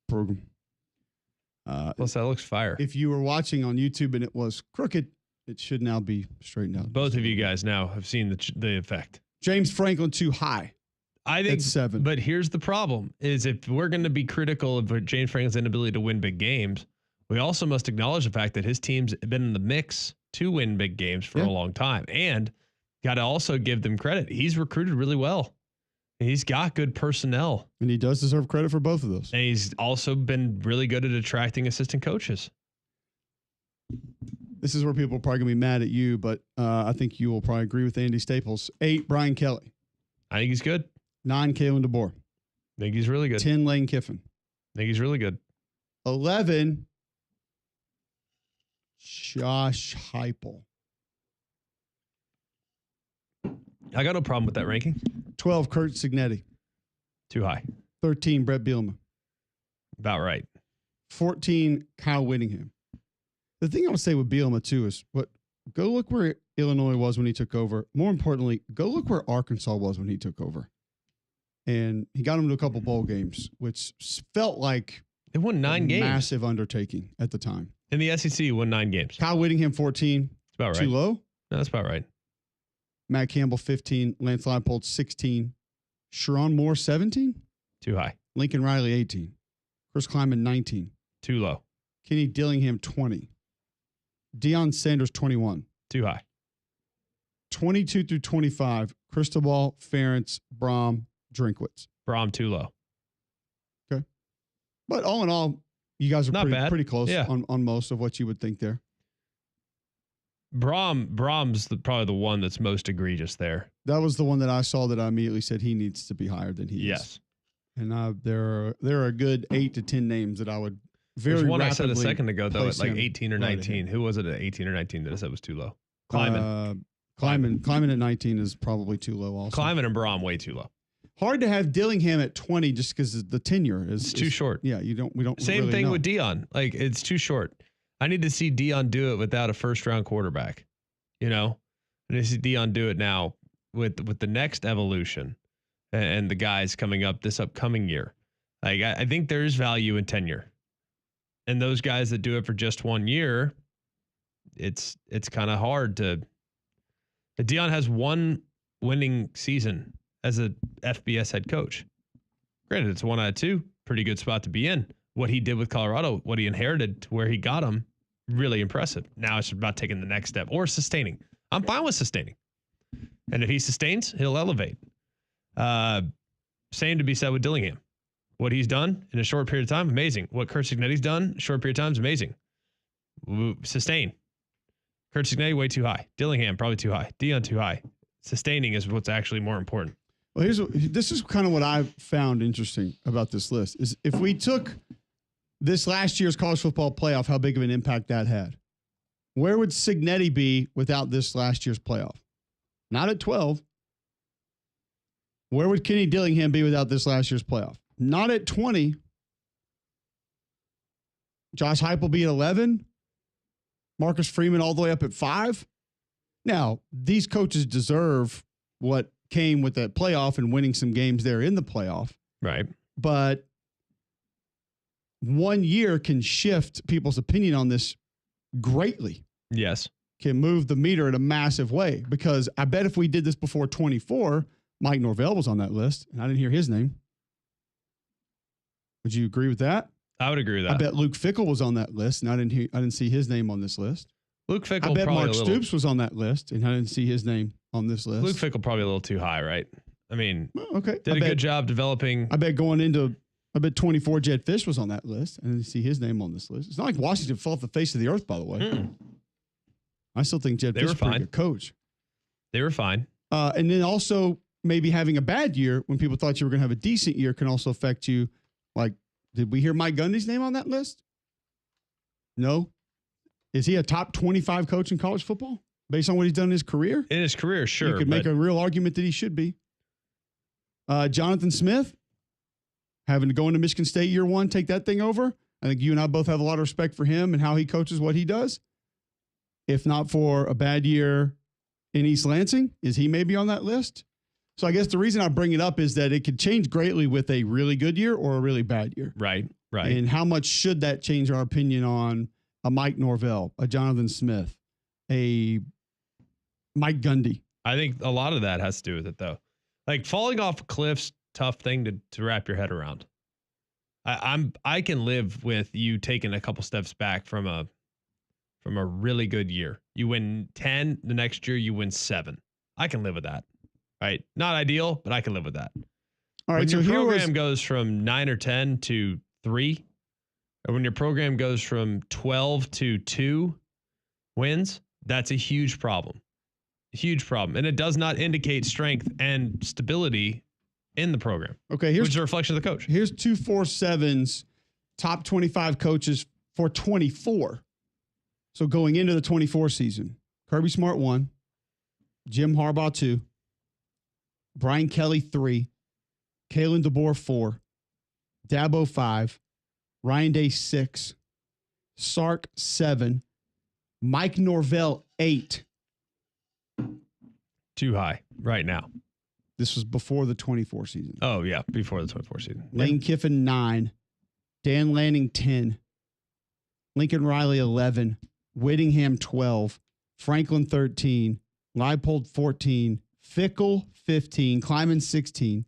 Plus, that looks fire. If you were watching on YouTube and it was crooked, it should now be straightened out. Both of you guys now have seen the effect. James Franklin too high. I think it's 7. But here's the problem: is if we're going to be critical of James Franklin's inability to win big games, we also must acknowledge the fact that his team's been in the mix to win big games for a long time, and got to also give them credit. He's recruited really well. He's got good personnel. And he does deserve credit for both of those. And he's also been really good at attracting assistant coaches. This is where people are probably going to be mad at you, but I think you will probably agree with Andy Staples. 8, Brian Kelly. I think he's good. 9, Kalen DeBoer. I think he's really good. 10, Lane Kiffin. I think he's really good. 11, Josh Heupel. I got no problem with that ranking. 12, Kurt Cignetti. Too high. 13, Brett Bielema. About right. 14, Kyle Whittingham. The thing I would say with Bielema, too, is go look where Illinois was when he took over. More importantly, go look where Arkansas was when he took over. And he got him to a couple bowl games, which felt like they won 9 games. Massive undertaking at the time. In the SEC, he won 9 games. Kyle Whittingham, 14. That's about right. Too low? No, that's about right. Matt Campbell, 15. Lance Leipold, 16. Sharon Moore, 17. Too high. Lincoln Riley, 18. Chris Kleiman, 19. Too low. Kenny Dillingham, 20. Deion Sanders, 21. Too high. 22 through 25, Cristobal, Ferentz, Brom, Drinkwitz. Brom, too low. Okay. But all in all, you guys are pretty close on most of what you would think there. Brom's probably the one that's most egregious there. That was the one that I saw that I immediately said he needs to be higher than he is. Yes. And there are a good 8 to 10 names that I would very There's one I rapidly said a second ago, though, at like 18 or right 19. Who was it at 18 or 19 that I said was too low? Kleiman. Kleiman at 19 is probably too low also. Kleiman and Brom way too low. Hard to have Dillingham at 20 just because the tenure is too short. Yeah, we don't. Same really thing know. with Deion. Like, it's too short. I need to see Deion do it without a first-round quarterback. You know, I need to see Deion do it now with the next evolution and the guys coming up this upcoming year. Like, I think there is value in tenure, and those guys that do it for just 1 year, it's kind of hard to. Deion has one winning season as a FBS head coach. Granted, it's 1 out of 2. Pretty good spot to be in. What he did with Colorado, what he inherited to where he got him, really impressive. Now it's about taking the next step or sustaining. I'm fine with sustaining. And if he sustains, he'll elevate. Same to be said with Dillingham. What he's done in a short period of time, amazing. What Kurt Cignetti's done in a short period of time is amazing. Sustain. Kurt Cignetti, way too high. Dillingham, probably too high. Deion, too high. Sustaining is what's actually more important. Well, this is kind of what I found interesting about this list is if we took this last year's college football playoff, how big of an impact that had. Where would Cignetti be without this last year's playoff? Not at 12. Where would Kenny Dillingham be without this last year's playoff? Not at 20. Josh Heupel be at 11. Marcus Freeman all the way up at 5. Now, these coaches deserve what came with that playoff and winning some games there in the playoff. Right. But 1 year can shift people's opinion on this greatly. Yes. Can move the meter in a massive way. Because I bet if we did this before 24, Mike Norvell was on that list, and I didn't hear his name. Would you agree with that? I would agree with that. I bet Luke Fickell was on that list, and I didn't see his name on this list. Luke Fickell. I bet probably Mark Stoops was on that list, and I didn't see his name on this list. Luke Fickell probably a little too high, right? I mean, okay. Did a good job developing. I bet 24 Jed Fish was on that list. I didn't see his name on this list. It's not like Washington fell off the face of the earth, by the way. I still think Jed Fish was a pretty good coach. They were fine. And then also maybe having a bad year when people thought you were going to have a decent year can also affect you. Like, did we hear Mike Gundy's name on that list? No. Is he a top 25 coach in college football based on what he's done in his career? In his career, sure. You could make a real argument that he should be. Jonathan Smith having to go into Michigan State year one, take that thing over. I think you and I both have a lot of respect for him and how he coaches what he does. If not for a bad year in East Lansing, is he maybe on that list? So I guess the reason I bring it up is that it could change greatly with a really good year or a really bad year. Right. And how much should that change our opinion on a Mike Norvell, a Jonathan Smith, a Mike Gundy? I think a lot of that has to do with it, though. Like falling off a cliff's tough thing to wrap your head around. I can live with you taking a couple steps back from a really good year. You win 10, the next year you win 7. I can live with that. Right? Not ideal, but I can live with that. All right, when so your here program goes from 9 or 10 to 3, or when your program goes from 12 to 2 wins, that's a huge problem. Huge problem. And it does not indicate strength and stability in the program. Okay, which is a reflection of the coach. Here's 247's top 25 coaches for 24. So going into the 24 season, Kirby Smart 1, Jim Harbaugh 2, Brian Kelly 3, Kalen DeBoer 4, Dabo 5, Ryan Day 6, Sark 7, Mike Norvell 8. Too high right now. This was before the 24 season. Oh, yeah, before the 24 season. Lane Kiffin 9, Dan Lanning 10, Lincoln Riley 11, Whittingham 12, Franklin 13, Leipold 14, Fickle 15, Kleiman 16,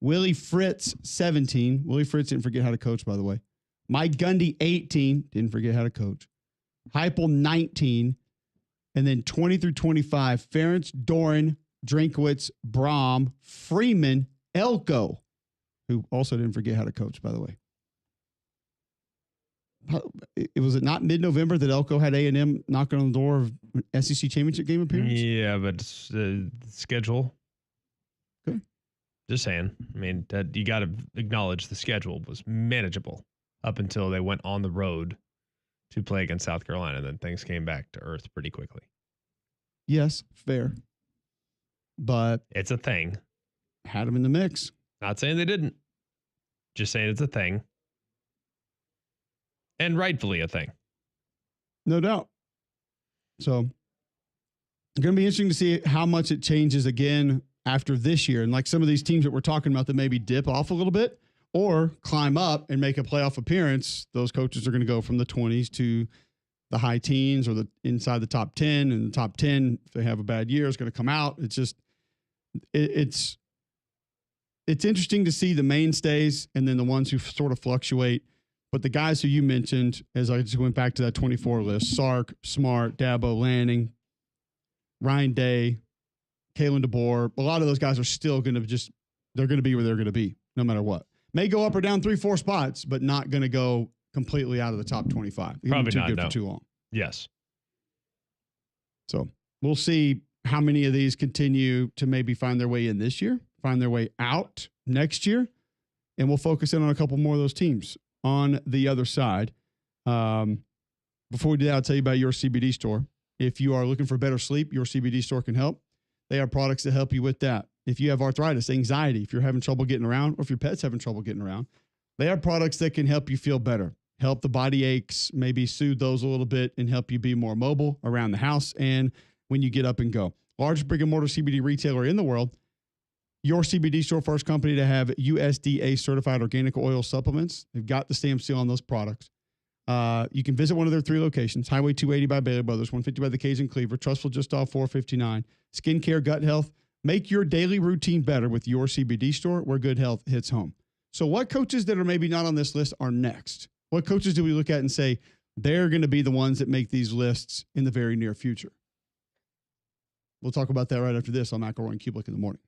Willie Fritz 17. Willie Fritz didn't forget how to coach, by the way. Mike Gundy 18, didn't forget how to coach. Heupel 19, and then 20 through 25, Ferentz, Doran, Drinkwitz, Braum, Freeman, Elko, who also didn't forget how to coach, by the way. It was it not mid-November that Elko had A&M knocking on the door of SEC championship game appearance? Yeah, but schedule. Okay. Just saying. I mean, that you got to acknowledge the schedule was manageable up until they went on the road to play against South Carolina. Then things came back to earth pretty quickly. Yes, fair. But it's a thing. Had them in the mix. Not saying they didn't. Just saying it's a thing. And rightfully a thing. No doubt. So it's going to be interesting to see how much it changes again after this year. And like some of these teams that we're talking about that maybe dip off a little bit or climb up and make a playoff appearance, those coaches are going to go from the 20s to the high teens or the inside the top 10. And the top 10, if they have a bad year, is going to come out. It's just, it's interesting to see the mainstays and then the ones who sort of fluctuate. But the guys who you mentioned, as I just went back to that 24 list, Sark, Smart, Dabo, Lanning, Ryan Day, Kalen DeBoer, a lot of those guys are still going to they're going to be where they're going to be no matter what. May go up or down 3-4 spots, but not going to go completely out of the top 25. Probably too not, good no. for too long. Yes. So we'll see how many of these continue to maybe find their way in this year, find their way out next year, and we'll focus in on a couple more of those teams on the other side. Before we do that, I'll tell you about your CBD store. If you are looking for better sleep, your CBD store can help. They have products that help you with that. If you have arthritis, anxiety, if you're having trouble getting around, or if your pet's having trouble getting around, they have products that can help you feel better, help the body aches, maybe soothe those a little bit, and help you be more mobile around the house and when you get up and go. Largest brick and mortar CBD retailer in the world. Your CBD store, first company to have USDA certified organic oil supplements. They've got the stamp seal on those products. You can visit one of their 3 locations: Highway 280 by Bailey Brothers, 150 by the Cage in Cleaver, Trustful just off 459. Skincare, gut health. Make your daily routine better with your CBD store, where good health hits home. So what coaches that are maybe not on this list are next? What coaches do we look at and say they're going to be the ones that make these lists in the very near future? We'll talk about that right after this on McElroy and Cubelic in the morning.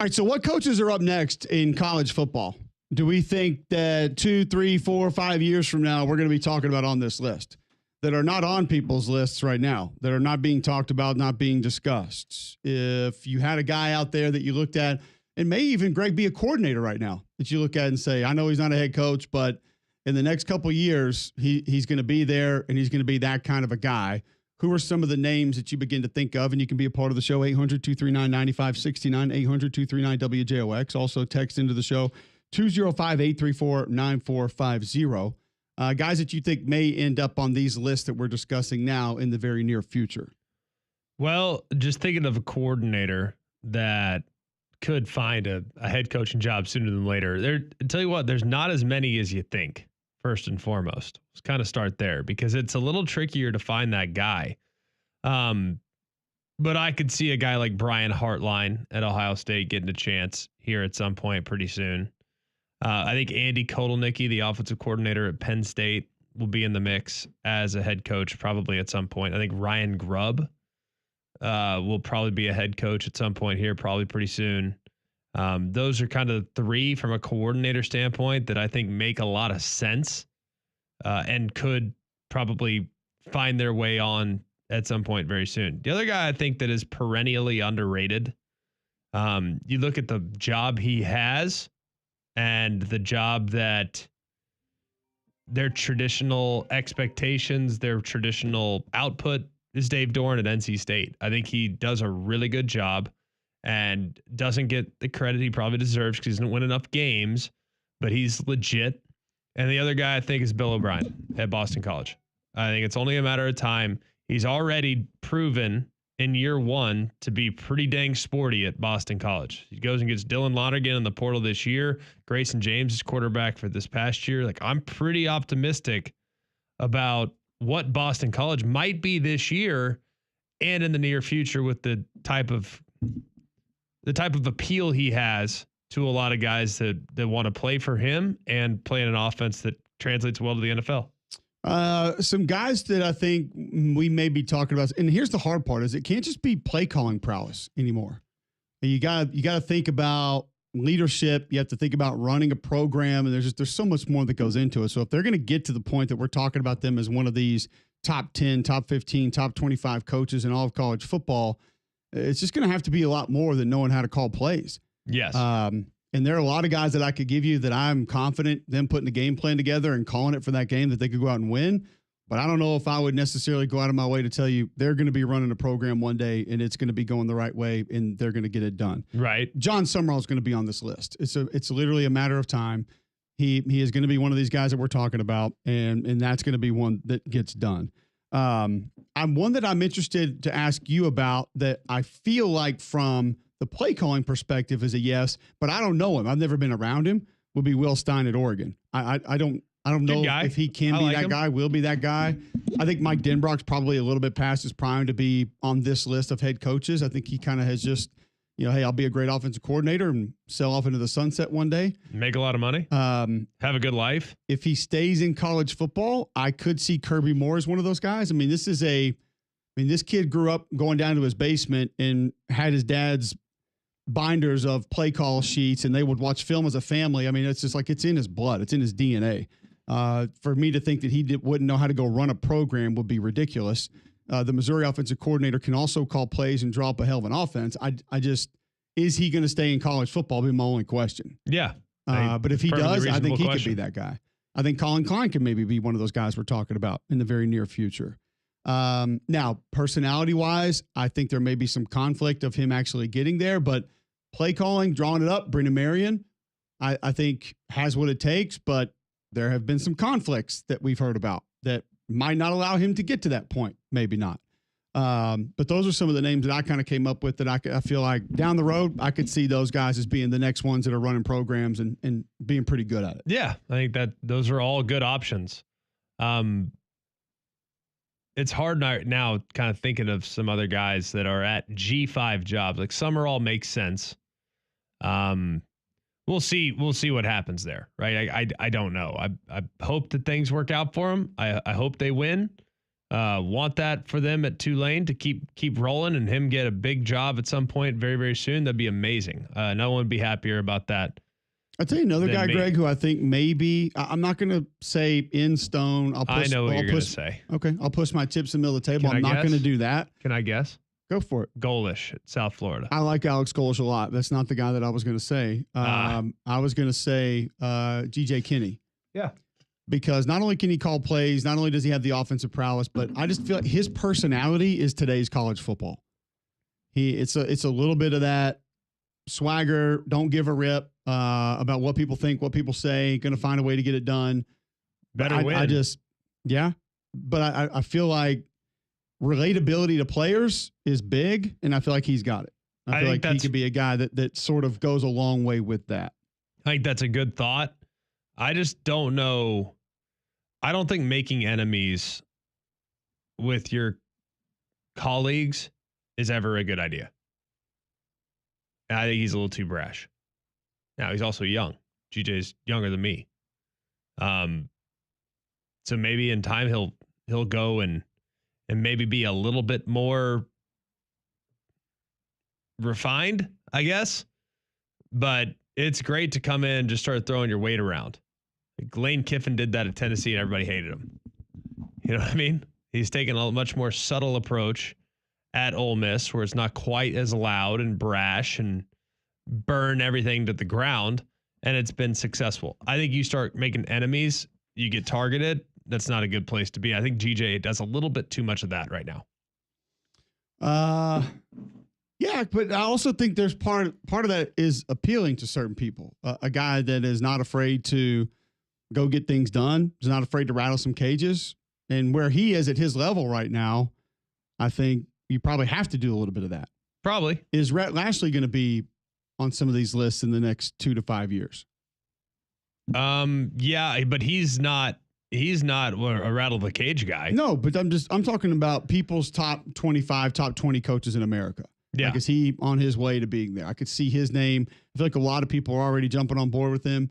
All right, so what coaches are up next in college football? Do we think that 2, 3, 4, 5 years from now, we're going to be talking about on this list that are not on people's lists right now, that are not being talked about, not being discussed? If you had a guy out there that you looked at, and may even Greg be a coordinator right now, that you look at and say, I know he's not a head coach, but in the next couple of years, he's going to be there and he's going to be that kind of a guy. Who are some of the names that you begin to think of? And you can be a part of the show, 800-239-9569, 800-239-WJOX. Also text into the show, 205-834-9450. Guys that you think may end up on these lists that we're discussing now in the very near future. Well, just thinking of a coordinator that could find a head coaching job sooner than later. I tell you what, there's not as many as you think. First and foremost, let's kind of start there because it's a little trickier to find that guy. But I could see a guy like Brian Hartline at Ohio State getting a chance here at some point pretty soon. I think Andy Kotelnicki, the offensive coordinator at Penn State, will be in the mix as a head coach probably at some point. I think Ryan Grubb will probably be a head coach at some point here, probably pretty soon. Those are kind of three from a coordinator standpoint that I think make a lot of sense and could probably find their way on at some point very soon. The other guy I think that is perennially underrated, you look at the job he has and the job that their traditional expectations, their traditional output is Dave Doran at NC State. I think he does a really good job and doesn't get the credit he probably deserves because he doesn't win enough games, but he's legit. And the other guy I think is Bill O'Brien at Boston College. I think it's only a matter of time. He's already proven in year one to be pretty dang sporty at Boston College. He goes and gets Dylan Lonergan in the portal this year. Grayson James is quarterback for this past year. Like, I'm pretty optimistic about what Boston College might be this year and in the near future with the type of appeal he has to a lot of guys that want to play for him and play in an offense that translates well to the NFL. Some guys that I think we may be talking about, and here's the hard part: is it can't just be play calling prowess anymore. You got to think about leadership. You have to think about running a program, and there's so much more that goes into it. So if they're going to get to the point that we're talking about them as one of these top 10, top 15, top 25 coaches in all of college football, it's just going to have to be a lot more than knowing how to call plays. Yes. And there are a lot of guys that I could give you that I'm confident them putting a game plan together and calling it for that game that they could go out and win. But I don't know if I would necessarily go out of my way to tell you they're going to be running a program one day and it's going to be going the right way and they're going to get it done. Right. John Summerall is going to be on this list. It's literally a matter of time. He is going to be one of these guys that we're talking about, and that's going to be one that gets done. I'm one that I'm interested to ask you about that I feel like from the play calling perspective is a yes, but I don't know him. I've never been around him. Will be Will Stein at Oregon. I don't know if he can be that guy, will be that guy. I think Mike Denbrock's probably a little bit past his prime to be on this list of head coaches. I think he kind of has just, hey, I'll be a great offensive coordinator and sell off into the sunset one day. Make a lot of money. Have a good life. If he stays in college football, I could see Kirby Moore as one of those guys. This kid grew up going down to his basement and had his dad's binders of play call sheets, and they would watch film as a family. It's just like it's in his blood. It's in his DNA. For me to think that he wouldn't know how to go run a program would be ridiculous. The Missouri offensive coordinator can also call plays and draw up a hell of an offense. Is he going to stay in college football? Be my only question. Yeah. But if he does, I think he question. could be that guy. I think Colin Klein can maybe be one of those guys we're talking about in the very near future. Now, personality-wise, I think there may be some conflict of him actually getting there, but play calling, drawing it up, Brennan Marion, I think has what it takes, but there have been some conflicts that we've heard about that might not allow him to get to that point. Maybe not. But those are some of the names that I kind of came up with that I feel like down the road, I could see those guys as being the next ones that are running programs and being pretty good at it. Yeah, I think that those are all good options. It's hard now kind of thinking of some other guys that are at G5 jobs. Like Summerall makes sense. We'll see what happens there, right? I don't know. I hope that things work out for him. I hope they win. Want that for them at Tulane to keep rolling and him get a big job at some point very, very soon. That'd be amazing. No one would be happier about that. I'll tell you another guy, me. Greg, who I think maybe I'm not going to say in stone. I know what you're going to say. Okay, I'll push my chips in the middle of the table. I'm not going to do that. Can I guess? Go for it. Golish at South Florida. I like Alex Golish a lot. That's not the guy that I was going to say. I was going to say G.J. Kinney. Yeah. Because not only can he call plays, not only does he have the offensive prowess, but I just feel like his personality is today's college football. It's a little bit of that swagger, don't give a rip about what people think, what people say, going to find a way to get it done. Better win. But I feel like relatability to players is big, and I feel like he's got it. I feel like he could be a guy that sort of goes a long way with that. I think that's a good thought. I just don't know. I don't think making enemies with your colleagues is ever a good idea. And I think he's a little too brash. Now, he's also young. GJ's younger than me. So maybe in time he'll go and maybe be a little bit more refined, I guess. But it's great to come in and just start throwing your weight around. Like Lane Kiffin did that at Tennessee and everybody hated him. You know what I mean? He's taken a much more subtle approach at Ole Miss where it's not quite as loud and brash and burn everything to the ground, and it's been successful. I think you start making enemies, you get targeted. That's not a good place to be. I think GJ does a little bit too much of that right now. Yeah, but I also think there's part of that is appealing to certain people. A guy that is not afraid to go get things done, is not afraid to rattle some cages. And where he is at his level right now, I think you probably have to do a little bit of that. Probably. Is Rhett Lashley going to be on some of these lists in the next 2 to 5 years? Yeah, but he's not a rattle the cage guy. No, but I'm talking about people's top 25, top 20 coaches in America. Yeah. Like, is he on his way to being there? I could see his name. I feel like a lot of people are already jumping on board with him.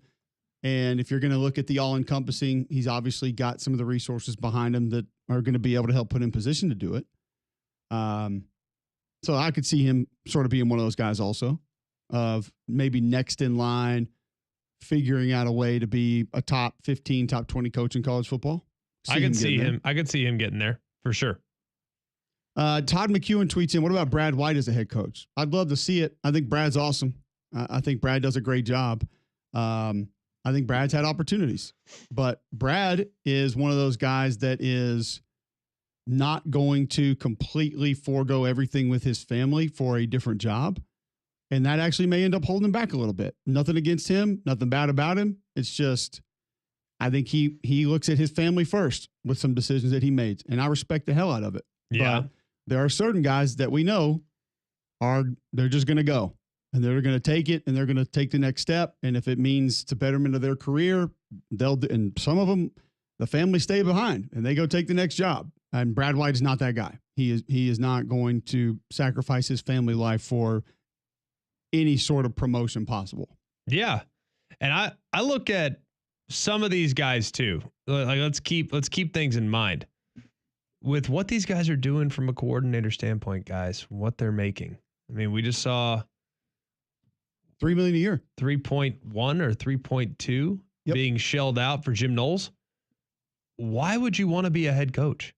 And if you're going to look at the all-encompassing, he's obviously got some of the resources behind him that are going to be able to help put in position to do it. So I could see him sort of being one of those guys also, of maybe next in line, figuring out a way to be a top 15, top 20 coach in college football. I could see him getting there for sure. Todd McEwen tweets in, what about Brad White as a head coach? I'd love to see it. I think Brad's awesome. I think Brad does a great job. I think Brad's had opportunities, but Brad is one of those guys that is not going to completely forego everything with his family for a different job. And that actually may end up holding him back a little bit. Nothing against him, nothing bad about him. It's just, I think he looks at his family first with some decisions that he made. And I respect the hell out of it. Yeah. But there are certain guys that we know they're just going to go. And they're going to take it, and they're going to take the next step. And if it means to betterment of their career, and some of them, the family stay behind and they go take the next job. And Brad White is not that guy. He is not going to sacrifice his family life for any sort of promotion possible. Yeah. And I look at some of these guys too. Like let's keep things in mind with what these guys are doing from a coordinator standpoint, guys, what they're making. I mean, we just saw $3 million a year, 3.1 or 3.2 being shelled out for Jim Knowles. Why would you want to be a head coach?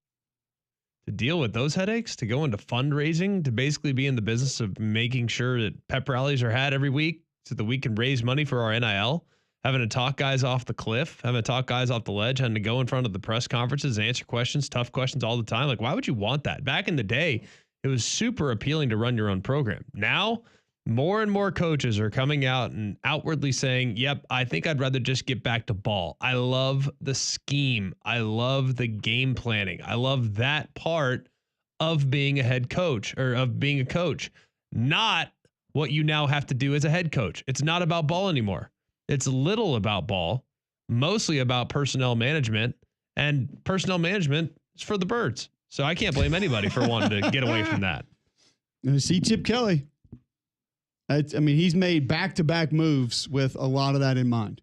To deal with those headaches, to go into fundraising, to basically be in the business of making sure that pep rallies are had every week so that we can raise money for our NIL, having to talk guys off the cliff, having to talk guys off the ledge, having to go in front of the press conferences and answer questions, tough questions all the time. Like, why would you want that? Back in the day, it was super appealing to run your own program. Now, more and more coaches are coming out and outwardly saying, yep, I think I'd rather just get back to ball. I love the scheme. I love the game planning. I love that part of being a head coach or of being a coach, not what you now have to do as a head coach. It's not about ball anymore. It's little about ball, mostly about personnel management, and personnel management is for the birds. So I can't blame anybody for wanting to get away from that. See Chip Kelly. I mean, he's made back-to-back moves with a lot of that in mind.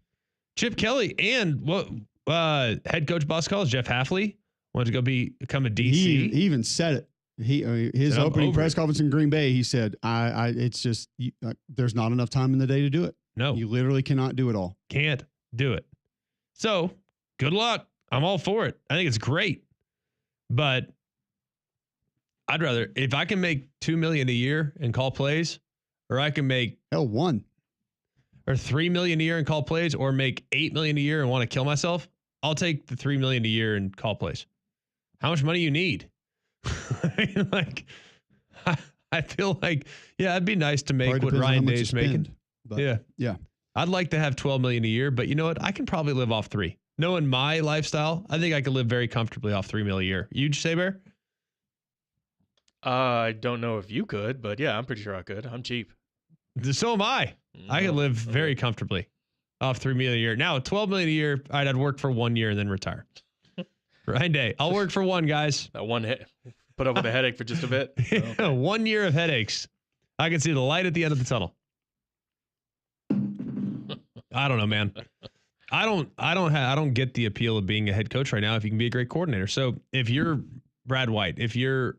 Chip Kelly and what head coach Boston College, Jeff Hafley, Wanted to go become a DC. He even said it. His Said, opening press conference in Green Bay, he said, it's just, there's not enough time in the day to do it. No. You literally cannot do it all. Can't do it. So good luck. I'm all for it. I think it's great. But I'd rather, if I can make $2 million a year and call plays, or I can make $1 or $3 million a year and call plays, or make $8 million a year and want to kill myself, I'll take the $3 million a year and call plays. How much money you need? Like, I feel like, yeah, it'd be nice to make what Ryan Day's making. But yeah. I'd like to have $12 million a year, but you know what? I can probably live off $3 million. Knowing my lifestyle, I think I could live very comfortably off $3 million a year. You, Saber? I don't know if you could, but yeah, I'm pretty sure I could. I'm cheap. So am I. I could live very comfortably off $3 million a year. Now, $12 million a year, I'd work for 1 year and then retire. Ryan Day, I'll work for one, guys. That one hit, put up with a headache for just a bit. Okay. 1 year of headaches. I can see the light at the end of the tunnel. I don't know, man. I don't get the appeal of being a head coach right now if you can be a great coordinator. So if you're Brad White, if you're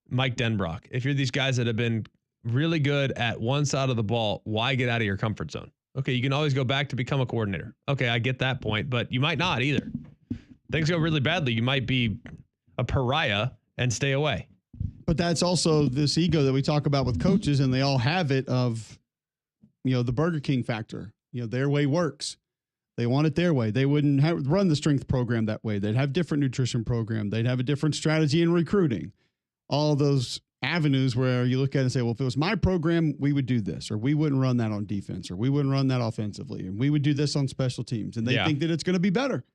Mike Denbrock, if you're these guys that have been really good at one side of the ball, why get out of your comfort zone? Okay, you can always go back to become a coordinator. Okay, I get that point, but you might not either. Things go really badly, you might be a pariah and stay away. But that's also this ego that we talk about with coaches, and they all have it of, the Burger King factor. Their way works. They want it their way. They wouldn't run the strength program that way. They'd have different nutrition program. They'd have a different strategy in recruiting. All those avenues where you look at it and say, well, if it was my program, we would do this, or we wouldn't run that on defense, or we wouldn't run that offensively, and we would do this on special teams. And they think that it's going to be better.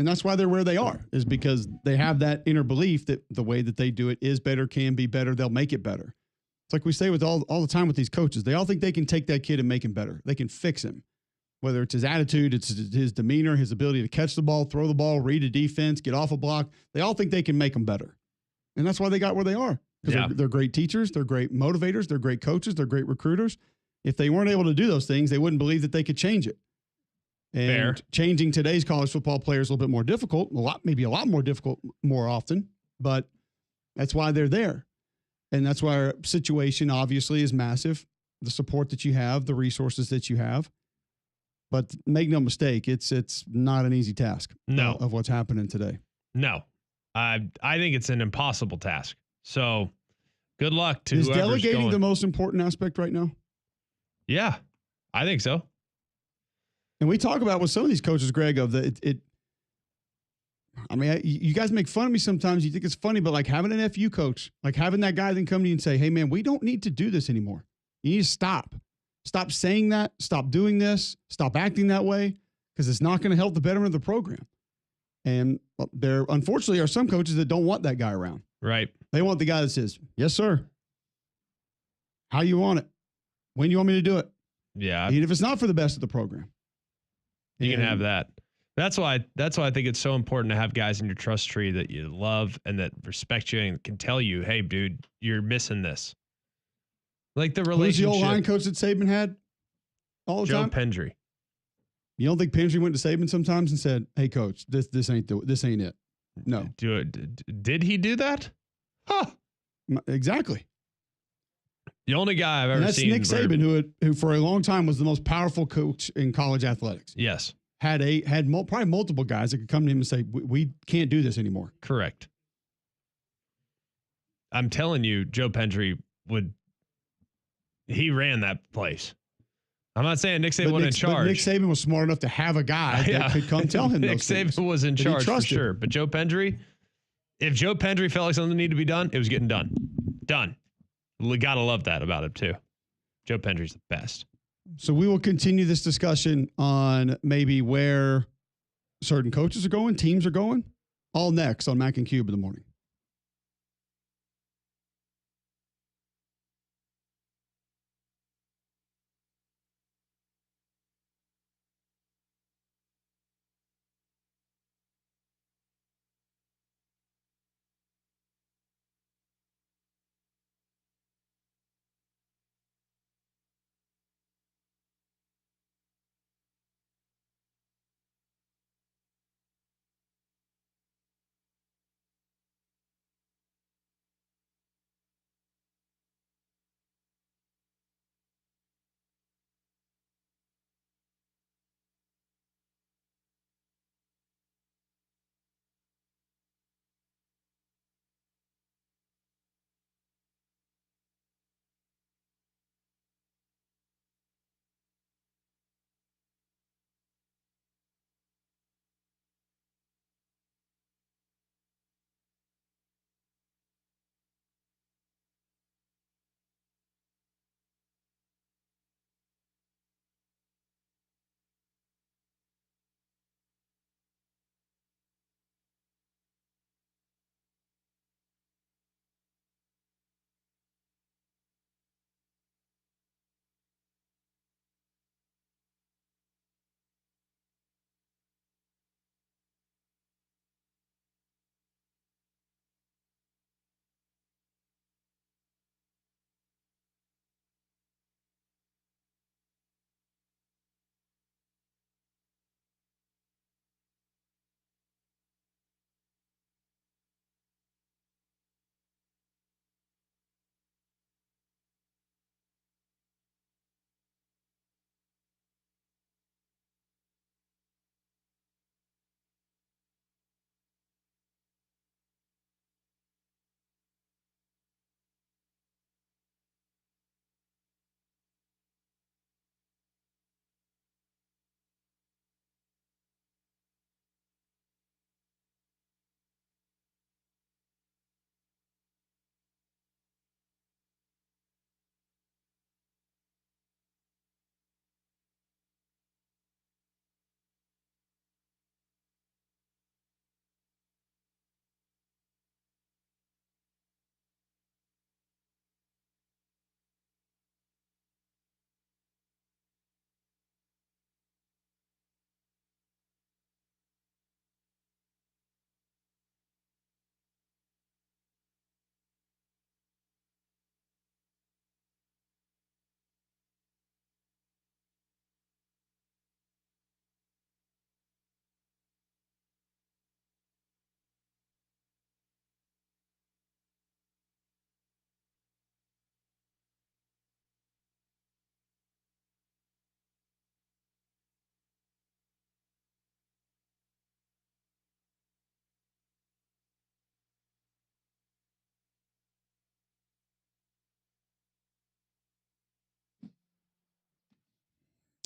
And that's why they're where they are, is because they have that inner belief that the way that they do it is better, can be better. They'll make it better. It's like we say with all the time with these coaches. They all think they can take that kid and make him better. They can fix him. Whether it's his attitude, it's his demeanor, his ability to catch the ball, throw the ball, read a defense, get off a block. They all think they can make them better. And that's why they got where they are. Because they're great teachers, they're great motivators, they're great coaches, they're great recruiters. If they weren't able to do those things, they wouldn't believe that they could change it. And changing today's college football players is a little bit more difficult, maybe a lot more difficult more often, but that's why they're there. And that's why our situation obviously is massive. The support that you have, the resources that you have. But make no mistake, it's not an easy task. No. Of what's happening today. No. I think it's an impossible task. So good luck to whoever's going. Is delegating the most important aspect right now? Yeah, I think so. And we talk about with some of these coaches, Greg, of you guys make fun of me sometimes. You think it's funny, but like having an FU coach, like having that guy then come to you and say, hey, man, we don't need to do this anymore. You need to stop. Stop saying that. Stop doing this. Stop acting that way, because it's not going to help the betterment of the program. And there, unfortunately, are some coaches that don't want that guy around. Right. They want the guy that says, yes, sir. How you want it? When you want me to do it? Yeah. Even if it's not for the best of the program. You can have that. That's why I think it's so important to have guys in your trust tree that you love and that respect you and can tell you, hey, dude, you're missing this. Like the relationship. Who's the old line coach that Saban had all the time? Joe Pendry. You don't think Pendry went to Saban sometimes and said, hey, coach, this ain't it? No. Did he do that? Huh. Exactly. The only guy I've ever seen. That's Nick Saban, who for a long time was the most powerful coach in college athletics. Yes. Had probably multiple guys that could come to him and say, we can't do this anymore. Correct. I'm telling you, Joe Pendry he ran that place. I'm not saying Nick Saban wasn't in charge. But Nick Saban was smart enough to have a guy that could come tell him Nick those things. Saban was in charge for sure. But Joe Pendry, if Joe Pendry felt like something needed to be done, it was getting done. Done. We got to love that about him too. Joe Pendry's the best. So we will continue this discussion on maybe where certain coaches are going, teams are going, all next on Mac and Cube in the morning.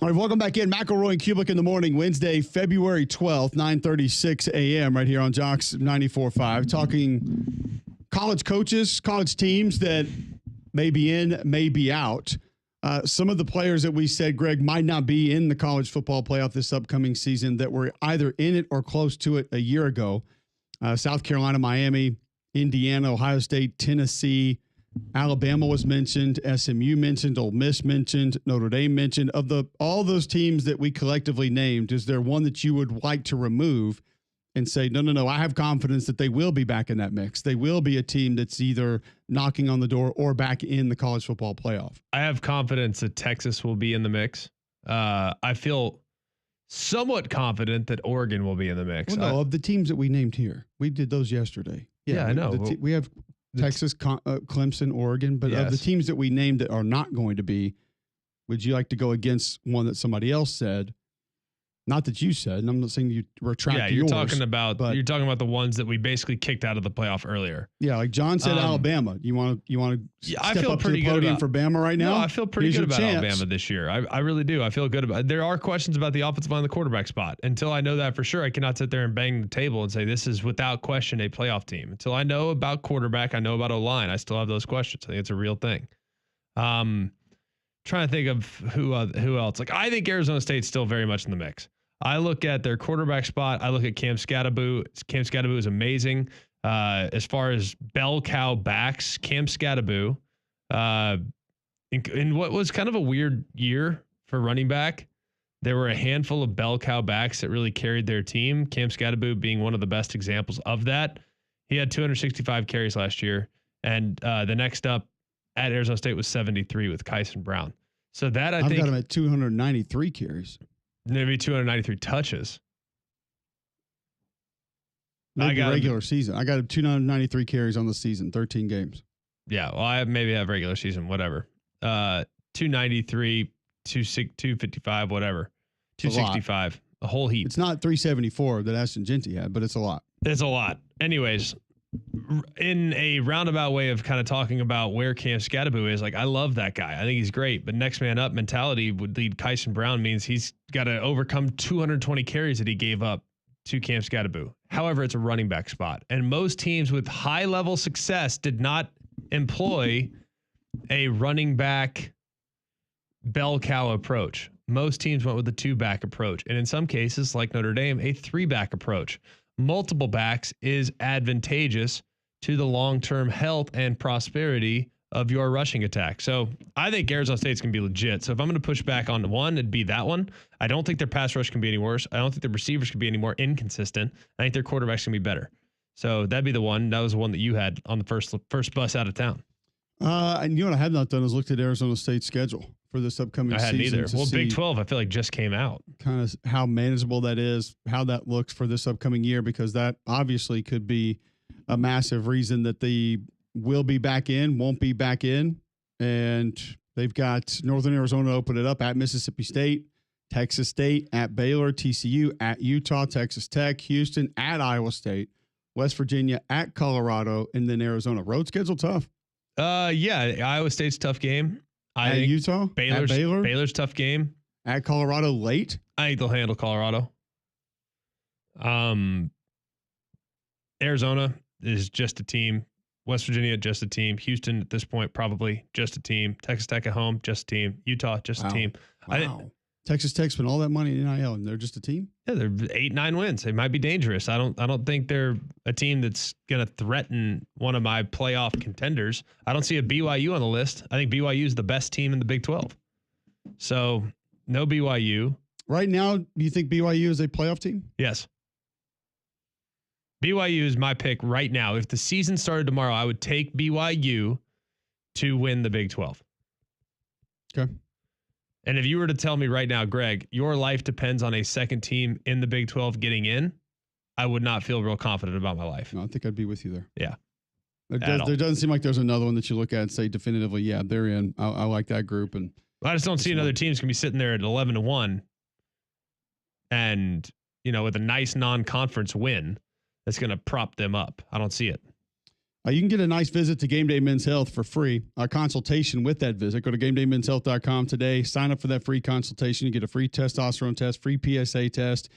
All right, welcome back in. McElroy and Cubelic in the morning, Wednesday, February 12th, 9:36 a.m. right here on Jocks 94.5. Talking college coaches, college teams that may be in, may be out. Some of the players that we said, Greg, might not be in the college football playoff this upcoming season that were either in it or close to it a year ago. South Carolina, Miami, Indiana, Ohio State, Tennessee, Alabama was mentioned, SMU mentioned, Ole Miss mentioned, Notre Dame mentioned. Of all those teams that we collectively named, is there one that you would like to remove and say, no, I have confidence that they will be back in that mix? They will be a team that's either knocking on the door or back in the college football playoff. I have confidence that Texas will be in the mix. I feel somewhat confident that Oregon will be in the mix. Well, no, of the teams that we named here, we did those yesterday. Yeah, I know. We have Texas, Clemson, Oregon, but of the teams that we named that are not going to be, would you like to go against one that somebody else said? Not that you said, and I'm not saying you retract yours. Yeah, you're talking about the ones that we basically kicked out of the playoff earlier. Yeah, like John said, Alabama. You want to I step feel up to pretty the good podium about, for Bama right now? No, I feel pretty Here's good about chance. Alabama this year. I really do. I feel good about it. There are questions about the offensive line and the quarterback spot. Until I know that for sure, I cannot sit there and bang the table and say this is without question a playoff team. Until I know about quarterback, I know about O-line. I still have those questions. I think it's a real thing. Trying to think of who else. Like, I think Arizona State's still very much in the mix. I look at their quarterback spot. I look at Cam Scatteraboo. Cam Scatteraboo is amazing. As far as bell cow backs, Cam Scatteraboo, in what was kind of a weird year for running back, there were a handful of bell cow backs that really carried their team. Cam Scatteraboo being one of the best examples of that. He had 265 carries last year, and the next up at Arizona State was 73 with Kyson Brown. So that I've got him at 293 carries. Maybe 293 touches. Maybe regular season. I got 293 carries on the season, 13 games. Yeah, well, I maybe have regular season, whatever. 293, 255, whatever. 265, a whole heap. It's not 374 that Ashton Genty had, but it's a lot. It's a lot. Anyways, in a roundabout way of kind of talking about where Cam Scatteraboo is, like, I love that guy. I think he's great, but next man up mentality would lead Kyson Brown means he's got to overcome 220 carries that he gave up to Cam Scatteraboo. However, it's a running back spot, and most teams with high level success did not employ a running back bell cow approach. Most teams went with the 2-back approach, and in some cases, like Notre Dame, a 3-back approach. Multiple backs is advantageous to the long-term health and prosperity of your rushing attack. So I think Arizona State's going to be legit. So if I'm going to push back on one, it'd be that one. I don't think their pass rush can be any worse. I don't think their receivers can be any more inconsistent. I think their quarterback's going to be better. So that'd be the one. That was the one that you had on the first bus out of town. And you know what I have not done is looked at Arizona State's schedule for this upcoming season. I hadn't either. Well, Big 12, I feel like just came out. Kind of how manageable that is, how that looks for this upcoming year, because that obviously could be a massive reason that they will be back in, won't be back in. And they've got Northern Arizona open it up at Mississippi State, Texas State, at Baylor, TCU, at Utah, Texas Tech, Houston, at Iowa State, West Virginia, at Colorado, and then Arizona. Road schedule tough. Yeah, Iowa State's tough game. I think Utah, Baylor's tough game. At Colorado late. I think they'll handle Colorado. Arizona is just a team. West Virginia, just a team. Houston at this point, probably just a team. Texas Tech at home, just a team. Utah, just a team. Wow. Texas Tech spent all that money in NIL, and they're just a team? Yeah, they're 8-9 wins. They might be dangerous. I don't think they're a team that's going to threaten one of my playoff contenders. I don't see a BYU on the list. I think BYU is the best team in the Big 12. So, no BYU. Right now, do you think BYU is a playoff team? Yes. BYU is my pick right now. If the season started tomorrow, I would take BYU to win the Big 12. Okay. And if you were to tell me right now, Greg, your life depends on a second team in the Big 12 getting in, I would not feel real confident about my life. No, I think I'd be with you there. Yeah. There doesn't seem like there's another one that you look at and say definitively, yeah, they're in. I like that group. And I just don't see another team's going to be sitting there at 11-1 and, with a nice non-conference win that's going to prop them up. I don't see it. You can get a nice visit to Game Day Men's Health for free, a consultation with that visit. Go to GameDayMen'sHealth.com today. Sign up for that free consultation. You get a free testosterone test, free PSA test.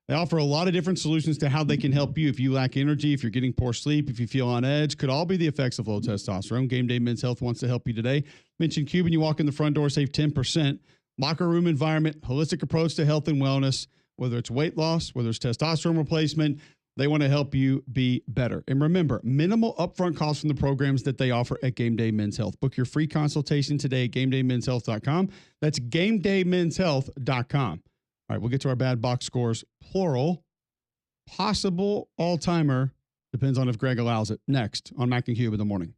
They offer a lot of different solutions to how they can help you if you lack energy, if you're getting poor sleep, if you feel on edge. Could all be the effects of low testosterone. Game Day Men's Health wants to help you today. Mention Cuban, you walk in the front door, save 10%. Locker room environment, holistic approach to health and wellness, whether it's weight loss, whether it's testosterone replacement, they want to help you be better. And remember, minimal upfront costs from the programs that they offer at Game Day Men's Health. Book your free consultation today at GameDayMen'sHealth.com. That's GameDayMen'sHealth.com. All right, we'll get to our bad box scores, plural. Possible all-timer, depends on if Greg allows it, next on Mac and Cube in the morning.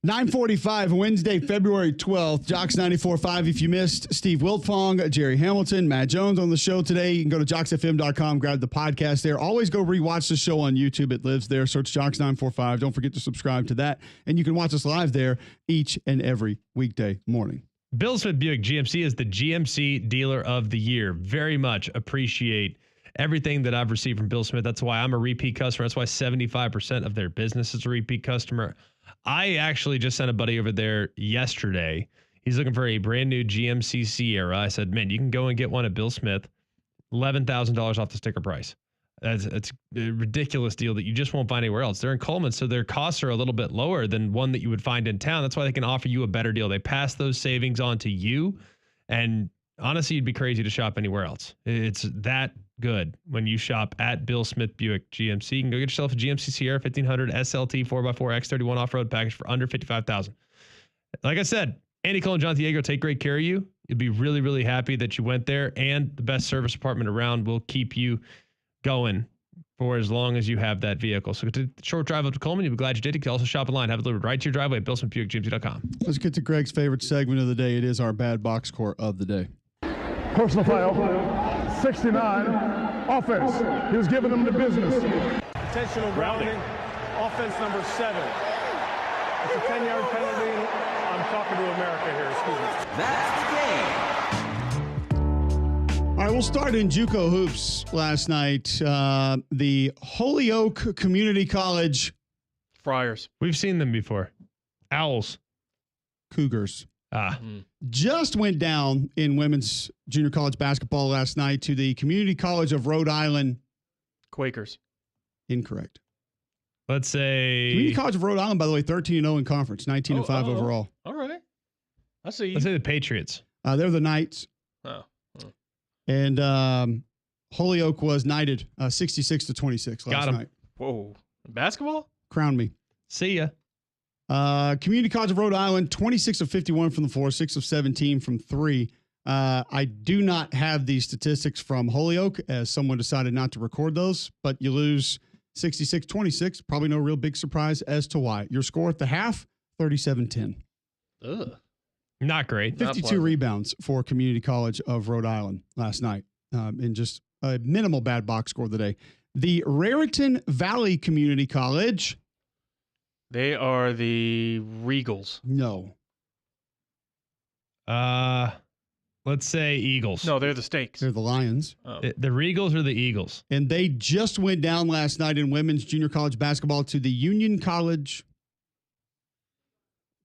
$9:45, Wednesday, February 12th, Jocks 94.5. If you missed Steve Wiltfong, Jerry Hamilton, Matt Jones on the show today, you can go to JocksFM.com, grab the podcast there. Always go rewatch the show on YouTube. It lives there. Search Jocks 945. Don't forget to subscribe to that. And you can watch us live there each and every weekday morning. Bill Smith Buick GMC is the GMC Dealer of the Year. Very much appreciate everything that I've received from Bill Smith. That's why I'm a repeat customer. That's why 75% of their business is a repeat customer. I actually just sent a buddy over there yesterday. He's looking for a brand new GMC Sierra. I said, man, you can go and get one at Bill Smith, $11,000 off the sticker price. That's a ridiculous deal that you just won't find anywhere else. They're in Coleman, so their costs are a little bit lower than one that you would find in town. That's why they can offer you a better deal. They pass those savings on to you, and honestly, you'd be crazy to shop anywhere else. It's that good when you shop at Bill Smith Buick GMC. You can go get yourself a GMC Sierra 1500 SLT 4x4 X31 off-road package for under $55,000. Like I said, Andy Cole and John Diego take great care of you. You'll be really, really happy that you went there, and the best service department around will keep you going for as long as you have that vehicle. So to the short drive up to Coleman, you'll be glad you did. You can also shop online, have it delivered right to your driveway at BillSmithBuickGMC.com. Let's get to Greg's favorite segment of the day. It is our bad box score of the day. Personal foul, 69, offense. He was giving them the business. Intentional grounding, offense number 7. It's a 10-yard penalty. I'm talking to America here, excuse me. That's the game. All right, we'll start in JUCO hoops last night. The Holyoke Community College Friars. We've seen them before. Owls. Cougars. Mm-hmm. Just went down in women's junior college basketball last night to the Community College of Rhode Island. Quakers. Incorrect. Let's say Community College of Rhode Island, by the way, 13-0 in conference, 19-5 overall. All right. I see you. Let's say the Patriots. They're the Knights. Oh. And Holyoke was knighted 66-26 last night. Whoa. Basketball? Crown me. See ya. Community College of Rhode Island, 26 of 51 from the floor, 6 of 17 from 3. I do not have the statistics from Holyoke, as someone decided not to record those, but you lose 66-26. Probably no real big surprise as to why. Your score at the half, 37-10. Ugh. Not great. 52 rebounds for Community College of Rhode Island last night, in just a minimal bad box score of the day. The Raritan Valley Community College. They are the Regals. No. Let's say Eagles. No, they're the Stakes. They're the Lions. Oh. The Regals or the Eagles? And they just went down last night in women's junior college basketball to the Union College.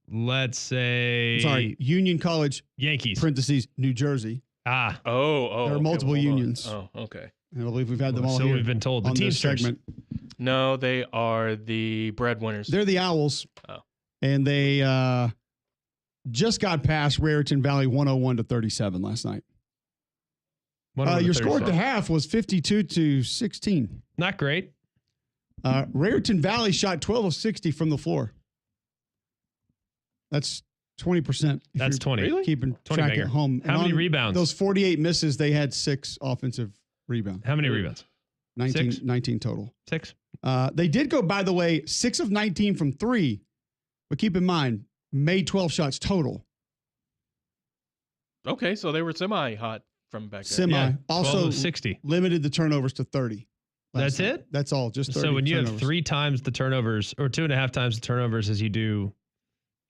Let's say... Sorry, Union College. Yankees. Parentheses, New Jersey. Ah. Oh. There are multiple unions. Oh, okay. And I believe we've had them all so here. we've been told. The on this Teamsters. segment. No, they are the breadwinners. They're the Owls. Oh. And they just got past Raritan Valley 101-37 last night. Your score at the half was 52-16. Not great. Raritan Valley shot 12 of 60 from the floor. That's 20%. That's 20. Really? Keeping 20 track banger. at home. How And many on rebounds? Those 48 misses, they had 6 offensive rebounds. How many rebounds? 19 total. 6. They did go, by the way, 6 of 19 from 3. But keep in mind, made 12 shots total. Okay, so they were semi-hot from back then. Semi. Yeah, Also, 60. limited the turnovers to 30. That's night. it? That's all. Just 30 So when you turnovers. have 3 times the turnovers, or 2.5 times the turnovers as you do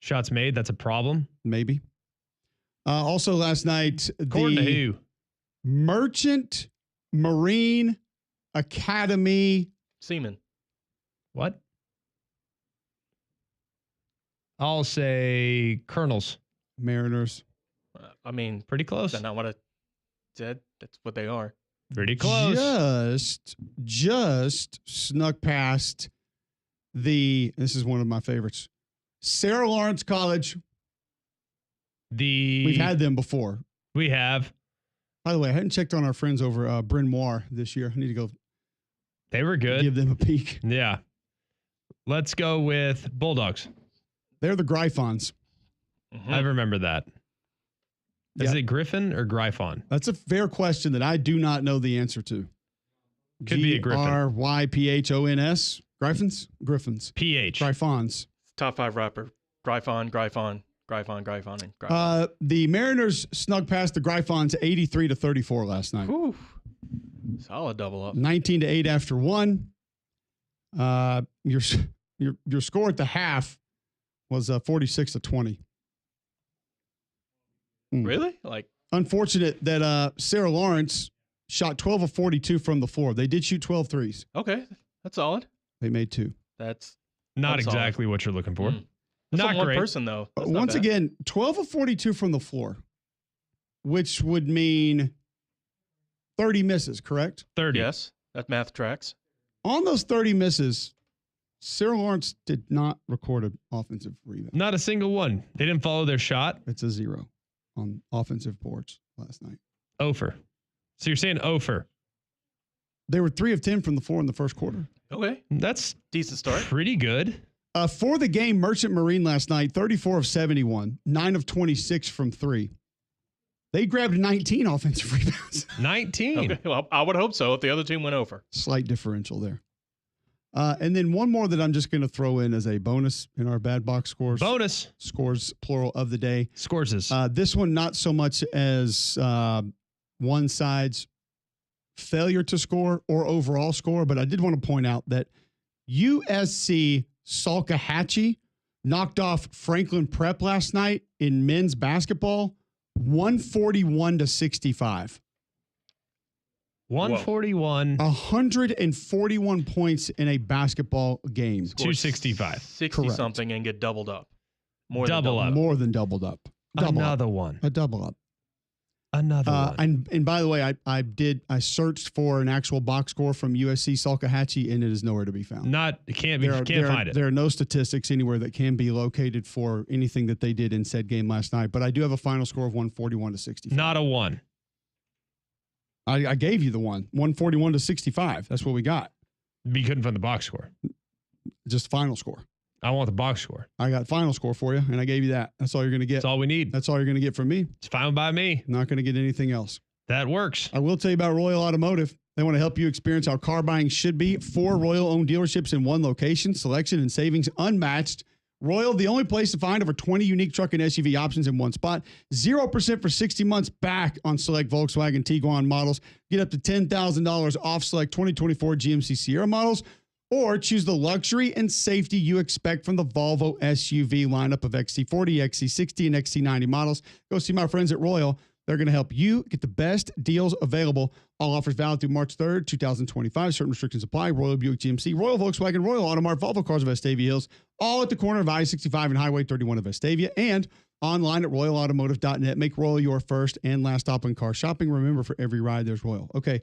shots made, that's a problem. Maybe. Also last night, According to the who? Merchant Marine Academy. Seaman. What? I'll say Colonels. Mariners. I mean, Pretty close. that's not what I said. That's what they are. Pretty close. Just snuck past this is one of my favorites. Sarah Lawrence College. We've had them before. We have. By the way, I hadn't checked on our friends over Bryn Mawr this year. I need to go They were good. give them a peek. Yeah. Let's go with Bulldogs. They're the Gryphons. Mm-hmm. I remember that. Is Yeah. it Griffin or Gryphon? That's a fair question that I do not know the answer to. Could be a Griffin. Gryphons? Griffins. PH. Gryphons. Top 5 rapper. Gryphon, and Gryphon. The Mariners snuck past the Gryphons 83-34 last night. Whew. Solid double up. 19-8 after 1. Your score at the half was 46-20. Really? Like, unfortunate that Sarah Lawrence shot 12 of 42 from the floor. They did shoot 12 threes. okay, that's solid. They made 2. That's Not That's exactly what you're looking for. That's Not on one great. person though. That's not Once bad. again, 12 of 42 from the floor, which would mean 30 misses, correct? 30. Yes. That math tracks. On those 30 misses, Cyril Lawrence did not record an offensive rebound. Not a single one. They didn't follow their shot. It's a 0 on offensive boards last night. Ofer. So you're saying Ofer. They were 3 of 10 from the floor in the first quarter. Okay. That's decent start. Pretty good. For the game, Merchant Marine last night, 34 of 71, 9 of 26 from 3. They grabbed 19 offensive rebounds. 19? Okay. Well, I would hope so if the other team went over. Slight differential there. And then one more that I'm just going to throw in as a bonus in our bad box scores. Bonus. Scores, plural, of the day. Scores. This one, not so much as one side's failure to score or overall score, but I did want to point out that USC Salkehatchie knocked off Franklin Prep last night in men's basketball, 141-65. 141. 141 points in a basketball game. 265. 60 something and get doubled up. More than doubled up. More than doubled up. Another one. A double up. Another one. And by the way, I searched for an actual box score from USC Salkehatchie, and it is nowhere to be found. Can't find it. There are no statistics anywhere that can be located for anything that they did in said game last night. But I do have a final score of 141-65. Not a 1. I gave you the one, 141-65. That's what we got. You couldn't find the box score. Just final score. I want the box score. I got final score for you, and I gave you that. That's all you're going to get. That's all we need. That's all you're going to get from me. It's fine by me. Not going to get anything else. That works. I will tell you about Royal Automotive. They want to help you experience how car buying should be. 4 Royal-owned dealerships in one location. Selection and savings unmatched. Royal, the only place to find over 20 unique truck and SUV options in one spot. 0% for 60 months back on select Volkswagen Tiguan models. Get up to $10,000 off select 2024 GMC Sierra models. Or choose the luxury and safety you expect from the Volvo SUV lineup of XC40, XC60, and XC90 models. Go see my friends at Royal. They're going to help you get the best deals available. All offers valid through March 3rd, 2025. Certain restrictions apply. Royal Buick GMC, Royal Volkswagen, Royal Automart, Volvo Cars of Vestavia Hills, all at the corner of I-65 and Highway 31 of Vestavia, and online at royalautomotive.net. Make Royal your first and last stop in car shopping. Remember, for every ride, there's Royal. Okay.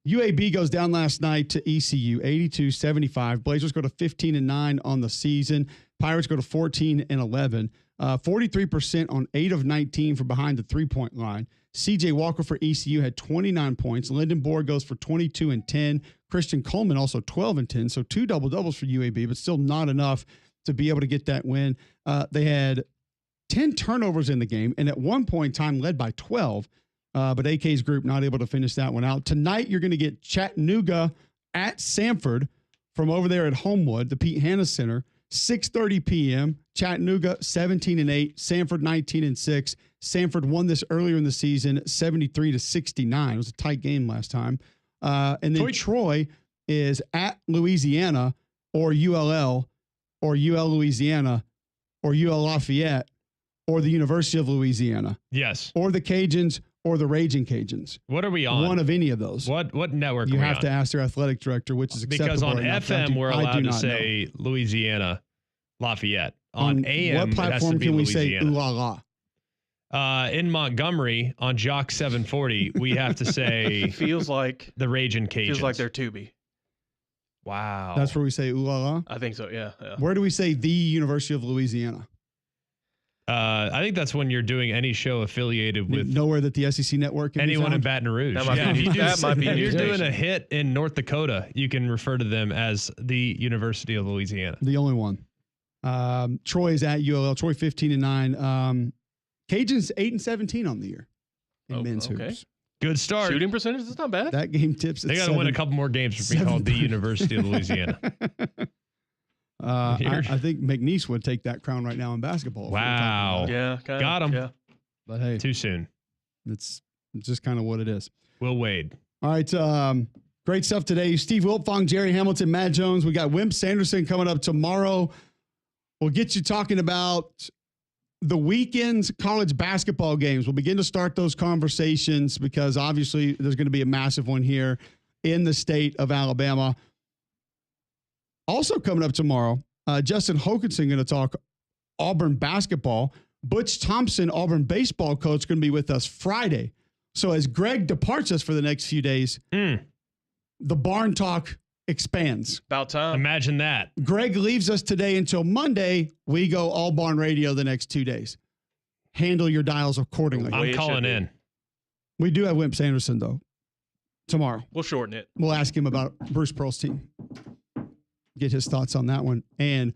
UAB goes down last night to ECU, 82-75. Blazers go to 15-9 on the season. Pirates go to 14-11. 43% on 8 of 19 from behind the three-point line. CJ Walker for ECU had 29 points. Lyndon Board goes for 22 and 10. Christian Coleman also 12 and 10. So 2 double-doubles for UAB, but still not enough to be able to get that win. They had 10 turnovers in the game, and at one point in time led by 12. But AK's group not able to finish that one out. Tonight, you're going to get Chattanooga at Samford from over there at Homewood, the Pete Hanna Center, 6:30 p.m. Chattanooga 17-8, Samford 19-6. Samford won this earlier in the season, 73-69. It was a tight game last time. And then Troy is at Louisiana or ULL or UL Louisiana or UL Lafayette or the University of Louisiana. Yes. Or the Cajuns or the Raging Cajuns. What are we on? One of any of those. What network you are we have on? to ask their athletic director, which is acceptable. Because on right now. FM, we're allowed to say Louisiana Lafayette. On AM, what platform can we say ooh la la? In Montgomery, on Jock 740, we have to say feels like the Raging Cajuns. Feels like they're Tubi. Wow. That's where we say ooh la la? I think so, yeah. Where do we say the University of Louisiana? I think that's when you're doing any show affiliated with nowhere that the SEC network can anyone be in Baton Rouge. That might be if you're station. doing a hit in North Dakota, you can refer to them as the University of Louisiana. The only one. Troy is at ULL. Troy 15-9. Cajuns 8-17 on the year in men's hoops. Good start. Shooting percentage is not bad. That game tips. They got to win a couple more games for being called the University of Louisiana. I think McNeese would take that crown right now in basketball. Wow. Yeah. Got him. Yeah. But hey, too soon. It's just kind of what it is. Will Wade. All right. Great stuff today. Steve Wiltfong, Jerry Hamilton, Matt Jones. We got Wimp Sanderson coming up tomorrow. We'll get you talking about the weekend's college basketball games. We'll begin to start those conversations because obviously there's going to be a massive one here in the state of Alabama. Also coming up tomorrow, Justin Hokanson going to talk Auburn basketball. Butch Thompson, Auburn baseball coach, going to be with us Friday. So as Greg departs us for the next few days, the barn talk expands. About time. Imagine that. Greg leaves us today until Monday. We go all barn radio the next 2 days. Handle your dials accordingly. I'm calling in. We do have Wimp Sanderson, though, tomorrow. We'll shorten it. We'll ask him about Bruce Pearl's team. Get his thoughts on that one. And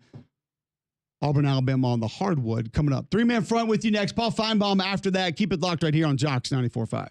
Auburn, Alabama on the hardwood coming up. 3-man front with you next. Paul Feinbaum after that. Keep it locked right here on Jocks 94.5.